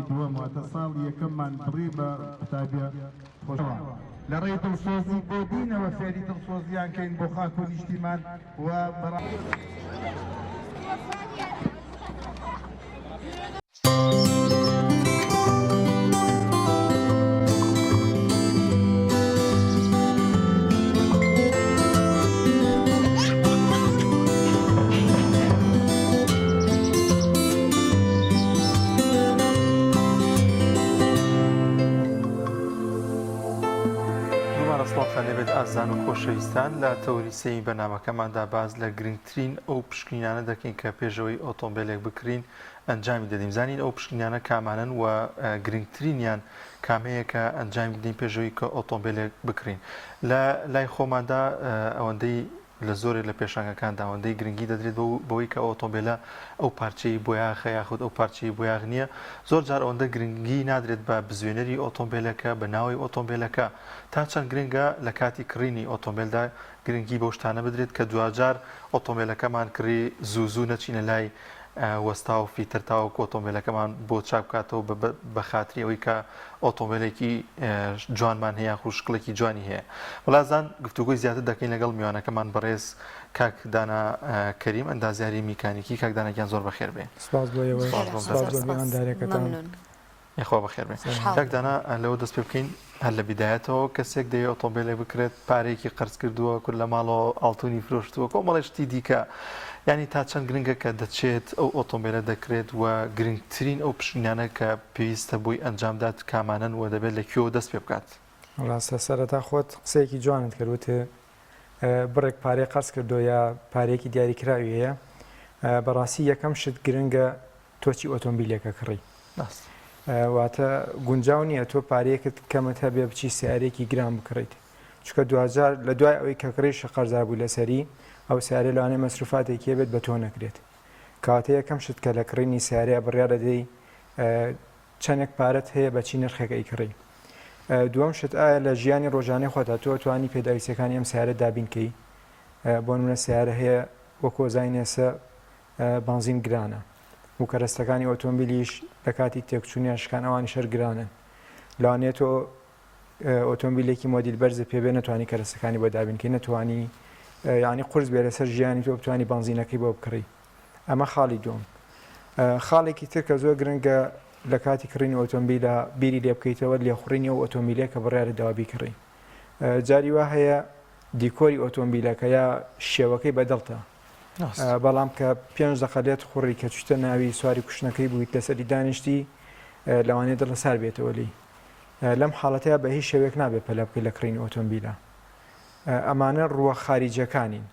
دووەم واتە ساڵ یەکەممان بڕی بە قوتابیە خۆشەوە لە ڕێی دڵسۆزی بۆ دینەوە فێری دڵسۆزیان کەین بۆ خاک و نیشتیمان و بینەران و خۆشەویستان لە تەوریسەی بەنامەکەماندا باز لە گرنگترین ئەو پشکنیانە دەکەین کە پێشەوەی ئۆتۆمبیلێک بکرین ئەنجامی دەدەین زانین ئەو پشکنیانە کامانن و گرنگترینیان کامەیە کە ئەنجامی بدەین پێشەوەی کە ئۆتۆمبیلێک بکرین لە لای خۆماندا ئەوەندەی لە زۆرێک لە پێشانگەکاندا ئەوەندەی گرنگی دەدرێت بەوەی کە ئۆتۆمبیلە ئەو پارچەی بۆیاخە یاخود ئەو پارچەی بۆیاغ نییە زۆر جار ئەوەندە گرنگی نادرێت بە بزوێنەری ئۆتۆمبیلەکە بە ناوی ئۆتۆمبیلەکە تا چەند گرنگە لە کاتی کڕینی ئۆتۆمبیلدا گرنگی بەو شتانە بدرێت کە دوجار ئۆتۆمبیلەکەمان کڕی زوو نەچینە لای وەستا و فیترتاوە ئۆتۆمبیلەکەمان بۆ چاپ بکاتەوە بە خاتری ئەوەی کە ئۆتۆمبیلێکی جوانمان هەیە خوشکڵێکی جوانی هەیە وڵازان گفتوگوی زیاتر دەکەین لەگەڵ میوانەکەمان بەڕێز کاک دانا کەریم ئەندازیاری میکانیکی کاک داناگیان زۆر بەخێر بێ سپاس بۆ ئێوەدارێکەکان یخوا بەخێر بێ کاک دانا لەوە دەست پێ بکەین هەر لە بیدایەتەوە کەسێک دەیە ئۆتۆمبیلێک بکرێت پارێکی قەرز کردووە کورد لە ماڵەوە ئاڵتونی فرۆشتووە کۆمەڵی شتی دیکە ینی تا چەند گرنگە کە دەچێت ئەو ئۆتۆمبیلە دەکرێت و گرنگترین ئەو پشتیانە کە پێویستە بۆی ئەنجامدات کامانن و دەبێت لەکوێوە دەست پێ بکات ڕاستە سەرەتا خۆت قسەیەکی جوانت کردوتێ بڕێک پارەی قەرز کردو یا پارێکی دیاریکراوی هەیە بەڕاستی یەکەم شت گرنگە تۆچی ئۆتۆمبیلێکە کڕی واتە گونجاو نییە تۆ پارەیەکت کەمت هەبێ بچی سیارێکی گران بکڕیت چکە دوجار لە دوای ئەوەی کە کڕی شەقەرزار بوو لەسەری ئەو سیارە لەوانەیە مەسروفاتێکی بێت بە تۆ نەکرێت کاتە یەکەم شت کە لە کڕینی سیارەیە بڕیا دەدەی چەندێک پارەت هەیە بەچی نرخەکەی کڕی دووەم شت ئایا لە ژیانی ڕۆژانەی خۆتا تۆ توانی پێداویستەکانی ئەم سیارە دابینکەی بۆ نمونە سیارە هەیە وەکو زاینێسە بنزین گرانە و کەرەستەکانی ئۆتۆمبیلیش لە کاتی تێکچوونی شکان ئەوانی شەر گرانن لەوانێت تۆ ئۆتۆمبیلێکی مۆدیل بەرزە پێبێ نەتوانی کەرەستەکانی بۆ دابینکەی نەتوانی یعنی قرس بێ لەسەر ژیانی تۆ بتوانی بنزینەکەی بۆ بکڕی ئەمە خاڵی دوم خاڵێکی تر کە زۆر گرنگە لە کاتی کڕینی ئۆتۆمبیلە بیری لێ بکەیتەوە لێخوڕینی و ئۆتۆمبیلێک کە بڕیارە داوابی کڕی جاری وا هەیە دیکۆری ئۆتۆمبیلەکە یا شێوەکەی بەدڵتە بەڵام کە 5 دقەلێت خوڕی کە چتە ناوی سواری کوشتنەکەی بوویت لەسەری دانیشتی لەوانێت دڵە سار بێتەوە لی لەم حاڵەتەیە بە هیچ شێوێک نابێت پەلە بکەی لە کڕینی ئۆتۆمبیلە ئەمانە ڕووە خاریجەکانین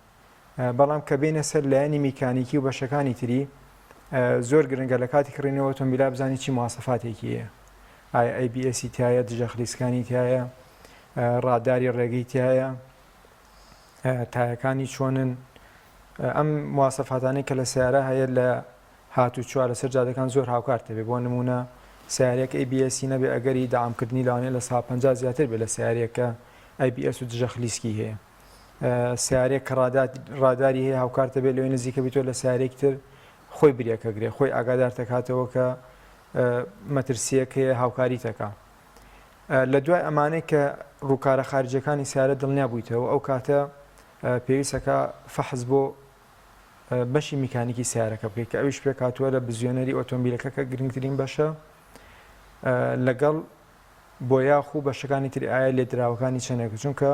بەڵام کە بینە سەر لایەنی میکانیکی و بەشەکانی تری زۆر گرنگە لە کاتی کڕینەوە ئۆتۆمبیلا بزانانی چی مواسەفاتێکی هەیە ئایا ABS تایە دژە خلیسکانی تایە ڕاداری ڕێگەی تایە تایەکانی چۆنن ئەم مواسەفاتانەی کە لە سیارە هەیە لە هاتوو چوار لەسەر جادەکان زۆر هاوکارتە بێ بۆ نمونە سیارێک ABS نەبێ ئەگەری داعامکردنی لەوانەیە لە 150 زیاتر بێ لە سیارێکە ABS و دژە خلیسکی هەیە سیارێک کە ڕاداری هەیە هاوکارتە بێت لەوەی نزیکە بیتۆ لە سیارێک تر خۆی بریەکە گرێ خۆی ئاگادار دەکاتەوە کە مەترسیەک هەیە هاوکاری تەکە لە دوای ئەمانەی کە ڕووکارە خارجەکانی سیارە دڵنیا بوویتەوە ئەو کاتە پێویستەکە فەحز بۆ بەشی میکانیکی سیارەکە بکەیت کە ئەویش پێ کاتووە لە بزوێنەری ئۆتۆمبیلەکە کە گرنگترین بەشە لەگەڵ بۆ یاخ و بەشەکانی تری ئایا لێدراوەکانی چەندێک چونکە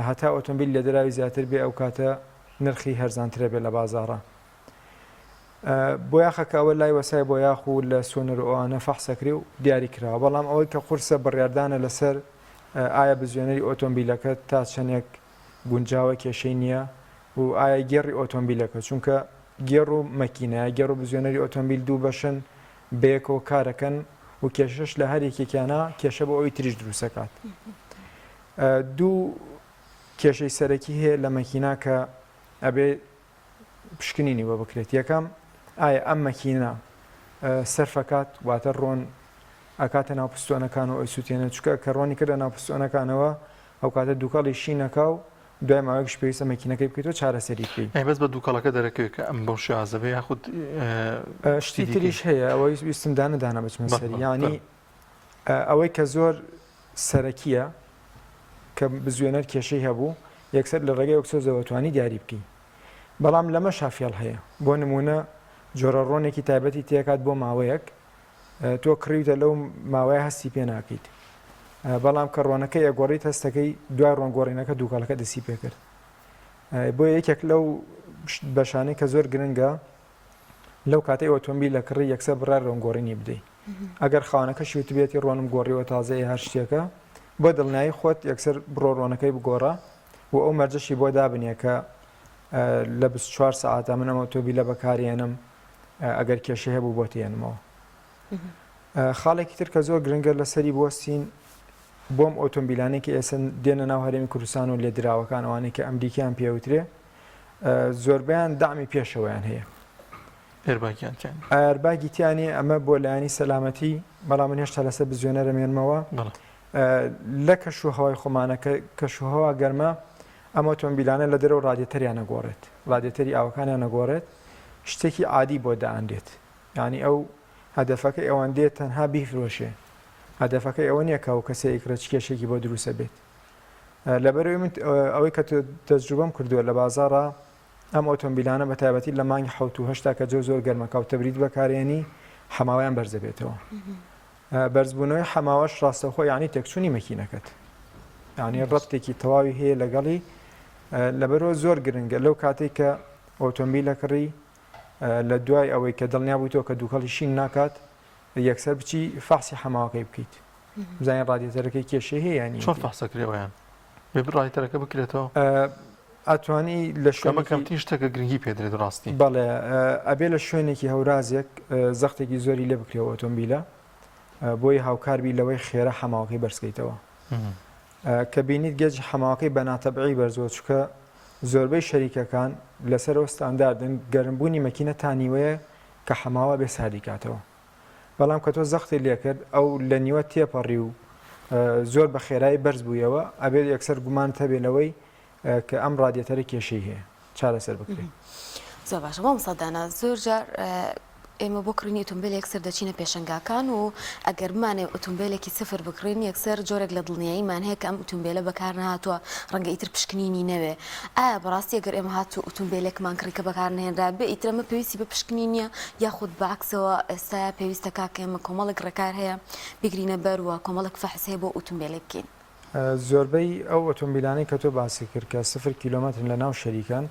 هەتا ئۆتۆمبیل لێدراوی زیاتر بێ ئەو کاتە نرخی هەرزانترە بێت لە بازاڕە بۆ یاخەکەوە لای وەسای بۆ یاخ و لە سۆنەر ئەوانە فەحسەکری و دیاری کراوە بەڵام ئەوەی کە قورسە بڕیاردانە لەسەر ئایا بزوێنەری ئۆتۆمبیلەکە تا چەندێک گونجاوە کێشەی نییە و ئایا گێڕی ئۆتۆمبیلەکە چونکە گێڕ و مەکینە گێڕ و بزوێنەری ئۆتۆمبیل دوو بەشن بەیەکەوە کارەکەن و کێشەش لە هەرێکێکیانە کێشە بۆ ئەوی تریش دروستەکات دوو کێشەی سەرەکی هەیە لە مەکینا کە ئەبێ پشکنینی وە بکرێت یەکەم ئایا ئەم مەکینە سەرفەکات واتە ڕۆن ئەکاتە ناو پستۆنەکان و ئەوی سووتێنە چکە کە ڕۆنی کردە ناو پستۆنەکانەوە ئەو کاتە دووکەڵی شینەکە و دوای ماوەیەکش پێویستە مەکینەکەی بکەیتەوە چارەسەری بکەیت بەس بە دووکەڵەکە دەرەکەوێت کە ئەم بەو شێوازە بێ یاخود شتی تریش هەیە ئەوەی ویستم دانە بچمە سەری ینی ئەوەی کە زۆر سەرەکیە کە بزوێنەر کێشەی هەبوو یەکسەر لە ڕێگەی ئۆکسۆزەوەتوانی دیاری بکەین بەڵام لەمە شافیال هەیە بۆ نمونە جۆرە ڕۆنێکی تایبەتی تێکات بۆ ماوەیەک تۆ کڕیتە لەو ماوەیە هەستی پێ ناکەیت بەڵام کە ڕۆنەکەی ئەگۆڕیت هەستەکەی دوای ڕۆنگۆڕینەکە دووکەڵەکە دەسی پێ کرد بۆ یەکێک لەو بەشانەی کە زۆر گرنگە لەو کاتەی ئۆتۆمبیل لە کڕی یەکسەر بڕای ڕۆنگۆڕینی بدەیت ئەگەر خاونەکە شوت بێتی ڕۆنم گۆڕیەوە تازەیە هەر شتێکە بۆ دڵنیایی خۆت یەکسەر بڕۆ ڕۆنەکەی بگۆڕە و ئەو مەرجەشی بۆ دابنیە کە لە 24 ساعتە من ئەم ئۆتۆمبیلە بەکارێنم ئەگەر کێشە هەبوو بۆ تێنمەوە. خاڵێکی تر کە زۆر گرنگە لەسەری بۆستین بۆم ئۆتۆمبیلانێکی ئێستا دێنە ناو هەرێمی کوردستان و لێدراوەکان ئەوانەی کە ئەمریکیان پێوترێ زۆربیان دامی پێشەوەیان هەیە. ئەرباگی تیانی ئەمە بۆ لایانی سەلامەتی بەڵام من هێشتا لەسەر بزوێنە دەمێنمەوە لە کەشوهەوای خۆمانەکە کەشوهەوا گەرمە ئەم ئۆتۆمبیلانە لە دەرەوە ڕادیۆتەریان نەگۆڕێت ڕادیۆتەری ئاوەکانیان نەگۆڕێت شتێکی عادی بۆ دائەندێت ینی ئەو هەدەفەکەی ئەوان دێت تەنها بیفرۆشێ هەدەفەکەی ئەوە نییە کە و کەسێک ڕێک کێشێکی بۆ دروستە بێت لەبەرەوەی من ئەوەی کە تەجروبەم کردووە لە بازاڕە ئەم ئۆتۆمبیلانە بە تایبەتی لە مانگی 1970 کە زۆر گەرمەکە و تەبرید بەکارێنی حەماوەیان بەرزە بێتەوە بەرزبوونەوەی حەماوەش ڕاستەخۆ یعنی تێکچوونی مەکینەکەت ینی ڕەتێکی تەواوی هەیە لەگەڵی لەبەرەوە زۆر گرنگە لەو کاتێک کە ئۆتۆمبیلە کڕی لە دوای ئەوەی کە دڵنیا بوویتەوە کە دووکەڵی شین ناکات یەکسەر بچی فاحسی حەماوەکەی بکەیت بزانین ڕادیۆتەرەکەی کێشەی هەیە ینی چۆن فاحسەکرێەوەیان ڕادیۆتەرەکە بکرێتەوە ئەتوانی لە شوێنەکەمتی شتێکە گرنگی پێدرێت ڕاستی بەڵێ ئەبێ لە شوێنێکی هەورازێک زەختێکی زۆری لێ بکرێەوە ئۆتۆمبیلە بۆی هاوکاربی لەوەی خێرە حەماوەکەی بەرزکەیتەوە کە بینیت گەجی حەماوەکەی بە ناتەبعی بەرزەوە چکە زۆربەی شەریکەکان لەسەرەوە ستانداردن گەرمبوونی مەکینە تانیوەیە کە حەماوە بێ سادیکاتەوە بەڵام کە تۆ زەختی لێکرد ئەو لە نیوە تێپەڕی و زۆر بە خێرایی بەرز بوویەوە ئەبێت یەکسەر گومان هەبێنەوەی کە ئەم ڕادیۆتەرە کێشەی هەیە چارەسەر بکرێت زۆر باشە بۆ مسەدانە زۆر جار ئێمە بۆ کڕینی ئۆتۆمبیل یەکسەر دەچینە پێشنگاکان و ئەگەر بمانێ ئۆتۆمبیلێکی سفر بکڕین یەکسەر جۆرێک لە دڵنیاییمان هەیە کە ئەم ئۆتۆمبیلە بەکار نهاتووە ڕەنگە ئیتر پشکنینی نەوێ ئایا بەڕاستی ئەگەر ئێمە هاتوو ئۆتۆمبیلێکمان کڕی کە بەکار نهێنرا بێ ئیتر ئەمە پێویستی بە پشکنی نییە یاخود بەعکسەوە ئێستا پێویستە کاکە ئێمە کۆمەڵێک ڕێکار هەیە بگرینە بەروە کۆمەڵێک فەحس هەیە بۆ ئۆتۆمبیلێک بکەین زۆربەی ئەو ئۆتۆمبیلانەی کە تۆ باسی کرد کە 0 کیلۆمەتر لە ناو شەریکان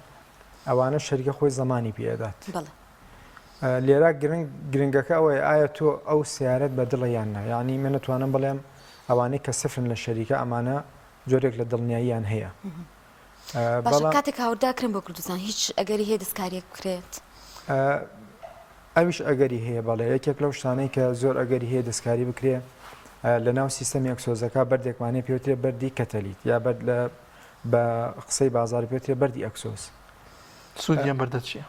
ئەوانە شەریکە خۆی زمانی پێدات لێرە گرنگەکە ئەوەیە ئایا تۆ ئەو سیارەت بە دڵە یاننا یعنی من نتوانم بڵێم ئەوانەی کە سفرن لە شەریکە ئەمانە جۆرێک لە دڵنیاییان هەیە کاتێک هاورداکرم بۆ کوردستان هیچ ئەگەری هەیە دەستکاریەک بکرێت ئەویش ئەگەری هەیە بەڵێ یەکێک لەو شتانەی کە زۆر ئەگەری هەیە دەستکاری بکرێ لە ناو سیستەمی ئەکسۆزەکە بەردێکمانێ پێوترێ بەردی کەتەلیت یا بەر لە بە قسەی بازاری پێوترێ بەردی ئەکسۆز سوودی ئەم بەردە چییە؟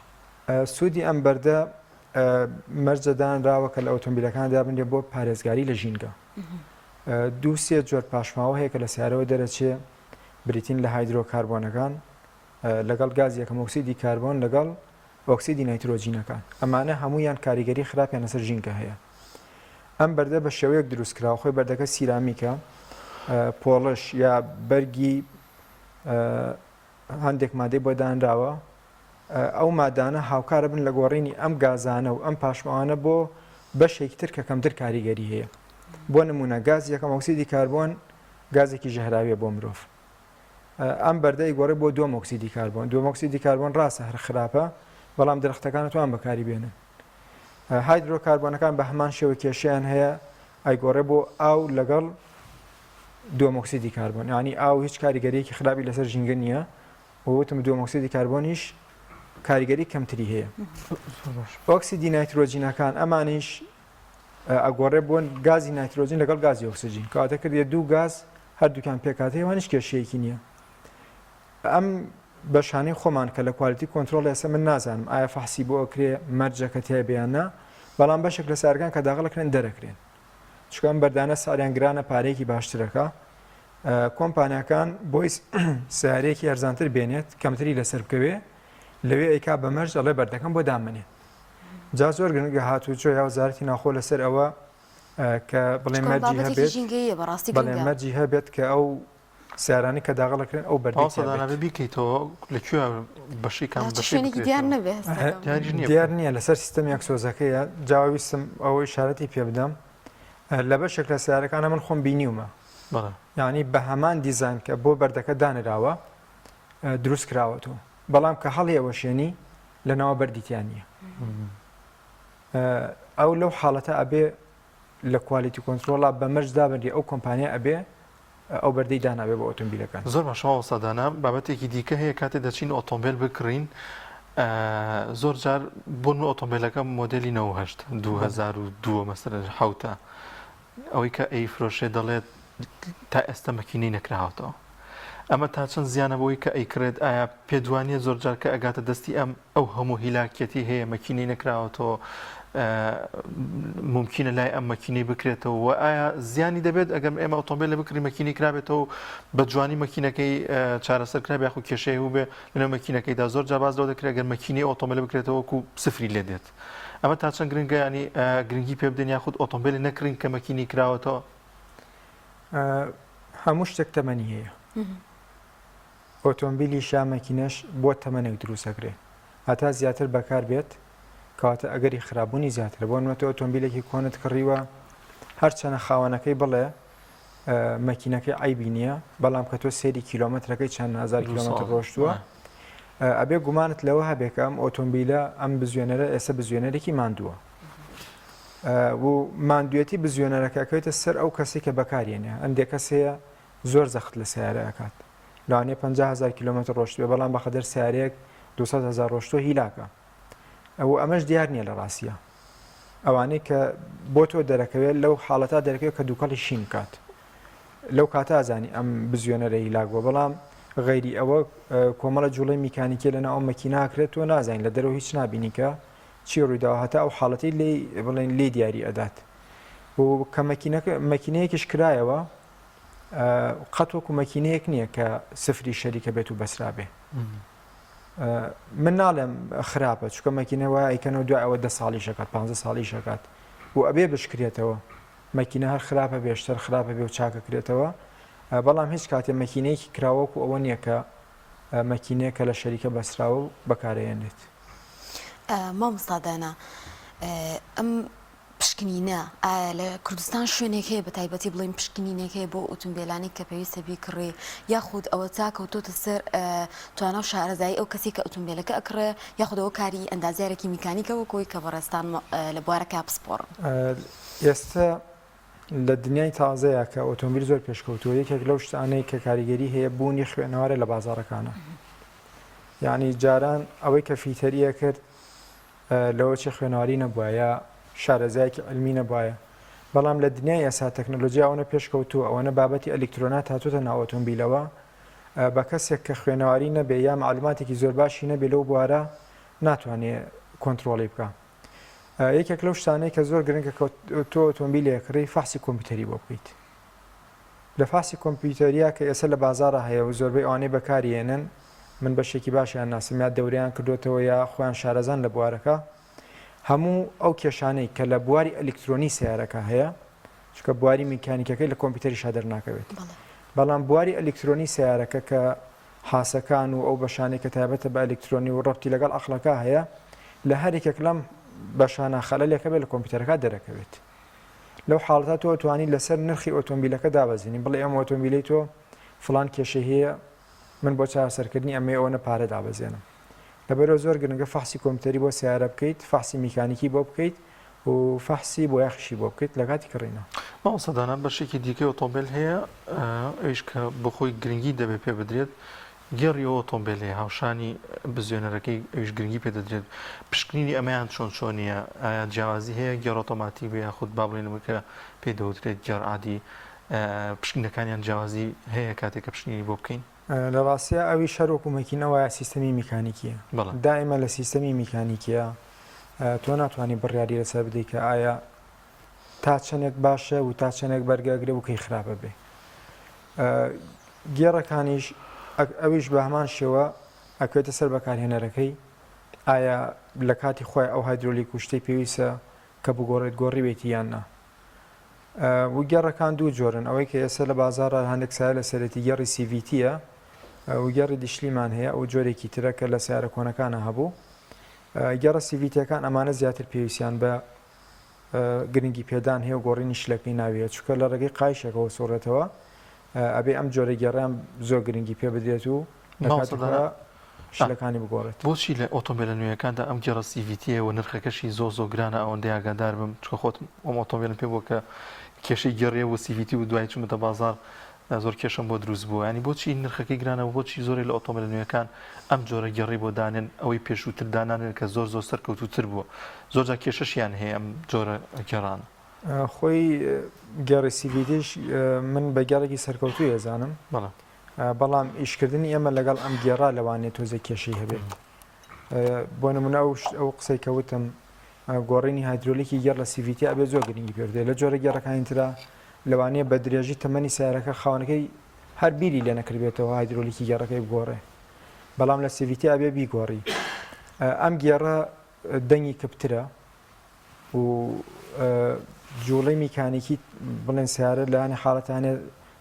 سوودی ئەم بەردە مەرجەدانراوە کە لە ئۆتۆمبیلەکان دابنێ بۆ پارێزگاری لە ژینگە دووسێ جۆر پاشماوە هەیە کە لە سیارەوە دەرەچێ بریتین لە هایدرۆکاربۆنەکان لەگەڵ گازی یەکەم ئۆکسیدی کاربۆن لەگەڵ ئۆکسیدی نایترۆجینەکان ئەمانە هەمویان کاریگەری خراپیان لەسەر ژینگە هەیە ئەم بەردە بە شێوەیەک دروستکراوە خۆی بەردەکە سیرامیکە پۆڵش یا بەرگی هەندێک مادەی بۆ دانراوە ئەو مادانە هاوکارە بن لە گۆڕینی ئەم گازانە و ئەم پاشماوانە بۆ بەشێکی تر کە کەمتر کاریگەری هەیە بۆ نمونە گاز یەکەم ئۆکسیدی کاربۆن گازێکی ژەهراویە بۆ مرۆڤ ئەم بەردەی گۆڕێ بۆ دووەم ئۆکسیدی کاربۆن دووەم ئۆکسیدی کاربۆن ڕاستە هەر خراپە بەڵام درەختەکانە توان بەکاری بێنن هایدرۆکاربۆنەکان بە هەمان شێوە کێشیان هەیە ئەیگۆڕێ بۆ ئاو لەگەڵ دووەم ئۆکسیدی کاربۆن ینی ئاو هیچ کاریگەریەکی خراپی لەسەر ژینگە نییە وتم دووەم ئۆکسیدی کاربۆنیش کاریگەری کەمتری هەیە ئۆکسیدی نایترۆجینەکان ئەمانیش ئەگۆڕێ بۆن گازی نایترۆجین لەگەڵ گازی ئۆکسجین کاتە کردێ دوو گاز هەردووکان پێکاتەیە وانش کێشەیەکی نییە ئەم بەشانەی خۆمان کە لە کوالیتی کۆنتترۆل ئێستا من نازانم ئایا فەحسی بۆ ئەکرێ مەرجەکە تیا بیاننا بەڵام بەشێک لە سارگان کە داغڵەکرێن دەرەکرێن چکەم بەردانە ساریان گرانە پارەیەکی باشترەکە کۆمپانیەکان بۆی سیارەیەکی ئەرزانتر بێنێت کەمتری لەسەر بکەوێ لەوێ ئەیکا بە مەرج ئەڵێ بەردەکەم بۆ دامنێت جا زۆر گرنگە هاتووچۆ یا وەزارەتی ناخۆ لەسەر ئەوە کە بڵێ مەرجی هەبێت بەڵێ مەرجی هەبێت کە ئەو سیارانی کە داغڵەکرێن ئەو بەردەکەی بیکەیتەوە لەکوێ بەشی کام دیار نییە لەسەر سیستەمی ئەکسۆزەکەیە جاویستم ئەوەی شارەتی پێ بدەم لە بەشێک لە سیارەکانە من خۆم بینیومە یعنی بە هەمان دیزاین کە بۆ بەردەکە دانراوە دروست کراوەتەوە بەڵام کە هەڵی ئەوەشێنی لەناوە بەردیتیان نییە ئەو لەو حاڵەتە ئەبێ لە کوالیتی کۆنتترۆڵا بە مەرج دابنی ئەو کۆمپانیا ئەبێ ئەو بەردەی دانابێ بە ئۆتۆمبیلەکان. زۆر باشەوە سەدانە بابەتێکی دیکە هەیە کاتێ دەچین ئۆتۆمبیل بکڕین زۆر جار بۆن ئۆتۆمبیلەکە مۆدلی 98 2002 مەسەرەن حوتە ئەوەی کە ئەیفرۆشێ دەڵێت تا ئێستا مەکینەی نەکراوەتەوە. ئەمە تا چەند زیانە بۆی کە ئەیکرێت ئایا پێدوانیە زۆر جار کە ئەگاتە دەستی ئەو هەموو هیلاکەتی هەیە مەکینەی نەکراوەتەوە ممکنە لای ئەم مەکینەی بکرێتەوە و ئایا زیانی دەبێت ئەگەم ئێمە ئۆتۆمبیل لە بکری مەکینی کرابێتەوە بە جوانی مەکینەکەی چارەسەر کرا یاخو کێشەیە و بێ لەنێو مەکینەکەیدا زۆر جار باز لەوە دەکرێت ئەگەر مەکینەی ئۆتۆمبیل بکرێتەوە وەکو سفری لێ دێت. ئەمە تا چەند گرنگە ینی گرنگی پێ بدەین یاخود ئۆتۆمبیلی نەکرین کە مەکینی کراوەتەوە؟ هەموو شتێک تەمەنی هەیە. ئۆتۆمبیلی شامەکینەش بۆ تەمەنێک دروستەکرێ هەتا زیاتر بەکار بێت کەواتە ئەگەری خراپبوونی زیاتر بۆ نوێتە ئۆتۆمبیلێکی کۆنت کڕیوە هەرچەنە خاوەنەکەی بڵێ مەکینەکەی عیبی نییە بەڵام کە تۆ سێری کیلۆمەترەکەی چەند هزار کیلۆمەتر ڕۆشتووە ئەبێ گومانت لەوە هەبێکە ئەم ئۆتۆمبیلە ئەم بزوێنەرە ئێستا بزوێنەرێکی ماندووە و ماندوێتی بزوێنەرەکەکەوێتە سەر ئەو کەسی کە بەکارێنێ ئەندێک کەس هەیە زۆر زەخت لە سیارە ئەکات لەوانێ 50,000 کیلۆمەتر ڕۆشتوێ بەڵام بەخەدەر سیارەیەک 200,000 ڕۆشتۆ هیلاکە ئەمەش دیار نییە لە ڕاستیە ئەوانەی کە بۆ تۆ دەرەکەوێت لەو حاڵەتا دەرەکەوێت کە دووکەڵی شین کات لەو کاتە ئازانی ئەم بزوێنەرە هیلاگووە بەڵام غەیری ئەوە کۆمەڵە جوڵەی میکانیکێ لەناو ئەو مەکیناکرێت تۆ نازانین لە دەرەوە هیچ نابینی کە چی ڕوویداوە هەتا ئەو حاڵەتی بڵێن لێ دیاری ئەدات و کە مەکینەیەکیش کرایەوە قەت وەکو مەکینەیەک نییە کە سفری شەریکە بێت و بەسرا بێ من ناڵێم خراپە چکە مەکینەوە ئەیکەنەوە دوای ئەوە 10 ساڵی شکات 15 ساڵی شکات و ئەبێ بشکرێتەوە مەکینە هەر خراپە بێشتر خراپە بێ و چاکەکرێتەوە بەڵام هیچ کاتێ مەکینەیەکی کراوەکو ئەوە نییە کە مەکینەیەکە لە شەریکە بەسراوە و بەکارەیەنێت. مامۆستادانە ئەم پشکنینە ئایا لە کوردستان شوێنێک هەیە بە تایبەتی بڵێن پشکنینێک هەیە بۆ ئۆتۆمبیلانی کە پێویستە بیکڕێ یاخود ئەوە چاکەوتۆتە سەر توانە و شارەزایی ئەو کەسی کە ئۆتۆمبیلەکە ئەکڕێ یاخودەوە کاری ئەندازیارێکی میکانیکەوە کۆی کە بەڕێستان لە بوارەکە بسپۆڕن. ئێستا لە دنیای تازەیە کە ئۆتۆمبیل زۆر پێشکەوتووە یەکێک لەو شتانەی کە کاریگەری هەیە بوونی خوێنەوارە لە بازاڕەکانە یعنی جاران ئەوەی کە فیتەریە کرد لەوە چه خوێنەواری نەبووە شارەزایەکی علمی نەبایە بەڵام لە دنیای ئێستا تەکنۆلۆژیا ئەوەنە پێشکەوتووە ئەوەنە بابەتی ئەلکترۆنات هاتووەتە ناو ئۆتۆمبیلەوە بە کەسێک کە خوێنەواری نەبێ یا معلوماتێکی زۆر باشی نەبێ لەو بوارە ناتوانێت کۆنتترۆلی بکە. یەکێک لەو شتانەی کە زۆر گرنگە تۆ ئۆتۆمبیلێکڕی فاسی کۆمپیوتەری بۆ بکەیت لە فاسی کۆمپیوتەریا کە ئێستا لە بازارە هەیە و زۆربەی ئەوانەی بەکارێنن من بەشێکی باشیان ناسمیات دەوریان کردوێتەوە یا خۆیان شارەزان لە بوارەکە هەموو ئەو کێشانەی کە لە بواری ئەلکترۆنی سیارەکە هەیە چکە بواری میکانیکەکەی لە کۆمپیوتەری شادەر ناکەوێت بەڵام بواری ئەلکترۆنی سیارەکە کە حاسەکان و ئەو بەشانێک کە تایبەتە بە ئەلکترۆنی و ڕەبتی لەگەڵ ئەخڵەکە هەیە لە هەرێکێک لەم بەشانە خەلەلێکە بێت لە کۆمپیوتەرەکە دەرەکەوێت لەو حاڵەتە تۆ توانی لەسەر نرخی ئۆتۆمبیلەکە دابەزینی بڵێ ئەم ئۆتۆمبیلی تۆ فڵان کێشە هەیە من بۆ چارەسەرکردنی ئەمێ ئەوەنە پارە دابەزێنم لەبەرەوە زۆر گرنگە فەحسی کۆمپیوتەری بۆ سیارە بکەیت فەحسی میکانیکی بۆ بکەیت و فەحسی بۆ یاخشی بۆ بکەیت لە کاتی کڕینەوە. مامۆستادانە بەشێکی دیکەی ئۆتۆمبیل هەیە ئەویش کە بەخۆی گرنگی دەبێت پێ بدرێت گێڕی ئۆتۆمبیل هەیە هاوشانی بزوێنەرەکەی ئەویش گرنگی پێ دەدرێت پشکنینی ئەمەیان چۆنیە ئایا جیاوازی هەیە گێڕ ئۆتۆماتیک بێ یاخود با بڵێنەوە کە پێ دەوترێت گێڕ عادی پشکنەکانیان جیاوازی هەیە کاتێک کە پشکنینی بۆ بکەین لە ڕاستیە ئەوی شەرۆک و مەکینەوە سیستەمی میکانیکیە دائما لە سیستەمی میکانیکیە تۆ ناتوانانی بڕیاری لەسەر بدەیت کە ئایا تا چەندێک باشە و تا چەندێک بەرگەگرێ و کەی خراپە بێ گێڕەکانیش ئەویش بە هەمان شێوە ئەکوێتە سەر بەکارهێنەرەکەی ئایا لە کاتی خۆی ئەو هایدرۆلیک و شتەی پێویستە کە بگۆڕێت گۆڕی بێتی یان نا و گێڕەکان دوو جۆرن ئەوەی کە ئێستا لە بازارە هەندێک سایە لە سەرەتی گێڕی CVTە و گێڕی دیشلیمان هەیە ئەو جۆرێکی ترە کە لە سیارە کۆنەکانە هەبوو گێڕە CVTەکان ئەمانە زیاتر پێویستیان بە گرنگی پێدان هەیە و گۆڕینی شلەکەی ناویە چونکە لە ڕێگەی قایشێکەوە سۆڕێتەوە ئەبێ ئەم جۆرە گێڕیان زۆر گرنگی پێ بدرێت و شلەکانی بگۆڕێت. بۆچی لە ئۆتۆمبیلە نوێیەکاندا ئەم گێڕە CVTە و نرخەکەشی زۆر گرانە ئەوەندەی ئاگادار بم چکە خۆت ئەم ئۆتۆمبیلم پێ بووە کە کێشەی گێڕێ و CVT و دوای چمەتە بازار زۆر کێشم بۆ دروست بوو ینی بۆچی نرخەکەی گرانەوە بۆچی زۆری لە ئۆتۆمبیل نوێەکان ئەم جۆرە گەڕی بۆ دانێن ئەوەی پێشووتر دانانێن کە زۆر زۆر سەرکەوتوتر بووە زۆرجا کێشەشیان هەیە ئەم جۆرە گەڕان خۆی گەڕی سیVیدش من بە گەڕێکی سەرکەوتوی ێزانم بەڵام ئیشکردنی ئێمە لەگەڵ ئەم گێڕا لەوانێت تۆزە کێشەی هەبێت بۆ نمونە ئەو قسەی کەوتم گۆڕینی هایدرۆلیکی گەڕ لە سیVیتی ئەبێ زۆر گرنگی پێدێت لە جۆرە گەڕەکانی ترا لەوانەیە بە درێژی تەمەنی سیارەکە خاونەکەی هەر بیری لێ نەکردبێتەوە هایدرۆلیکی گەڕەکەی بگۆڕێ بەڵام لە سیVیتی ئەبێ بیگۆڕی ئەم گێڕە دەنگی کەپترە و جوڵەی میکانیکی بڵێن سیارە لەوانێ حاڵەتانێ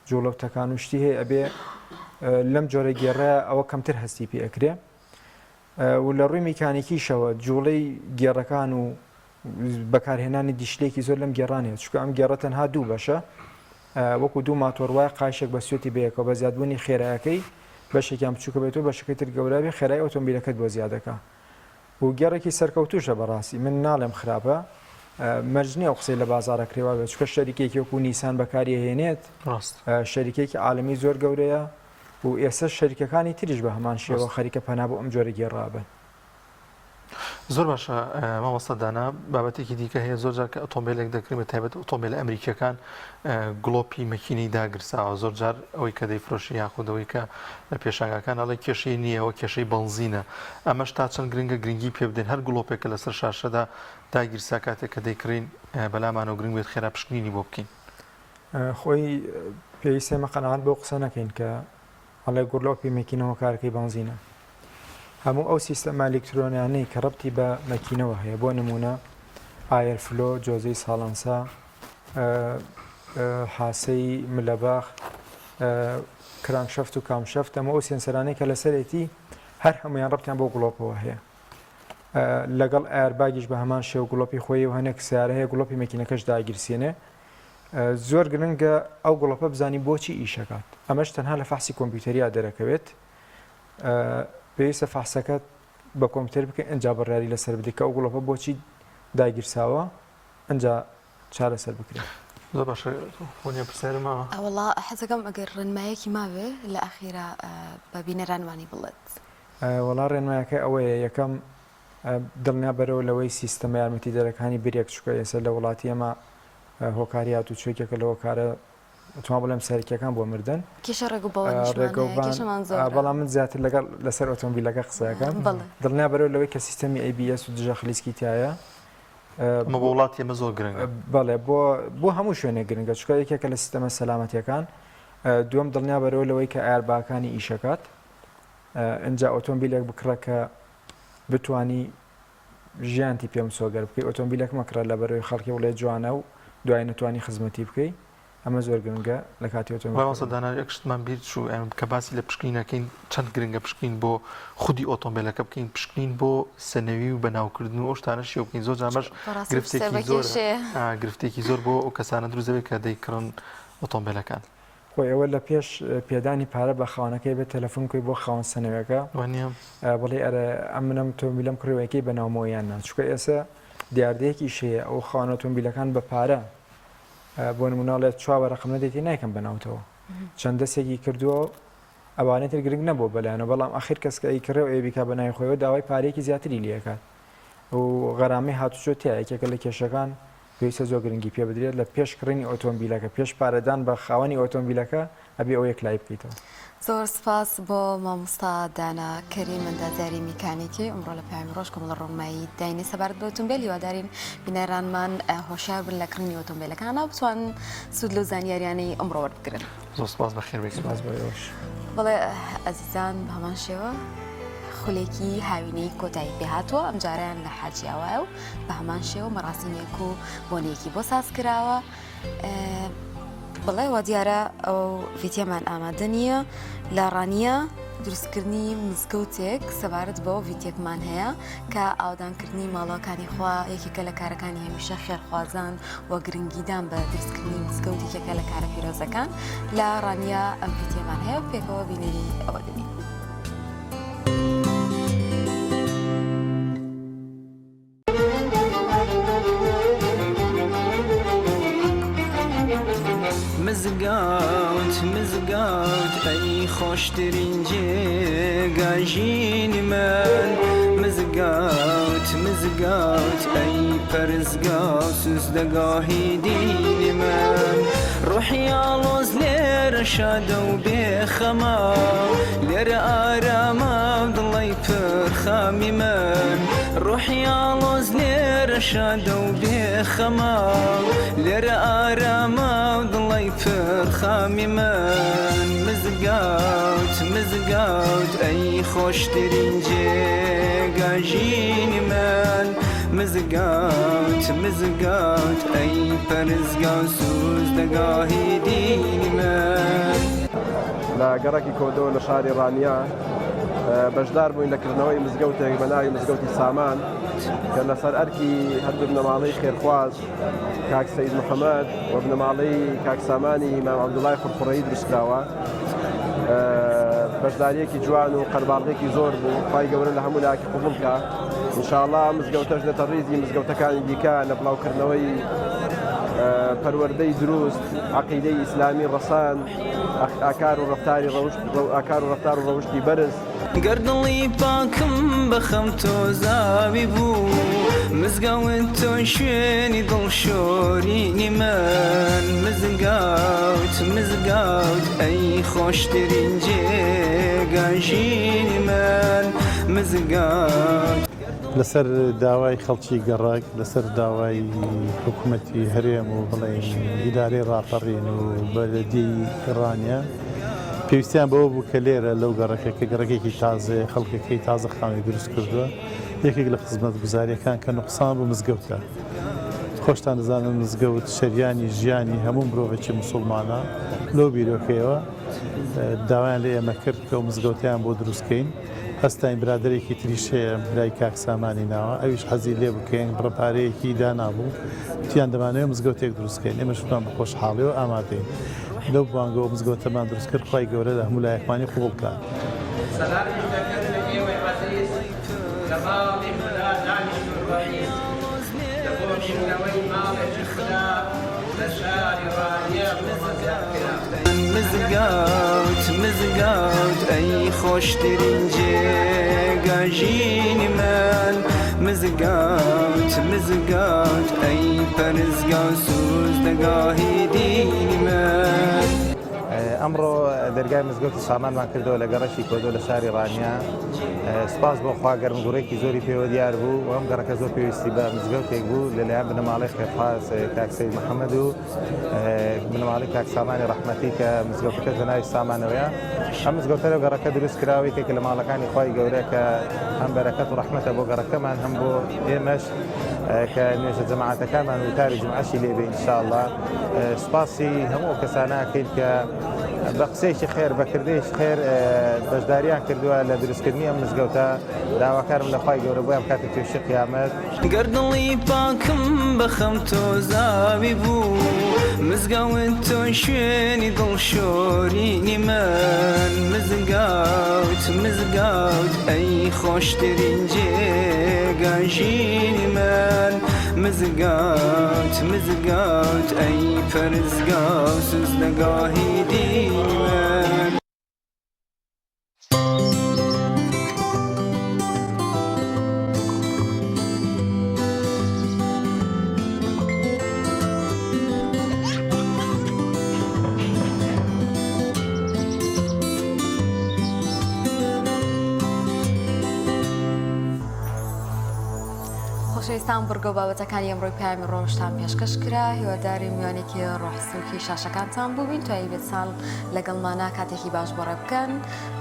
جوڵەوتەکان و شتی هەیە ئەبێ لەم جۆرە گێڕە ئەوە کەمتر هەستی پێ ئەکرێ و لە ڕووی میکانیکیشەوە جوڵەی گێڕەکان و بەکارهێنانی دیشلێکی زۆر لەم گێڕانێت چکە ئەم گێڕە تەنها دوو بەشە وەکو دوو ماتۆر وایە قایشێک بە سوێتی بەیەکەوە بە زیادبوونی خێرایەکەی بەشێکیان بچووکە بێتەوە بەشەکەی تر گەورە بێ خێرای ئۆتۆمبیلەکەت بۆ زیادەکە و گێڕێکی سەرکەوتوشە بەڕاستی من ناڵێم خراپە مەرجنی ئەو قسەی لە بازارە کرێوا بێت چکە شەریکێکی وەکو نیسان بەکاری هێنێت شەریکێکی عالمی زۆر گەورەیە و ئێستا شەریکەکانی تریش بە هەمان شێوە خەریکە پەنا بۆ ئەم جۆرە گێڕابن زۆر باشە مامۆستادانا بابەتێکی دیکە هەیە زۆر جار کە ئۆتۆمبیلێک دەکرێت بە تایبەت ئۆتۆمبیل ئەمریکیەکان گڵۆپی مەکینەی داگرساوە زۆر جار ئەوەی کە دەیفرۆشی یاخودەوەی کە لە پێشنگاکان ئەڵێ کێشەی نییەوە کێشەی بەنزینە ئەمەش تا چەند گرنگە گرنگی پێ بدەین هەر گڵۆپێکە لەسەر شاشەدا داگیرسا کاتێک کە دەیکڕین بەلامانەوە گرنگ بێت خێرا پشکنینی بۆ بکەین خۆی پێویستە ئێمە قەنەعات بۆ قسە نەکەین کە هەڵێ گڵۆپی مەکینەوە کارەکەی بەنزینە هەموو ئەو سیستەمە ئەلکترۆنیانەی کە ڕەبتی بە مەکینەوە هەیە بۆ نمونە ئایرفلۆ جۆزەی ساڵەنسا حاسەی ملەباخ کرانکشەفت و کامشەفت ئەمە ئەو سێنسەرانەی کە لەسەرێتی هەر هەمویان ڕەبتیان بۆ گڵۆپەوە هەیە لەگەڵ ئایرباگیش بە هەمان شێو گڵۆپی خۆی و هەنێک سیارە هەیە گڵۆپی مەکینەکەش داگیرسێنێ زۆر گرنگە ئەو گڵۆپە بزانی بۆچی ئیشەکات ئەمەش تەنها لە فەحسی کۆمپیوتەریا دەرەکەوێت پێویستە فەحسەکەت بە کۆمپیوتەر بکەین ئەنجا بەڕیاری لەسەر بدەیت کە ئەو گڵۆپە بۆچی داگیرساوە ئەنجا چارەسەر بکرێت زۆر باشە خۆنیە پرسیارمەوە ئەوڵا حەزەکەم ئەگەر ڕێنمایەکی ماوێ لە ئەخیرا بە بینەرانوانی بڵێت وەڵا ڕێنمایەکە ئەوەیە یەکەم دڵنیا بەرەوە لەوەی سیستەمە یارمەتی دەرەکانی برێک چووکە ئێستا لە وڵاتی ئەمە هۆکاریات و چێکێکە لەوە کارە ئۆتۆمۆبیل بڵێم سەرکیەکان بۆ مردن کێشە ڕێگوبەڵێن بەڵام من زیاتر لەگەڵ لەسەر ئۆتۆمبیلەکە قسەکەم دڵنیا بەرەوە لەوەی کە سیستەمی ABS و دژە خلیسکی تایە ئەمە بۆ وڵاتی ئێمە زۆر گرنگە بەڵێ بۆ هەموو شوێنێ گرنگە چکە یەکێکە لە سیستەمە سەلامەتیەکان دووەم دڵنیا بەرەوە لەوەی کە ئایرباکانی ئیشەکات ئەنجا ئۆتۆمبیلێک بکڕە کە بتانی ژیانتی پێم سۆگەر بکەی ئۆتۆمبیلێک مەکڕە لە بەرەوەی خەڵکی وڵێ جوانە و دوای نتوانی خزمەتی بکەی ئەمە زۆر گرنگە لە کاتی ئۆتۆمبیلدانا یەکشتمان بیر چوو کە باسی لە پشکینەکەین چەند گرنگە پشکین بۆ خودی ئۆتۆمبیلەکە بکەین پشکین بۆ سەنەوی و بەناوکردن و ئەو شتانە شێ بکەین زۆر جامەش گرفتێکی زۆر بۆ ئەو کەسانە دروست دەبێت کە دەیکڕن ئۆتۆمبیلەکان خۆی ئەوە لە پێش پێدانی پارە بە خاونەکەی بێت تەلەفۆنکەی بۆ خاوەن سەنەوەکە بڵێ ئەرە ئەم منم تۆمبیلەم کڕێوەکەی بەناومەوەیان نا چکە ئێستا دیاردەیەکی شەیە ئەو خاوەن ئۆتۆمبیلەکان بە پارە بۆ نموناڵێت چوابە ڕقم نەدێتی نایکەم بەناوتەوە چەند دەستێکی کردووە ئەوانێت گرنگ نەبوو بەلایەنە بەڵام ئاخر کەسکە ئەیکڕێ و ئێبیکا بەنای خۆیەوە داوای پارێکی زیاتری لەکات و غەرامی هاتوچۆ تیا یەکێکە لە کێشەکان پێویستە زۆر گرنگی پێ بدرێت لە پێشکڕینی ئۆتۆمبیلەکە پێش پارەدان بە خاوەنی ئۆتۆمبیلەکە ئەبێ ئەو یەک لای بکەیتەوە زۆر سپاس بۆ مامۆستا دانا کەریم مندازیاری میکانیکی ئەمڕۆ لە پایانی ڕۆژ کۆمەڵە ڕۆمایی داینی سەبارەت بە ئۆتۆمبیل هیوادارین بینەرانمان هۆشیار بن لە کڕینی ئۆتۆمبیلەکانە بتوان سوود لەو زانیاریانەی ئەمڕۆ وەربگرن زۆر سپاس بەخێر سپاس بۆش بەڵێ ئەزیزان بە هەمان شێوە خولێکی هاوینەی کۆتایی پێهاتوە ئەم جاریان لە حاجیاوایە و بە هەمان شێوە مەڕاستینێک و بۆنەیەکی بۆ ساز کراوە بڵێ وا دیارە ئەو ڤیدیۆمان ئامادە نییە لە ڕانیە دروستکردنی مزگەوتێک سەبارەت بەوە ڤیدیۆکمان هەیە کە ئاودانکردنی ماڵەکانی خوا یەکێکە لە کارەکانی هەمیشە خێرخوازان و گرنگیدان بە دروستکردنی مزگەوتی یەکێکە لە کارە پیرۆزەکان لە ڕانیە ئەم ڤیدیۆمان هەیە و پێکەوە بینەری ئەوە دەبین. مزگاوت خۆشترین جێگاژینی من مزگەوت مزگەوت ئەی پەرزگا و سوزدەگاهی دینی من ڕۆحی ئاڵۆز لێرە شادە و بێخەما لێرە ئارامە و دڵی پرخامی من ڕۆحی ئاڵۆز لێرە شادە و بێخەما لێرە ئارامە و دڵی پرخامی من مزگەوت مزگەوت ئەی خۆشترین جێگاژینی من مزگەوت مزگەوت ئەی پەرزگا و سوزدەگاهی دینی من لە گەڕێکی کۆدۆ لە شاری ڕانیا بەشدار بووین لەکردنەوەی مزگەوتێک بە ناوی مزگەوتی سامان کە لەسەر ئەرکی هەردوو بنەماڵەی خێرخواز کاک سەید محەممەد و بنەماڵەی کاک سامانی مام عەبدوڵای قورقوڕەیی دروستکراوە بەشداریەکی جوان و قەرباڵغێکی زۆر بوو خی گەورە لە هەموو لاکی قوبڵ بکە ئینشاءڵڵا مزگەوتەش لە تەڕیزی مزگەوتەکانی دیکە لە بڵاوکردنەوەی پەروەردەی دروست عەقیدەی ئیسلامی ڕەسان ئاکار و ڕەفتار و ڕەوشتی بەرز گەردڵی پاکم بەخەم تۆزاوی بوو مزگەوت تۆ شوێنی دڵشۆرینی من مزگەوت مزگەوت ئەی خۆشترین جێگاژینی من مزگەوت لەسەر داوای خەڵکی گەڕاک لەسەر داوای حکوومەتی هەرێم و بڵێن ئیدارەی ڕاپەڕین و بەلەدی ڕانیا پێویستیان بەوە بوو کە لێرە لەو گەڕەکە کە گەڕەکێکی تازە خەڵکەکەی تازە خاوی دروست کردووە یەکێک لە خزمەت گوزاریەکان کە نوقسان بە مزگەوتە خۆشتان دەزانن مزگەوت شەریانی ژیانی هەموو مرۆڤێکی موسڵمانە لەو بیرۆکەیەوە داوایان لە ئێمە کرد کە و مزگەوتیان بۆ دروستکەین هەستین برادێکی تریشەیە لای کاک سامانی ناوە ئەویش حەزی لێ بکەین بڕەپارەیەکی دانابوو تیان دەمانەوە مزگەوتێک دروستکەین ئێمە شتان بە خۆشحاڵیەوە ئامادەین لەو بانگەوە مزگەوتەمان دروست کرد خی گەورە لە هەموو لایەکمانی قوبڵ بکات مزگەوت مزگەوت ئەی خۆشترین جێگاژینی من مزگەوت مزگەوت ئەی پەرزگا و سوزدەگاهی دینی من ئەمڕۆ دەرگای مزگەوتی سامانمان کردەوە لە گەڕەشی کۆدۆ لە شاری ڕانیا سپاس بۆ خوا گەرمگوڕێکی زۆری پێوە دیار بوو و ئەم گەڕەکە زۆر پێویستی بە مزگەوتێک بوو لەلایەن بنەماڵەی خێرخواز کاک سەید محەممەد و بنەماڵەی کاک سامانی ڕەحمەتی کە مزگەوتەکە زەناوی سامانەوەیە ئەم مزگەوتە لەو گەڕەکە دروست کراوە یەکێک لە ماڵەکانی خی گەورە کە هەم بەرەکەت و ڕەحمەتە بۆ گەڕەکەمان هەم بۆ ئێمەش کە نوێژە جەماعەتەکانمان وتاری جمعەشی لێبێ ئینشاءڵڵا سپاسی هەموو کەسانەکەین کە بە قسەیەکی خێر بەکردەیەکی خێر بەشداریان کردووە لە دروستکردنی ئەم مزگەوتە داواکارم لە خی گەورە بۆیان کاتی توێشی قیامەت گەردڵی پاکم بەخەم تۆزاوی بوو مزگەوت تۆ شوێنی دڵشۆرینی من مزگەوت مزگەوت ئەی خۆشترین جێگاژینی من مزگەوت مزگەوت ئەی پەرزگا و سوزدەگاهی دینی من خۆشەویستان بڕگە و بابەتەکانی ئەمڕۆی پامی ڕۆژتان پێشکەش کرا هیواداری میوانێکی ڕۆحسووکی شاشەکانتان بووبین توایی بێت ساڵ لەگەڵمانە کاتێکی باش بۆ ڕێ بکەن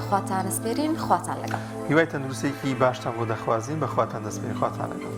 خواتان ئەسپێرین خواتان لەگەڵ هیوای تەندروستێکی باشتان بۆ دەخوازیین بە خواتان دەسپێرین خواتان لەگەڵ